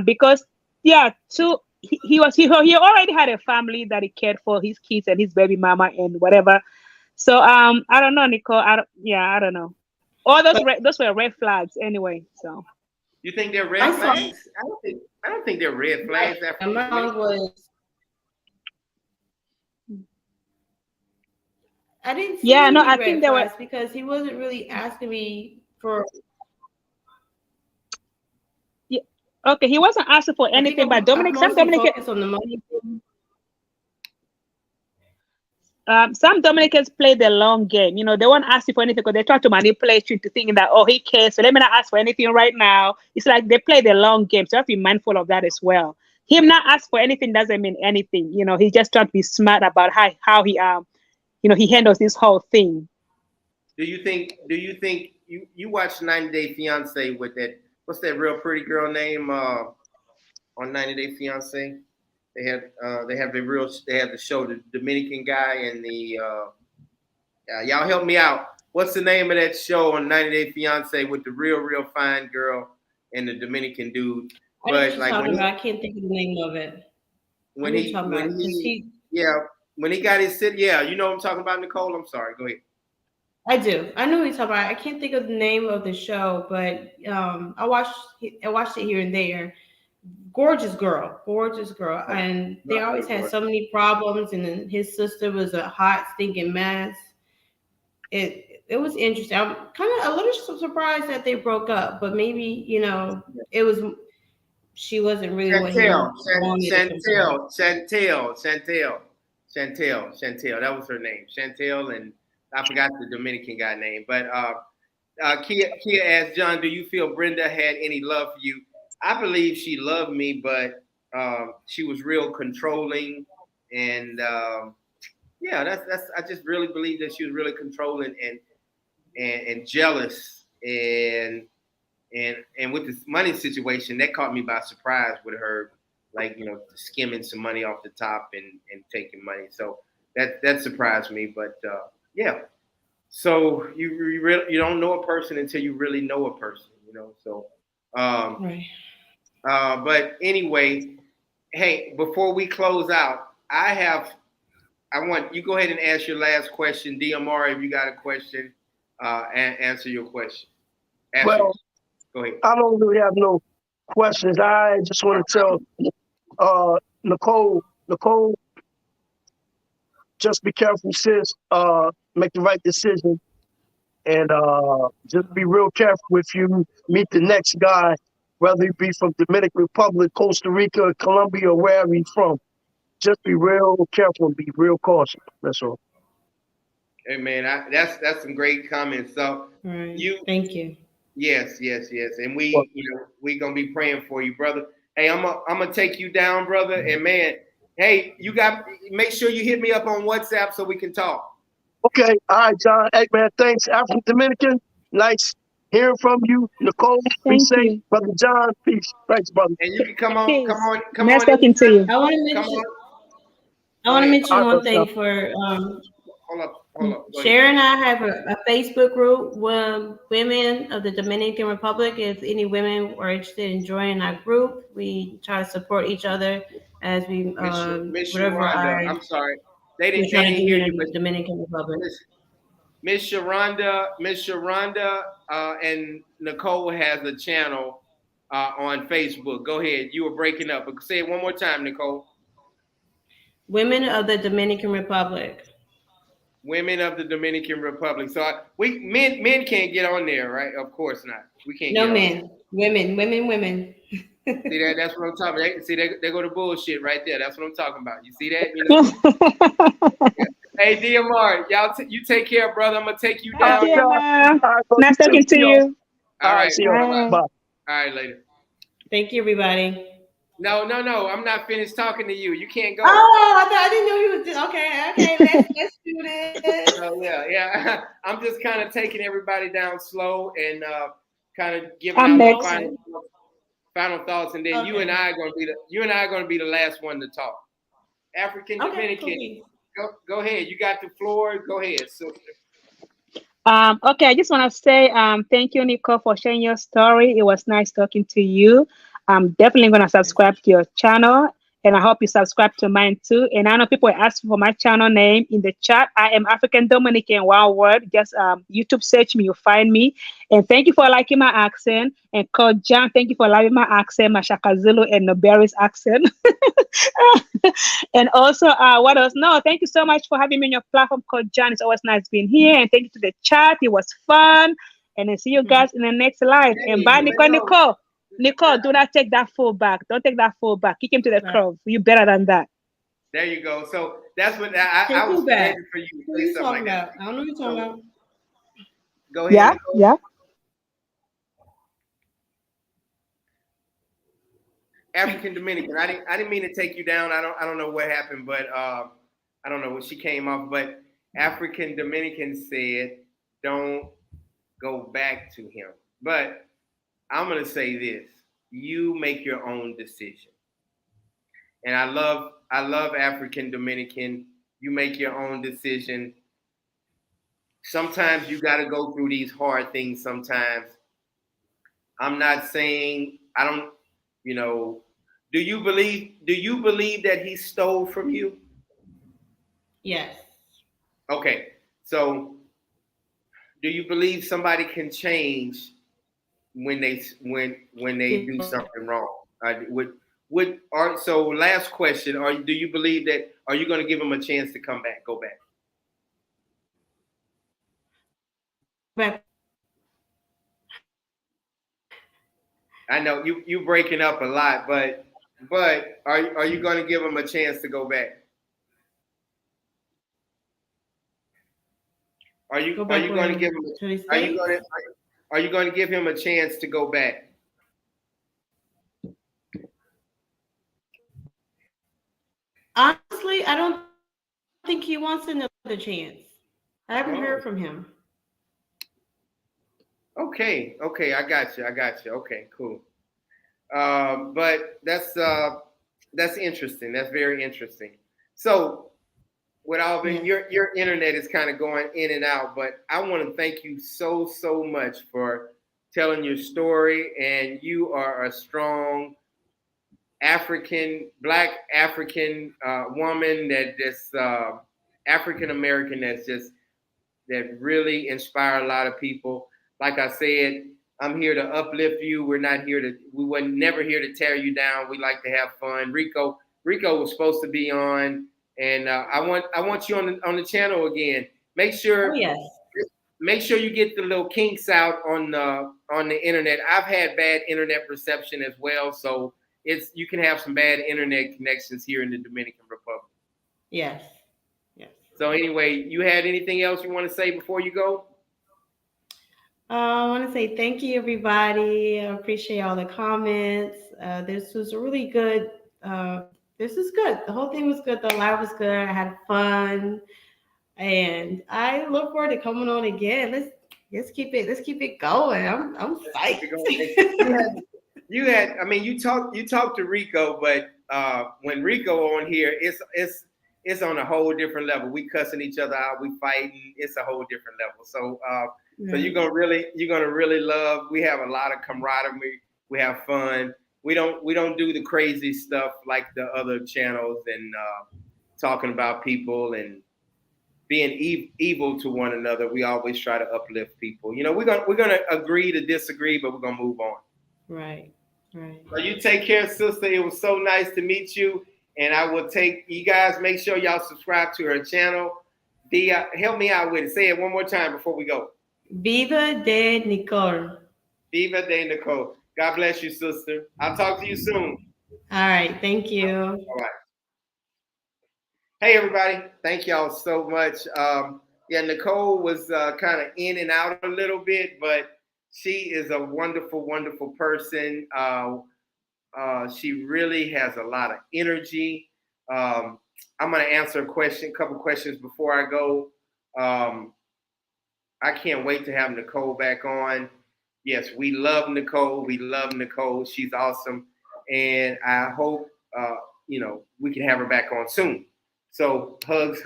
Because he already had a family that he cared for, his kids and his baby mama and whatever. So I don't know, Nicole. I don't know. All those were red flags anyway. So you think they're red flags? I don't think they're red flags. My song was. I didn't see any I red think they were because he wasn't really asking me for. Yeah, okay, he wasn't asking for anything, but some Dominicans on the money. Some Dominicans play the long game. They won't ask you for anything because they try to manipulate you into thinking that, oh, he cares, so let me not ask for anything right now. It's like they play the long game, so you have to be mindful of that as well. Him not ask for anything doesn't mean anything. He just trying to be smart about how he he handles this whole thing. Do you think you watched 90 Day Fiance with that? What's that real pretty girl name on 90 Day Fiance? They have the show, the Dominican guy and the y'all help me out. What's the name of that show on 90 Day Fiance with the real fine girl and the Dominican dude? But like I can't think of the name of it. When he got his sit, you know what I'm talking about, Nicole. I'm sorry. Go ahead. I do. I know what you're talking about. I can't think of the name of the show, but I watched it here and there. Gorgeous girl, and they always had so many problems. And then his sister was a hot, stinking mess. it was interesting. I'm kind of a little surprised that they broke up, but maybe it was she wasn't really what he wanted it to be. Chantel. That was her name, Chantel, and I forgot the Dominican guy name. But Kia asked John, "Do you feel Brenda had any love for you?" I believe she loved me, but she was real controlling, and yeah, that's. I just really believe that she was really controlling and jealous, and with this money situation, that caught me by surprise with her, like skimming some money off the top and taking money. So that surprised me, but yeah. So you don't know a person until you really know a person, So, Right. but anyway, hey, before we close out, I want you go ahead and ask your last question, DMR. If you got a question, and answer your question. Well, Go ahead. I don't really have no questions. I just want to tell Nicole, just be careful, sis. Make the right decision, and just be real careful if you meet the next guy, whether he be from Dominican Republic, Costa Rica, Colombia, or wherever he's from. Just be real careful and be real cautious. That's all. Hey man, that's some great comments. So Right. Thank you. Yes, and we gonna be praying for you, brother. Hey, I'm gonna take you down, brother, and man, hey, make sure you hit me up on WhatsApp so we can talk. Okay, all right, John. Hey man, thanks. African Dominican, nice hearing from you. Nicole, be safe. Brother John, peace. Thanks, brother. And you can come on. Nice talking to you. I want to mention one thing for Hold up. Sharon and I have a Facebook group with women of the Dominican Republic. If any women are interested in joining our group, we try to support each other as we Miss whatever Sharonda, I'm sorry. They we're didn't trying to do hear in you, the but Dominican Republic. Miss Sharonda, and Nicole has a channel on Facebook. Go ahead. You were breaking up. Say it one more time, Nicole. Women of the Dominican Republic. Women of the Dominican Republic. So men can't get on there, right? Of course not. We can't. No men. Women. See that? That's what I'm talking about. See, they go to bullshit right there. That's what I'm talking about. You see that? Yeah. Hey, DMR, you take care, brother. I'm gonna take you down. Nice talking to you. All right. See you. Bye. All right, later. Thank you, everybody. No. I'm not finished talking to you. You can't go. Oh, I didn't know you was okay. Let's do this. Yeah. I'm just kind of taking everybody down slow and kind of giving out final thoughts, and then you and I are going to be the last one to talk. African Dominican, go ahead. You got the floor. Go ahead, sister. Okay, I just want to say thank you, Nicole, for sharing your story. It was nice talking to you. I'm definitely going to subscribe to your channel, and I hope you subscribe to mine too. And I know people are asking for my channel name in the chat. I am African Dominican, one word. Just YouTube search me, you'll find me. And thank you for liking my accent. And Coach John, thank you for liking my accent, my Shaka Zulu and Noberry's accent. And also, what else? No, thank you so much for having me on your platform, Coach John. It's always nice being here. And thank you to the chat. It was fun. And I see you guys in the next live. And bye, Nicole. Nicole, do not take that full back. Don't take that full back. Kick him to the curve. You better than that. There you go. So that's what I was ready for you to say something like that. I don't know what you're talking about. Go ahead. Yeah. African Dominican. I didn't mean to take you down. I don't know what happened, but I don't know what she came off. But African Dominican said, "Don't go back to him." But I'm gonna say this: you make your own decision. And I love African Dominican. You make your own decision. Sometimes you got to go through these hard things. Sometimes I'm not saying I don't. Do you believe that he stole from you? Yes. Okay. So, do you believe somebody can change when they do something wrong? So last question, do you believe that, are you going to give them a chance to come back, go back? expect. I know you breaking up a lot, but are you going to give him a chance to go back? Are you Go back going to give him? to the Are you States? going to are you going to give him a chance to go back? Honestly, I don't think he wants another chance. I haven't Oh, heard from him. okay, I got you. Okay, cool. But that's interesting. That's very interesting. So, with Alvin, Yes. your internet is kind of going in and out, but I want to thank you so much for telling your story, and you are a strong Black African woman that just African American that really inspire a lot of people. Like I said, I'm here to uplift you. We were never here to tear you down. We like to have fun. Rico was supposed to be on, and I want you on the channel again. Make Oh sure yes. you get the little kinks out on the internet. I've had bad internet reception as well, so you can have some bad internet connections here in the Dominican Republic. Yes. Yes. So anyway, you had anything else you want to say before you go? I want to say thank you, everybody. I appreciate all the comments. This was really good. This is good. The whole thing was good. The live was good. I had fun, and I look forward to coming on again. Let's keep it going. I'm psyched. I mean, you talked to Rico, but when Rico on here, it's on a whole different level. We cussing each other out, we fighting. It's a whole different level. So so you're gonna really love. We have a lot of camaraderie. We have fun. We don't do the crazy stuff like the other channels and talking about people and being evil to one another. We always try to uplift people. You know, we're gonna agree to disagree, but we're gonna move on. Right. Right. So you take care, sister. It was so nice to meet you. And I will take you guys, make sure y'all subscribe to her channel. Help me out with it. Say it one more time before we go. Viva de Nicole. Viva de Nicole. God bless you, sister. I'll talk to you soon. All right. Thank you. All right. Hey, everybody. Thank y'all so much. Yeah, Nicole was kind of in and out a little bit, but she is a wonderful, wonderful person. She really has a lot of energy. I'm going to answer a couple questions before I go. I can't wait to have Nicole back on. Yes, we love Nicole. She's awesome. And I hope, we can have her back on soon. So hugs.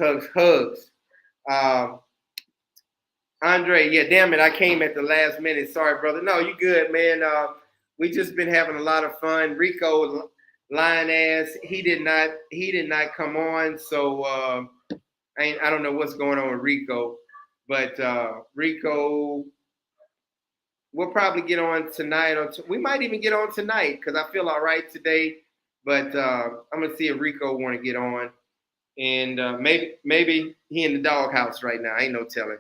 Andre, yeah, damn it. I came at the last minute. Sorry, brother. No, you good, man. We just been having a lot of fun. Rico, lying ass, he did not come on. So I don't know what's going on with Rico, but Rico, we'll probably get on tonight. We might even get on tonight because I feel all right today. But I'm gonna see if Rico want to get on, and maybe he in the doghouse right now. Ain't no telling.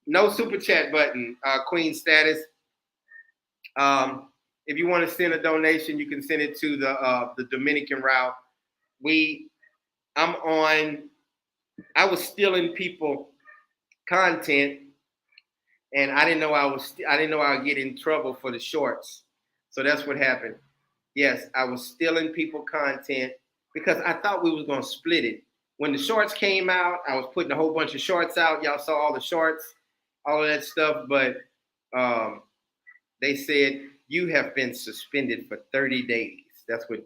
No super chat button, Queen status. If you want to send a donation, you can send it to the Dominican route. I was stealing people content, and I didn't know I would get in trouble for the shorts. So that's what happened. Yes, I was stealing people content because I thought we was gonna split it. When the shorts came out, I was putting a whole bunch of shorts out. Y'all saw all the shorts, all of that stuff, but they said you have been suspended for 30 days. That's what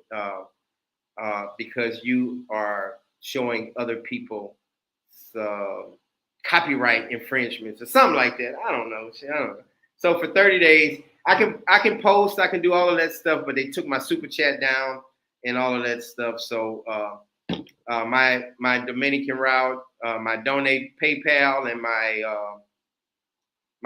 because you are showing other people copyright infringements or something like that. I don't know. So for 30 days, I can post, I can do all of that stuff, but they took my super chat down and all of that stuff. So my Dominican route, my donate PayPal, and my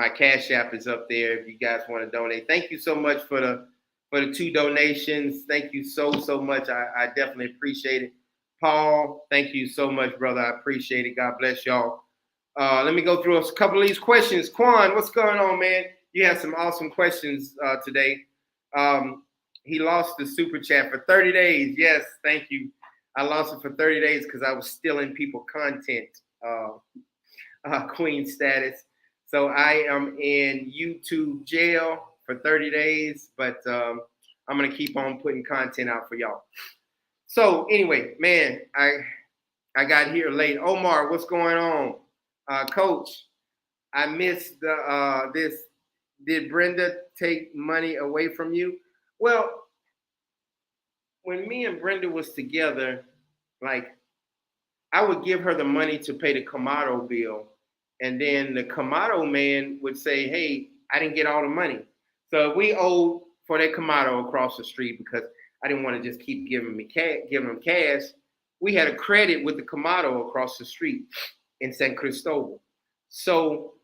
Cash App is up there if you guys want to donate. Thank you so much for the 2 donations. Thank you so much. I definitely appreciate it. Paul, thank you so much, brother. I appreciate it. God bless y'all. Let me go through a couple of these questions. Quan, what's going on, man? You had some awesome questions today. He lost the super chat for 30 days. Yes, thank you. I lost it for 30 days because I was stealing people content, queen status. So I am in YouTube jail for 30 days, but I'm going to keep on putting content out for y'all. So anyway, man, I got here late. Omar, what's going on? Coach, I missed this. Did Brenda take money away from you? Well, when me and Brenda was together, like I would give her the money to pay the Kamado bill, and then the Kamado man would say, "Hey, I didn't get all the money." So we owed for that Kamado across the street because I didn't want to just keep giving him cash. We had a credit with the Kamado across the street in San Cristobal. So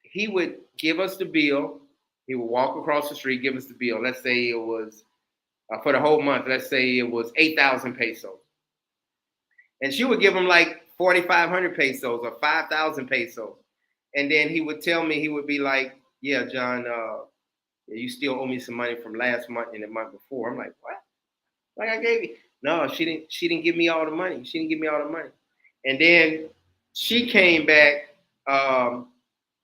he would give us the bill. He would walk across the street, give us the bill. Let's say it was for the whole month. Let's say it was 8,000 pesos. And she would give him like 4,500 pesos or 5,000 pesos. And then he would tell me, he would be like, "Yeah, John, you still owe me some money from last month and the month before." I'm like, "What? Like I gave you?" No, she didn't give me all the money. She didn't give me all the money. And then she came back.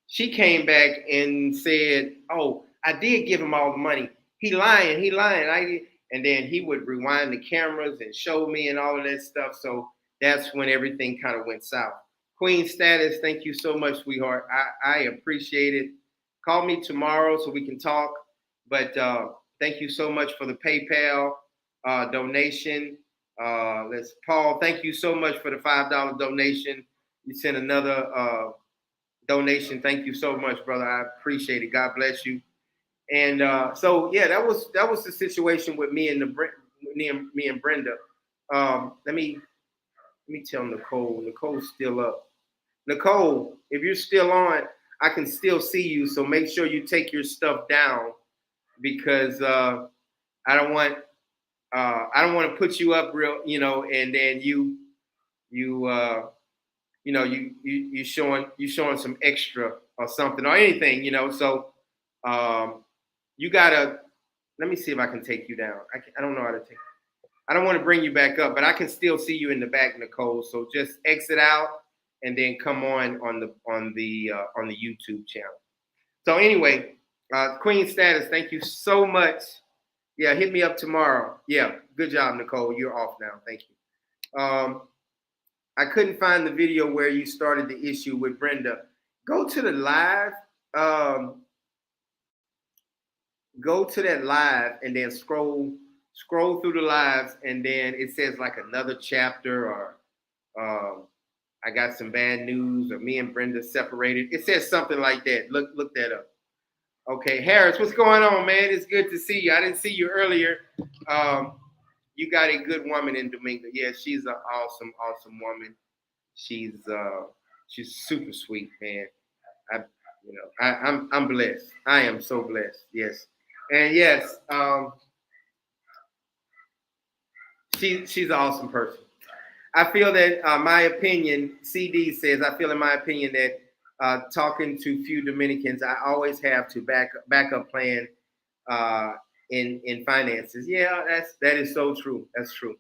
She came back and said, "Oh, I did give him all the money. He lying. And then he would rewind the cameras and show me and all of that stuff. So that's when everything kind of went south. Queen status, thank you so much, sweetheart. I appreciate it. Call me tomorrow so we can talk. But thank you so much for the PayPal donation. Paul, thank you so much for the $5 donation. You sent another donation. Thank you so much, brother. I appreciate it. God bless you. And so yeah, that was the situation with me and Brenda. Let me tell Nicole. Nicole's still up. Nicole, if you're still on, I can still see you. So make sure you take your stuff down because I don't want to put you up real, and then you showing some extra or something or anything, So you gotta. Let me see if I can take you down. I don't know how to take. I don't want to bring you back up, but I can still see you in the back, Nicole. So just exit out and then come on the YouTube channel. So anyway, Queen status, thank you so much. Yeah, hit me up tomorrow. Yeah, good job, Nicole. You're off now. Thank you. I couldn't find the video where you started the issue with Brenda. Go to the live. Go to that live and then scroll through the lives, and then it says like another chapter or I got some bad news or me and Brenda separated. It says something like that. Look that up. Okay, Harris, what's going on, man? It's good to see you. I didn't see you earlier. You got a good woman in Domingo. Yeah, she's an awesome woman. She's super sweet, man. I'm blessed. I am so blessed. Yes. And yes, she's an awesome person. I feel that my opinion, CD says, I feel in my opinion that talking to few Dominicans, I always have to backup plan in finances. Yeah, that is so true. That's true.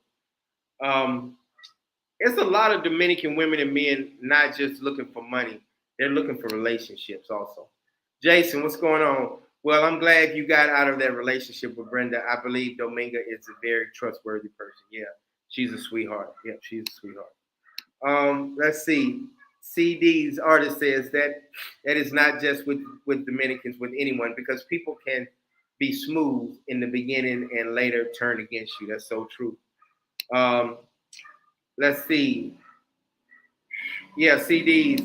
It's a lot of Dominican women and men not just looking for money. They're looking for relationships also. Jason, what's going on? Well, I'm glad you got out of that relationship with Brenda. I believe Dominga is a very trustworthy person. Yeah, she's a sweetheart. Yeah, she's a sweetheart. Let's see. CD's artist says that is not just with Dominicans, with anyone, because people can be smooth in the beginning and later turn against you. That's so true. Let's see. Yeah, CD's.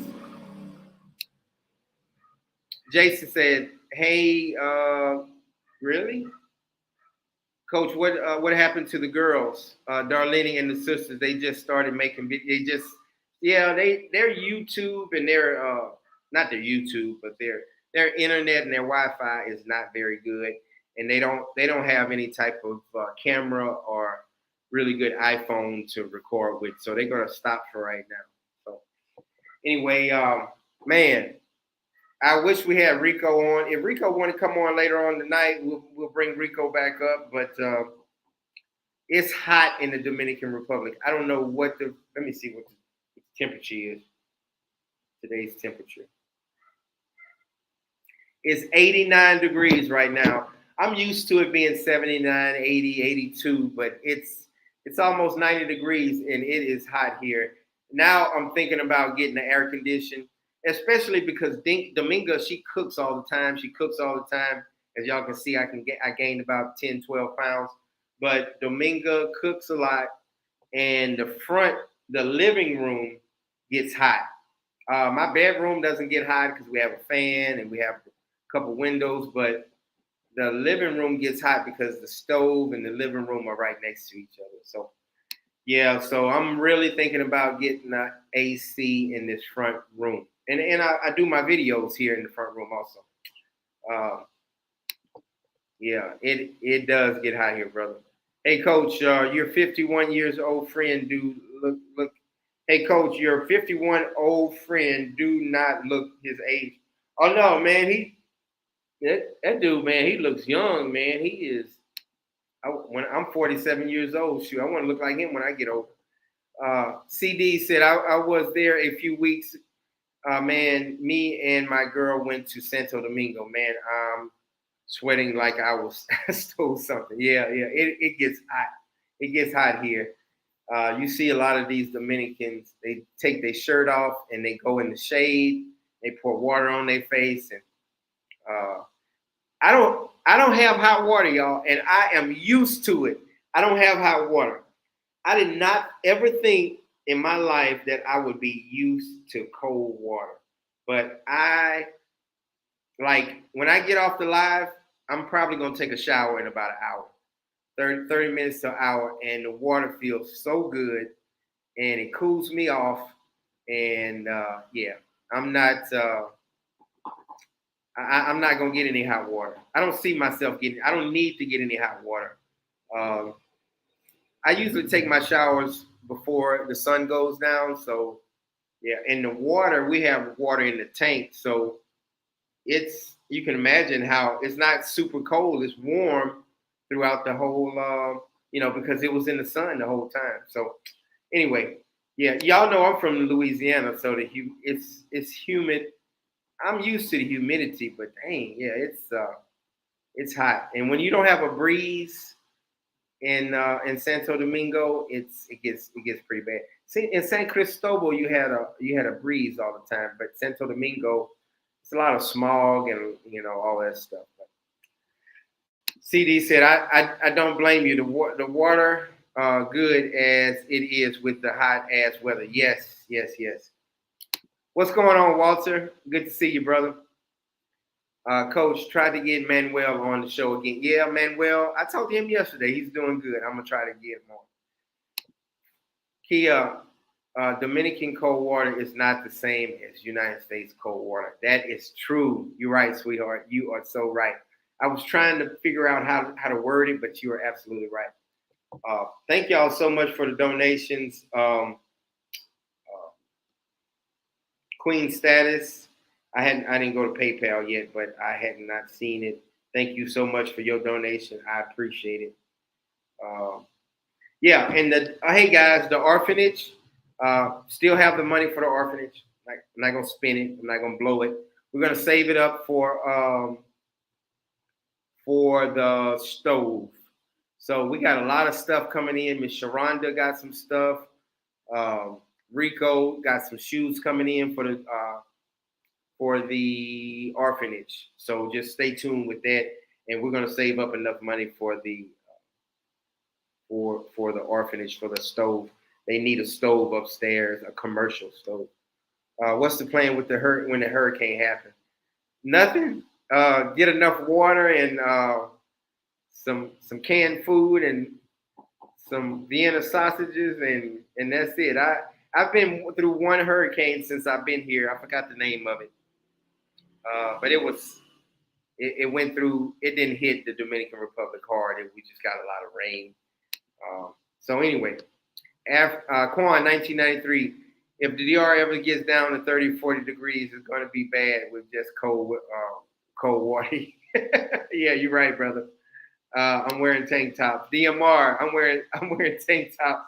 Jason said, "Hey, really, Coach? What happened to the girls, Darlene and the sisters? They just started making. Their YouTube and their not their YouTube, but their internet and their Wi-Fi is not very good, and they don't have any type of camera or really good iPhone to record with, so they're gonna stop for right now. So Anyway, man, I wish we had Rico on. If Rico want to come on later on tonight, we'll bring Rico back up. But it's hot in the Dominican Republic. I don't know what the. Let me see what the temperature is. Today's temperature. It's 89 degrees right now. I'm used to it being 79, 80, 82, but it's almost 90 degrees and it is hot here. Now I'm thinking about getting the air conditioned, especially because Dominga, she cooks all the time. She cooks all the time. As y'all can see, I gained about 10, 12 pounds. But Dominga cooks a lot, and the living room gets hot. My bedroom doesn't get hot because we have a fan and we have a couple windows, but the living room gets hot because the stove and the living room are right next to each other. So, yeah, so I'm really thinking about getting an AC in this front room. And I do my videos here in the front room also. Yeah, it does get hot here, brother. Hey, Coach, your 51 years old friend, dude, look. Hey, Coach, your 51 old friend do not look his age. Oh no, man, that dude, man, he looks young, man. He is. When I'm 47 years old, shoot, I want to look like him when I get older. CD said I was there a few weeks. Man, me and my girl went to Santo Domingo. Man, I'm sweating like I stole something. Yeah, it gets hot. It gets hot here. You see a lot of these Dominicans, they take their shirt off and they go in the shade. They pour water on their face, and I don't have hot water, y'all, and I am used to it. I don't have hot water. I did not ever think in my life that I would be used to cold water, but when I get off the live, I'm probably gonna take a shower in about an hour. 30 minutes to an hour, and the water feels so good, and it cools me off. And yeah, I'm not gonna get any hot water. I don't see myself getting. I don't need to get any hot water. I usually take my showers before the sun goes down. So yeah, and the water, we have water in the tank, so you can imagine how it's not super cold. It's warm throughout the whole, because it was in the sun the whole time. So anyway, yeah, y'all know I'm from Louisiana, so it's humid. I'm used to the humidity, but dang, yeah, it's hot. And when you don't have a breeze in Santo Domingo, it gets pretty bad. See, in San Cristobal, you had a breeze all the time, but Santo Domingo, it's a lot of smog and all that stuff. CD said, I don't blame you. The water good as it is with the hot ass weather. Yes. What's going on, Walter? Good to see you, brother. Coach, tried to get Manuel on the show again. Yeah, Manuel, I talked to him yesterday. He's doing good. I'm going to try to get him on. Kia, Dominican cold water is not the same as United States cold water. That is true. You're right, sweetheart. You are so right. I was trying to figure out how to word it, but you are absolutely right. Thank y'all so much for the donations. Queen Status, I didn't go to PayPal yet, but I had not seen it. Thank you so much for your donation. I appreciate it. Yeah, and hey guys, the orphanage, still have the money for the orphanage. I'm not gonna spend it. I'm not gonna blow it. We're gonna save it up for the stove. So we got a lot of stuff coming in. Miss Sharonda got some stuff. Rico got some shoes coming in for the orphanage. So just stay tuned with that, and we're gonna save up enough money for the orphanage, for the stove. They need a stove upstairs, a commercial stove. What's the plan with when the hurricane happens? Nothing. Get enough water and some canned food and some Vienna sausages, and that's it. I've been through one hurricane since I've been here. I forgot the name of it, but it went through. It didn't hit the Dominican Republic hard. We just got a lot of rain. So anyway, Quan 1993. if the DR ever gets down to 30, 40 degrees, it's going to be bad with just cold water. Yeah, you're right, brother. I'm wearing tank tops. DMR, I'm wearing tank tops.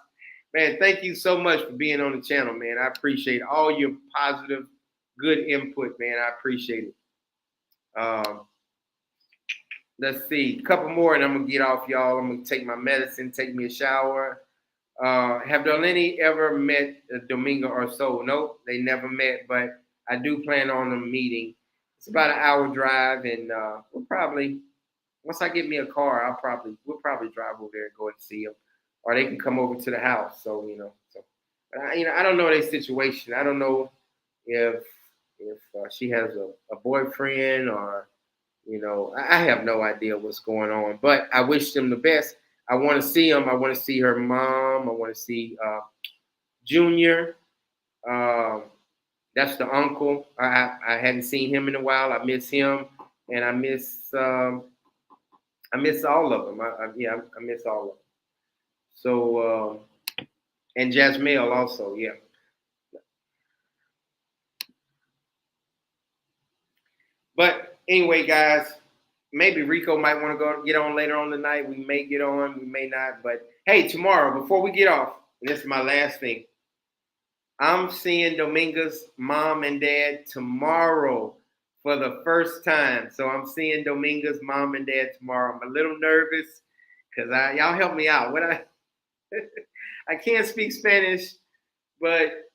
Man, thank you so much for being on the channel, man. I appreciate all your positive, good input, man. I appreciate it. Let's see, a couple more, and I'm gonna get off, y'all. I'm gonna take my medicine, take me a shower. Have Darlene ever met Domingo or so? Nope, they never met, but I do plan on them meeting. It's about an hour drive, and we'll probably, once I get me a car, we'll probably drive over there and go and see them, or they can come over to the house. So but I don't know their situation. I don't know if she has a boyfriend or I have no idea what's going on. But I wish them the best. I want to see them. I want to see her mom. I want to see Junior. That's the uncle. I hadn't seen him in a while. I miss him, and I miss all of them. I miss all of them. So and Jasmine also, yeah. But anyway, guys, maybe Rico might want to get on later on tonight. We may get on, we may not. But hey, tomorrow, before we get off, and this is my last thing, I'm seeing Dominga's mom and dad tomorrow for the first time. So I'm seeing Dominga's mom and dad tomorrow. I'm a little nervous because y'all help me out. I can't speak Spanish, but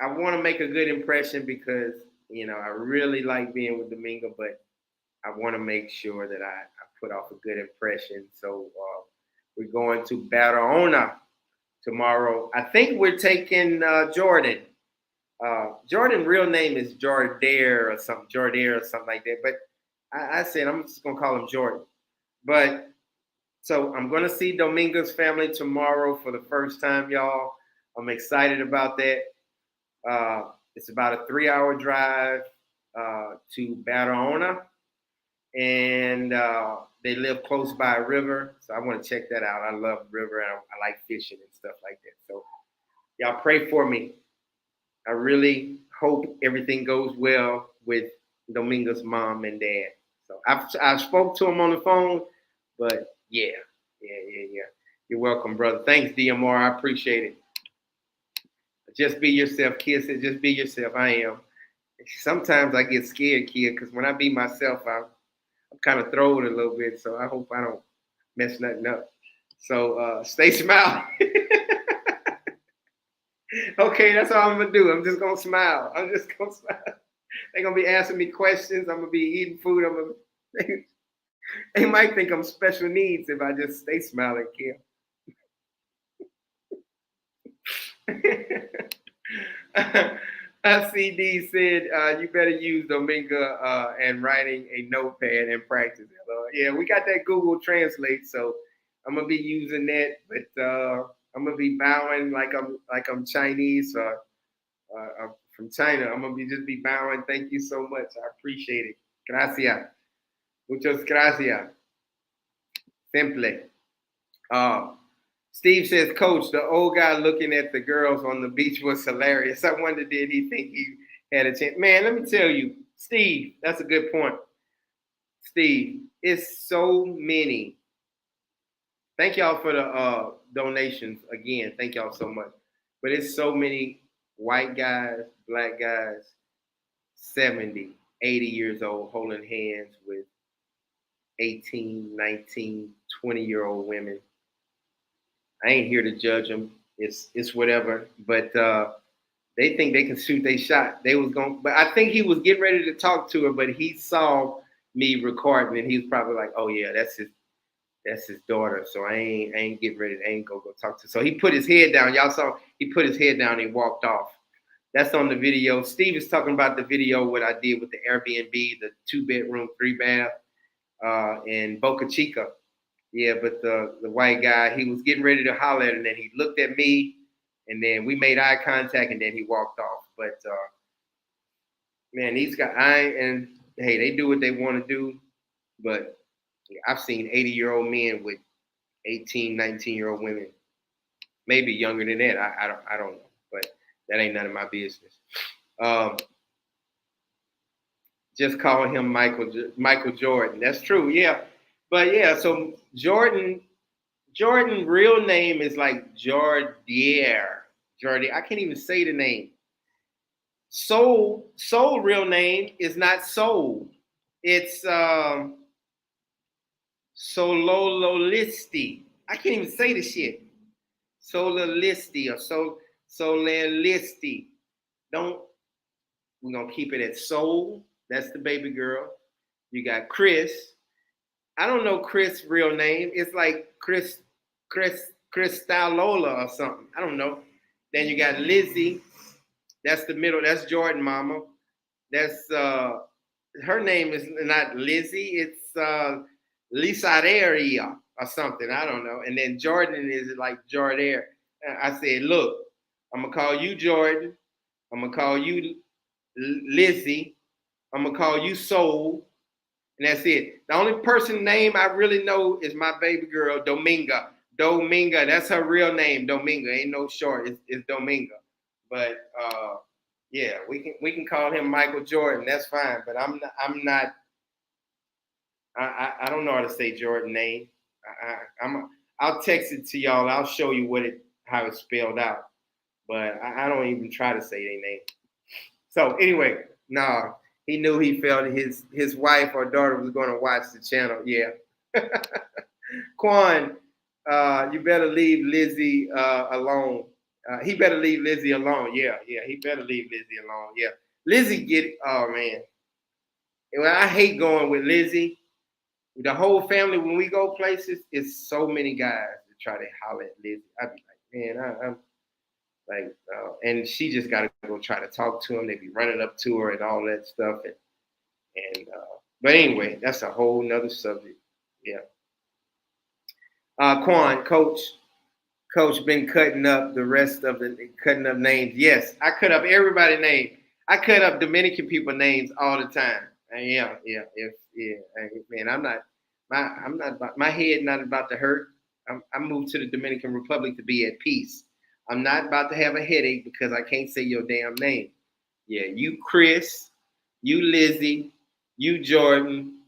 I want to make a good impression because I really like being with Dominga, but I want to make sure that I put off a good impression. So we're going to Barahona tomorrow. I think we're taking Jordan. Jordan's real name is Jordair or something like that. But I said I'm just gonna call him Jordan. But so I'm gonna see Dominga's family tomorrow for the first time, y'all. I'm excited about that. It's about a 3-hour drive to Barahona, and they live close by a river, so I want to check that out. I love river, and I like fishing and stuff like that. So y'all pray for me. I really hope everything goes well with Dominga's mom and dad. So I spoke to him on the phone, but yeah. You're welcome, brother. Thanks, DMR. I appreciate it. Just be yourself, kid. Said, just be yourself. I am. Sometimes I get scared, kid, because when I be myself, I'm kind of throwing a little bit. So I hope I don't mess nothing up. So stay smiling. Okay, that's all I'm gonna do. I'm just gonna smile. They're gonna be asking me questions. I'm gonna be eating food. They might think I'm special needs if I just stay smiling, kid. CD said, you better use Dominga and writing a notepad and practice. Yeah, we got that Google Translate, so I'm gonna be using that, but I'm gonna be bowing like I'm Chinese or from China. I'm gonna just be bowing. Thank you so much. I appreciate it. Gracias. Muchas gracias. Simple. Steve says, Coach, the old guy looking at the girls on the beach was hilarious. I wonder, did he think he had a chance? Man, let me tell you, Steve, that's a good point. Steve, it's so many. Thank y'all for the donations again. Thank y'all so much. But it's so many white guys, black guys, 70, 80 years old, holding hands with 18, 19, 20-year-old women. I ain't here to judge them. It's whatever. But they think they can shoot their shot. But I think he was getting ready to talk to her, but he saw me recording, and he was probably like, "Oh yeah, that's his daughter." So I ain't getting ready. I ain't go talk to her. So he put his head down. Y'all saw he put his head down and walked off. That's on the video. Steve is talking about the video what I did with the Airbnb, the 2-bedroom, 3-bath in Boca Chica. Yeah, but the white guy, he was getting ready to holler at her, and then he looked at me, and then we made eye contact, and then he walked off. But man, these guys, hey, they do what they want to do, but I've seen 80-year-old men with 18, 19-year-old women, maybe younger than that. I don't know, but That ain't none of my business. Just call him Michael Jordan. That's true, yeah. But yeah, so Jordan real name is like Jordier. I can't even say the name. Soul real name is not Soul. It's Sololisti. I can't even say the shit. Sololisti or Sololisti. We're gonna keep it at Soul. That's the baby girl. You got Chris. I don't know Chris' real name. It's like Cristalola or something. I don't know. Then you got Lizzie. That's the middle. That's Jordan Mama. That's her name is not Lizzie. It's Lisaderia or something. I don't know. And then Jordan is like Jordair. I said, look, I'm gonna call you Jordan. I'm gonna call you Lizzie. I'm gonna call you Soul. And that's it. The only person name I really know is my baby girl, Dominga. That's her real name, Dominga. Ain't no short. It's Dominga. But yeah, we can call him Michael Jordan. That's fine. But I'm not. I don't know how to say Jordan name. I'll text it to y'all. I'll show you how it's spelled out. But I don't even try to say their name. So anyway, nah. He knew he felt his wife or daughter was going to watch the channel. Yeah. Quan, you better leave Lizzie alone. He better leave Lizzie alone. Yeah. He better leave Lizzie alone. Yeah. Lizzie oh man. Well, I hate going with Lizzie. The whole family, when we go places, it's so many guys that try to holler at Lizzie. I'd be like, man, I'm like, and she just got to go try to talk to him. They be running up to her and all that stuff. But anyway, that's a whole nother subject. Yeah. Quan, coach been cutting up cutting up names. Yes, I cut up everybody's name. I cut up Dominican people names all the time. Yeah. Man, my head not about to hurt. I moved to the Dominican Republic to be at peace. I'm not about to have a headache because I can't say your damn name. Yeah, you Chris, you Lizzie, you Jordan,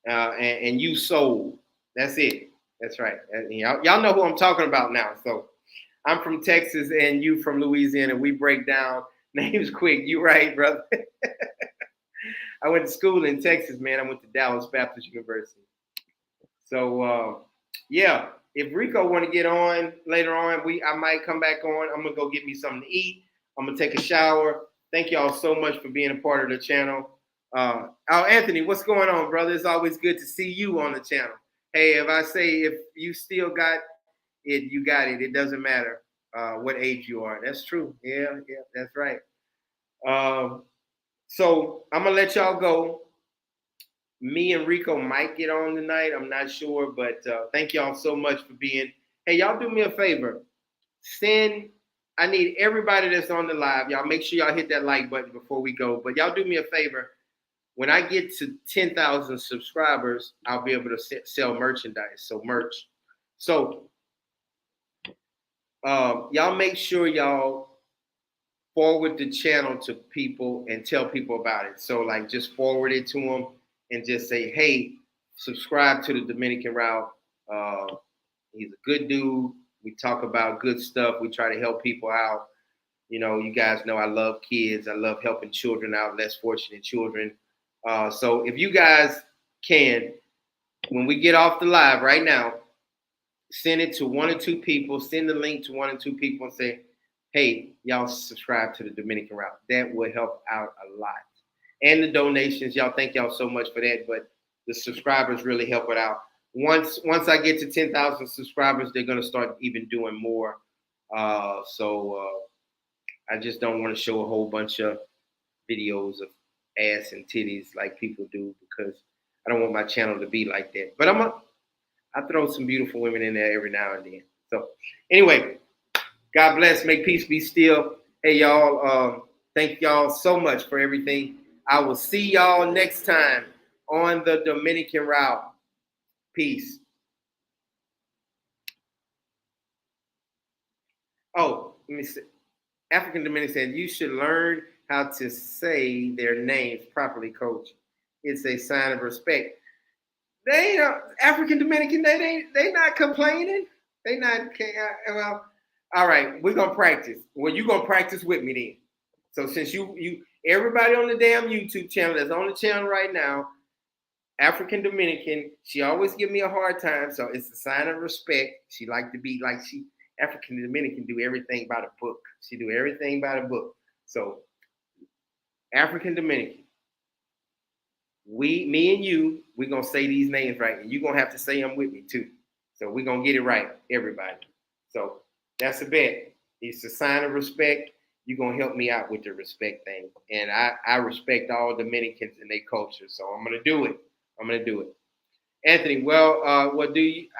and you Soul. That's it. That's right. Y'all know who I'm talking about now. So I'm from Texas and you from Louisiana. We break down names quick. You right, brother. I went to school in Texas, man. I went to Dallas Baptist University. So yeah. If Rico want to get on later on, I might come back on. I'm gonna go get me something to eat. I'm gonna take a shower. Thank y'all so much for being a part of the channel. Anthony, what's going on, brother? It's always good to see you on the channel. Hey, if you still got it, you got it. It doesn't matter what age you are. That's true. Yeah, that's right. So I'm gonna let y'all go. Me and Rico might get on tonight. I'm not sure, but thank y'all so much for being. Hey, y'all do me a favor. I need everybody that's on the live. Y'all make sure y'all hit that like button before we go. But y'all do me a favor. When I get to 10,000 subscribers, I'll be able to sell merchandise. So merch. So y'all make sure y'all forward the channel to people and tell people about it. So like just forward it to them and just say, hey, subscribe to the Dominican Route. He's a good dude. We talk about good stuff. We try to help people out. You know, you guys know I love kids. I love helping children out, less fortunate children. So if you guys can, when we get off the live right now, send it to 1 or 2 people. Send the link to 1 or 2 people and say, hey, y'all subscribe to the Dominican Route. That will help out a lot. And the donations, y'all, thank y'all so much for that. But the subscribers really help it out. Once I get to 10,000 subscribers, they're going to start even doing more. So I just don't want to show a whole bunch of videos of ass and titties like people do because I don't want my channel to be like that. But I throw some beautiful women in there every now and then. So anyway, God bless. Make peace be still. Hey, y'all. Thank y'all so much for everything. I will see y'all next time on the Dominican Route. Peace. Oh, let me see. African Dominican said you should learn how to say their names properly, Coach. It's a sign of respect. They African Dominican. They not complaining. They not well. All right, we're gonna practice. Well, you gonna practice with me then. So since you everybody on the damn YouTube channel that's on the channel right now, African Dominican, she always give me a hard time. So it's a sign of respect. She like to be like African Dominican do everything by the book. She do everything by the book. So African Dominican, me and you, we're gonna say these names right, and you're gonna have to say them with me too. So we're gonna get it right, everybody. So that's a bet. It's a sign of respect. You're gonna help me out with the respect thing. And I respect all Dominicans and their culture. So I'm gonna do it. Anthony, well,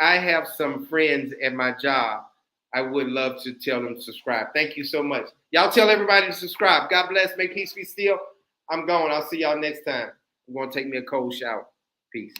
I have some friends at my job. I would love to tell them to subscribe. Thank you so much. Y'all tell everybody to subscribe. God bless. May peace be still. I'm going. I'll see y'all next time. I'm going to take me a cold shower. Peace.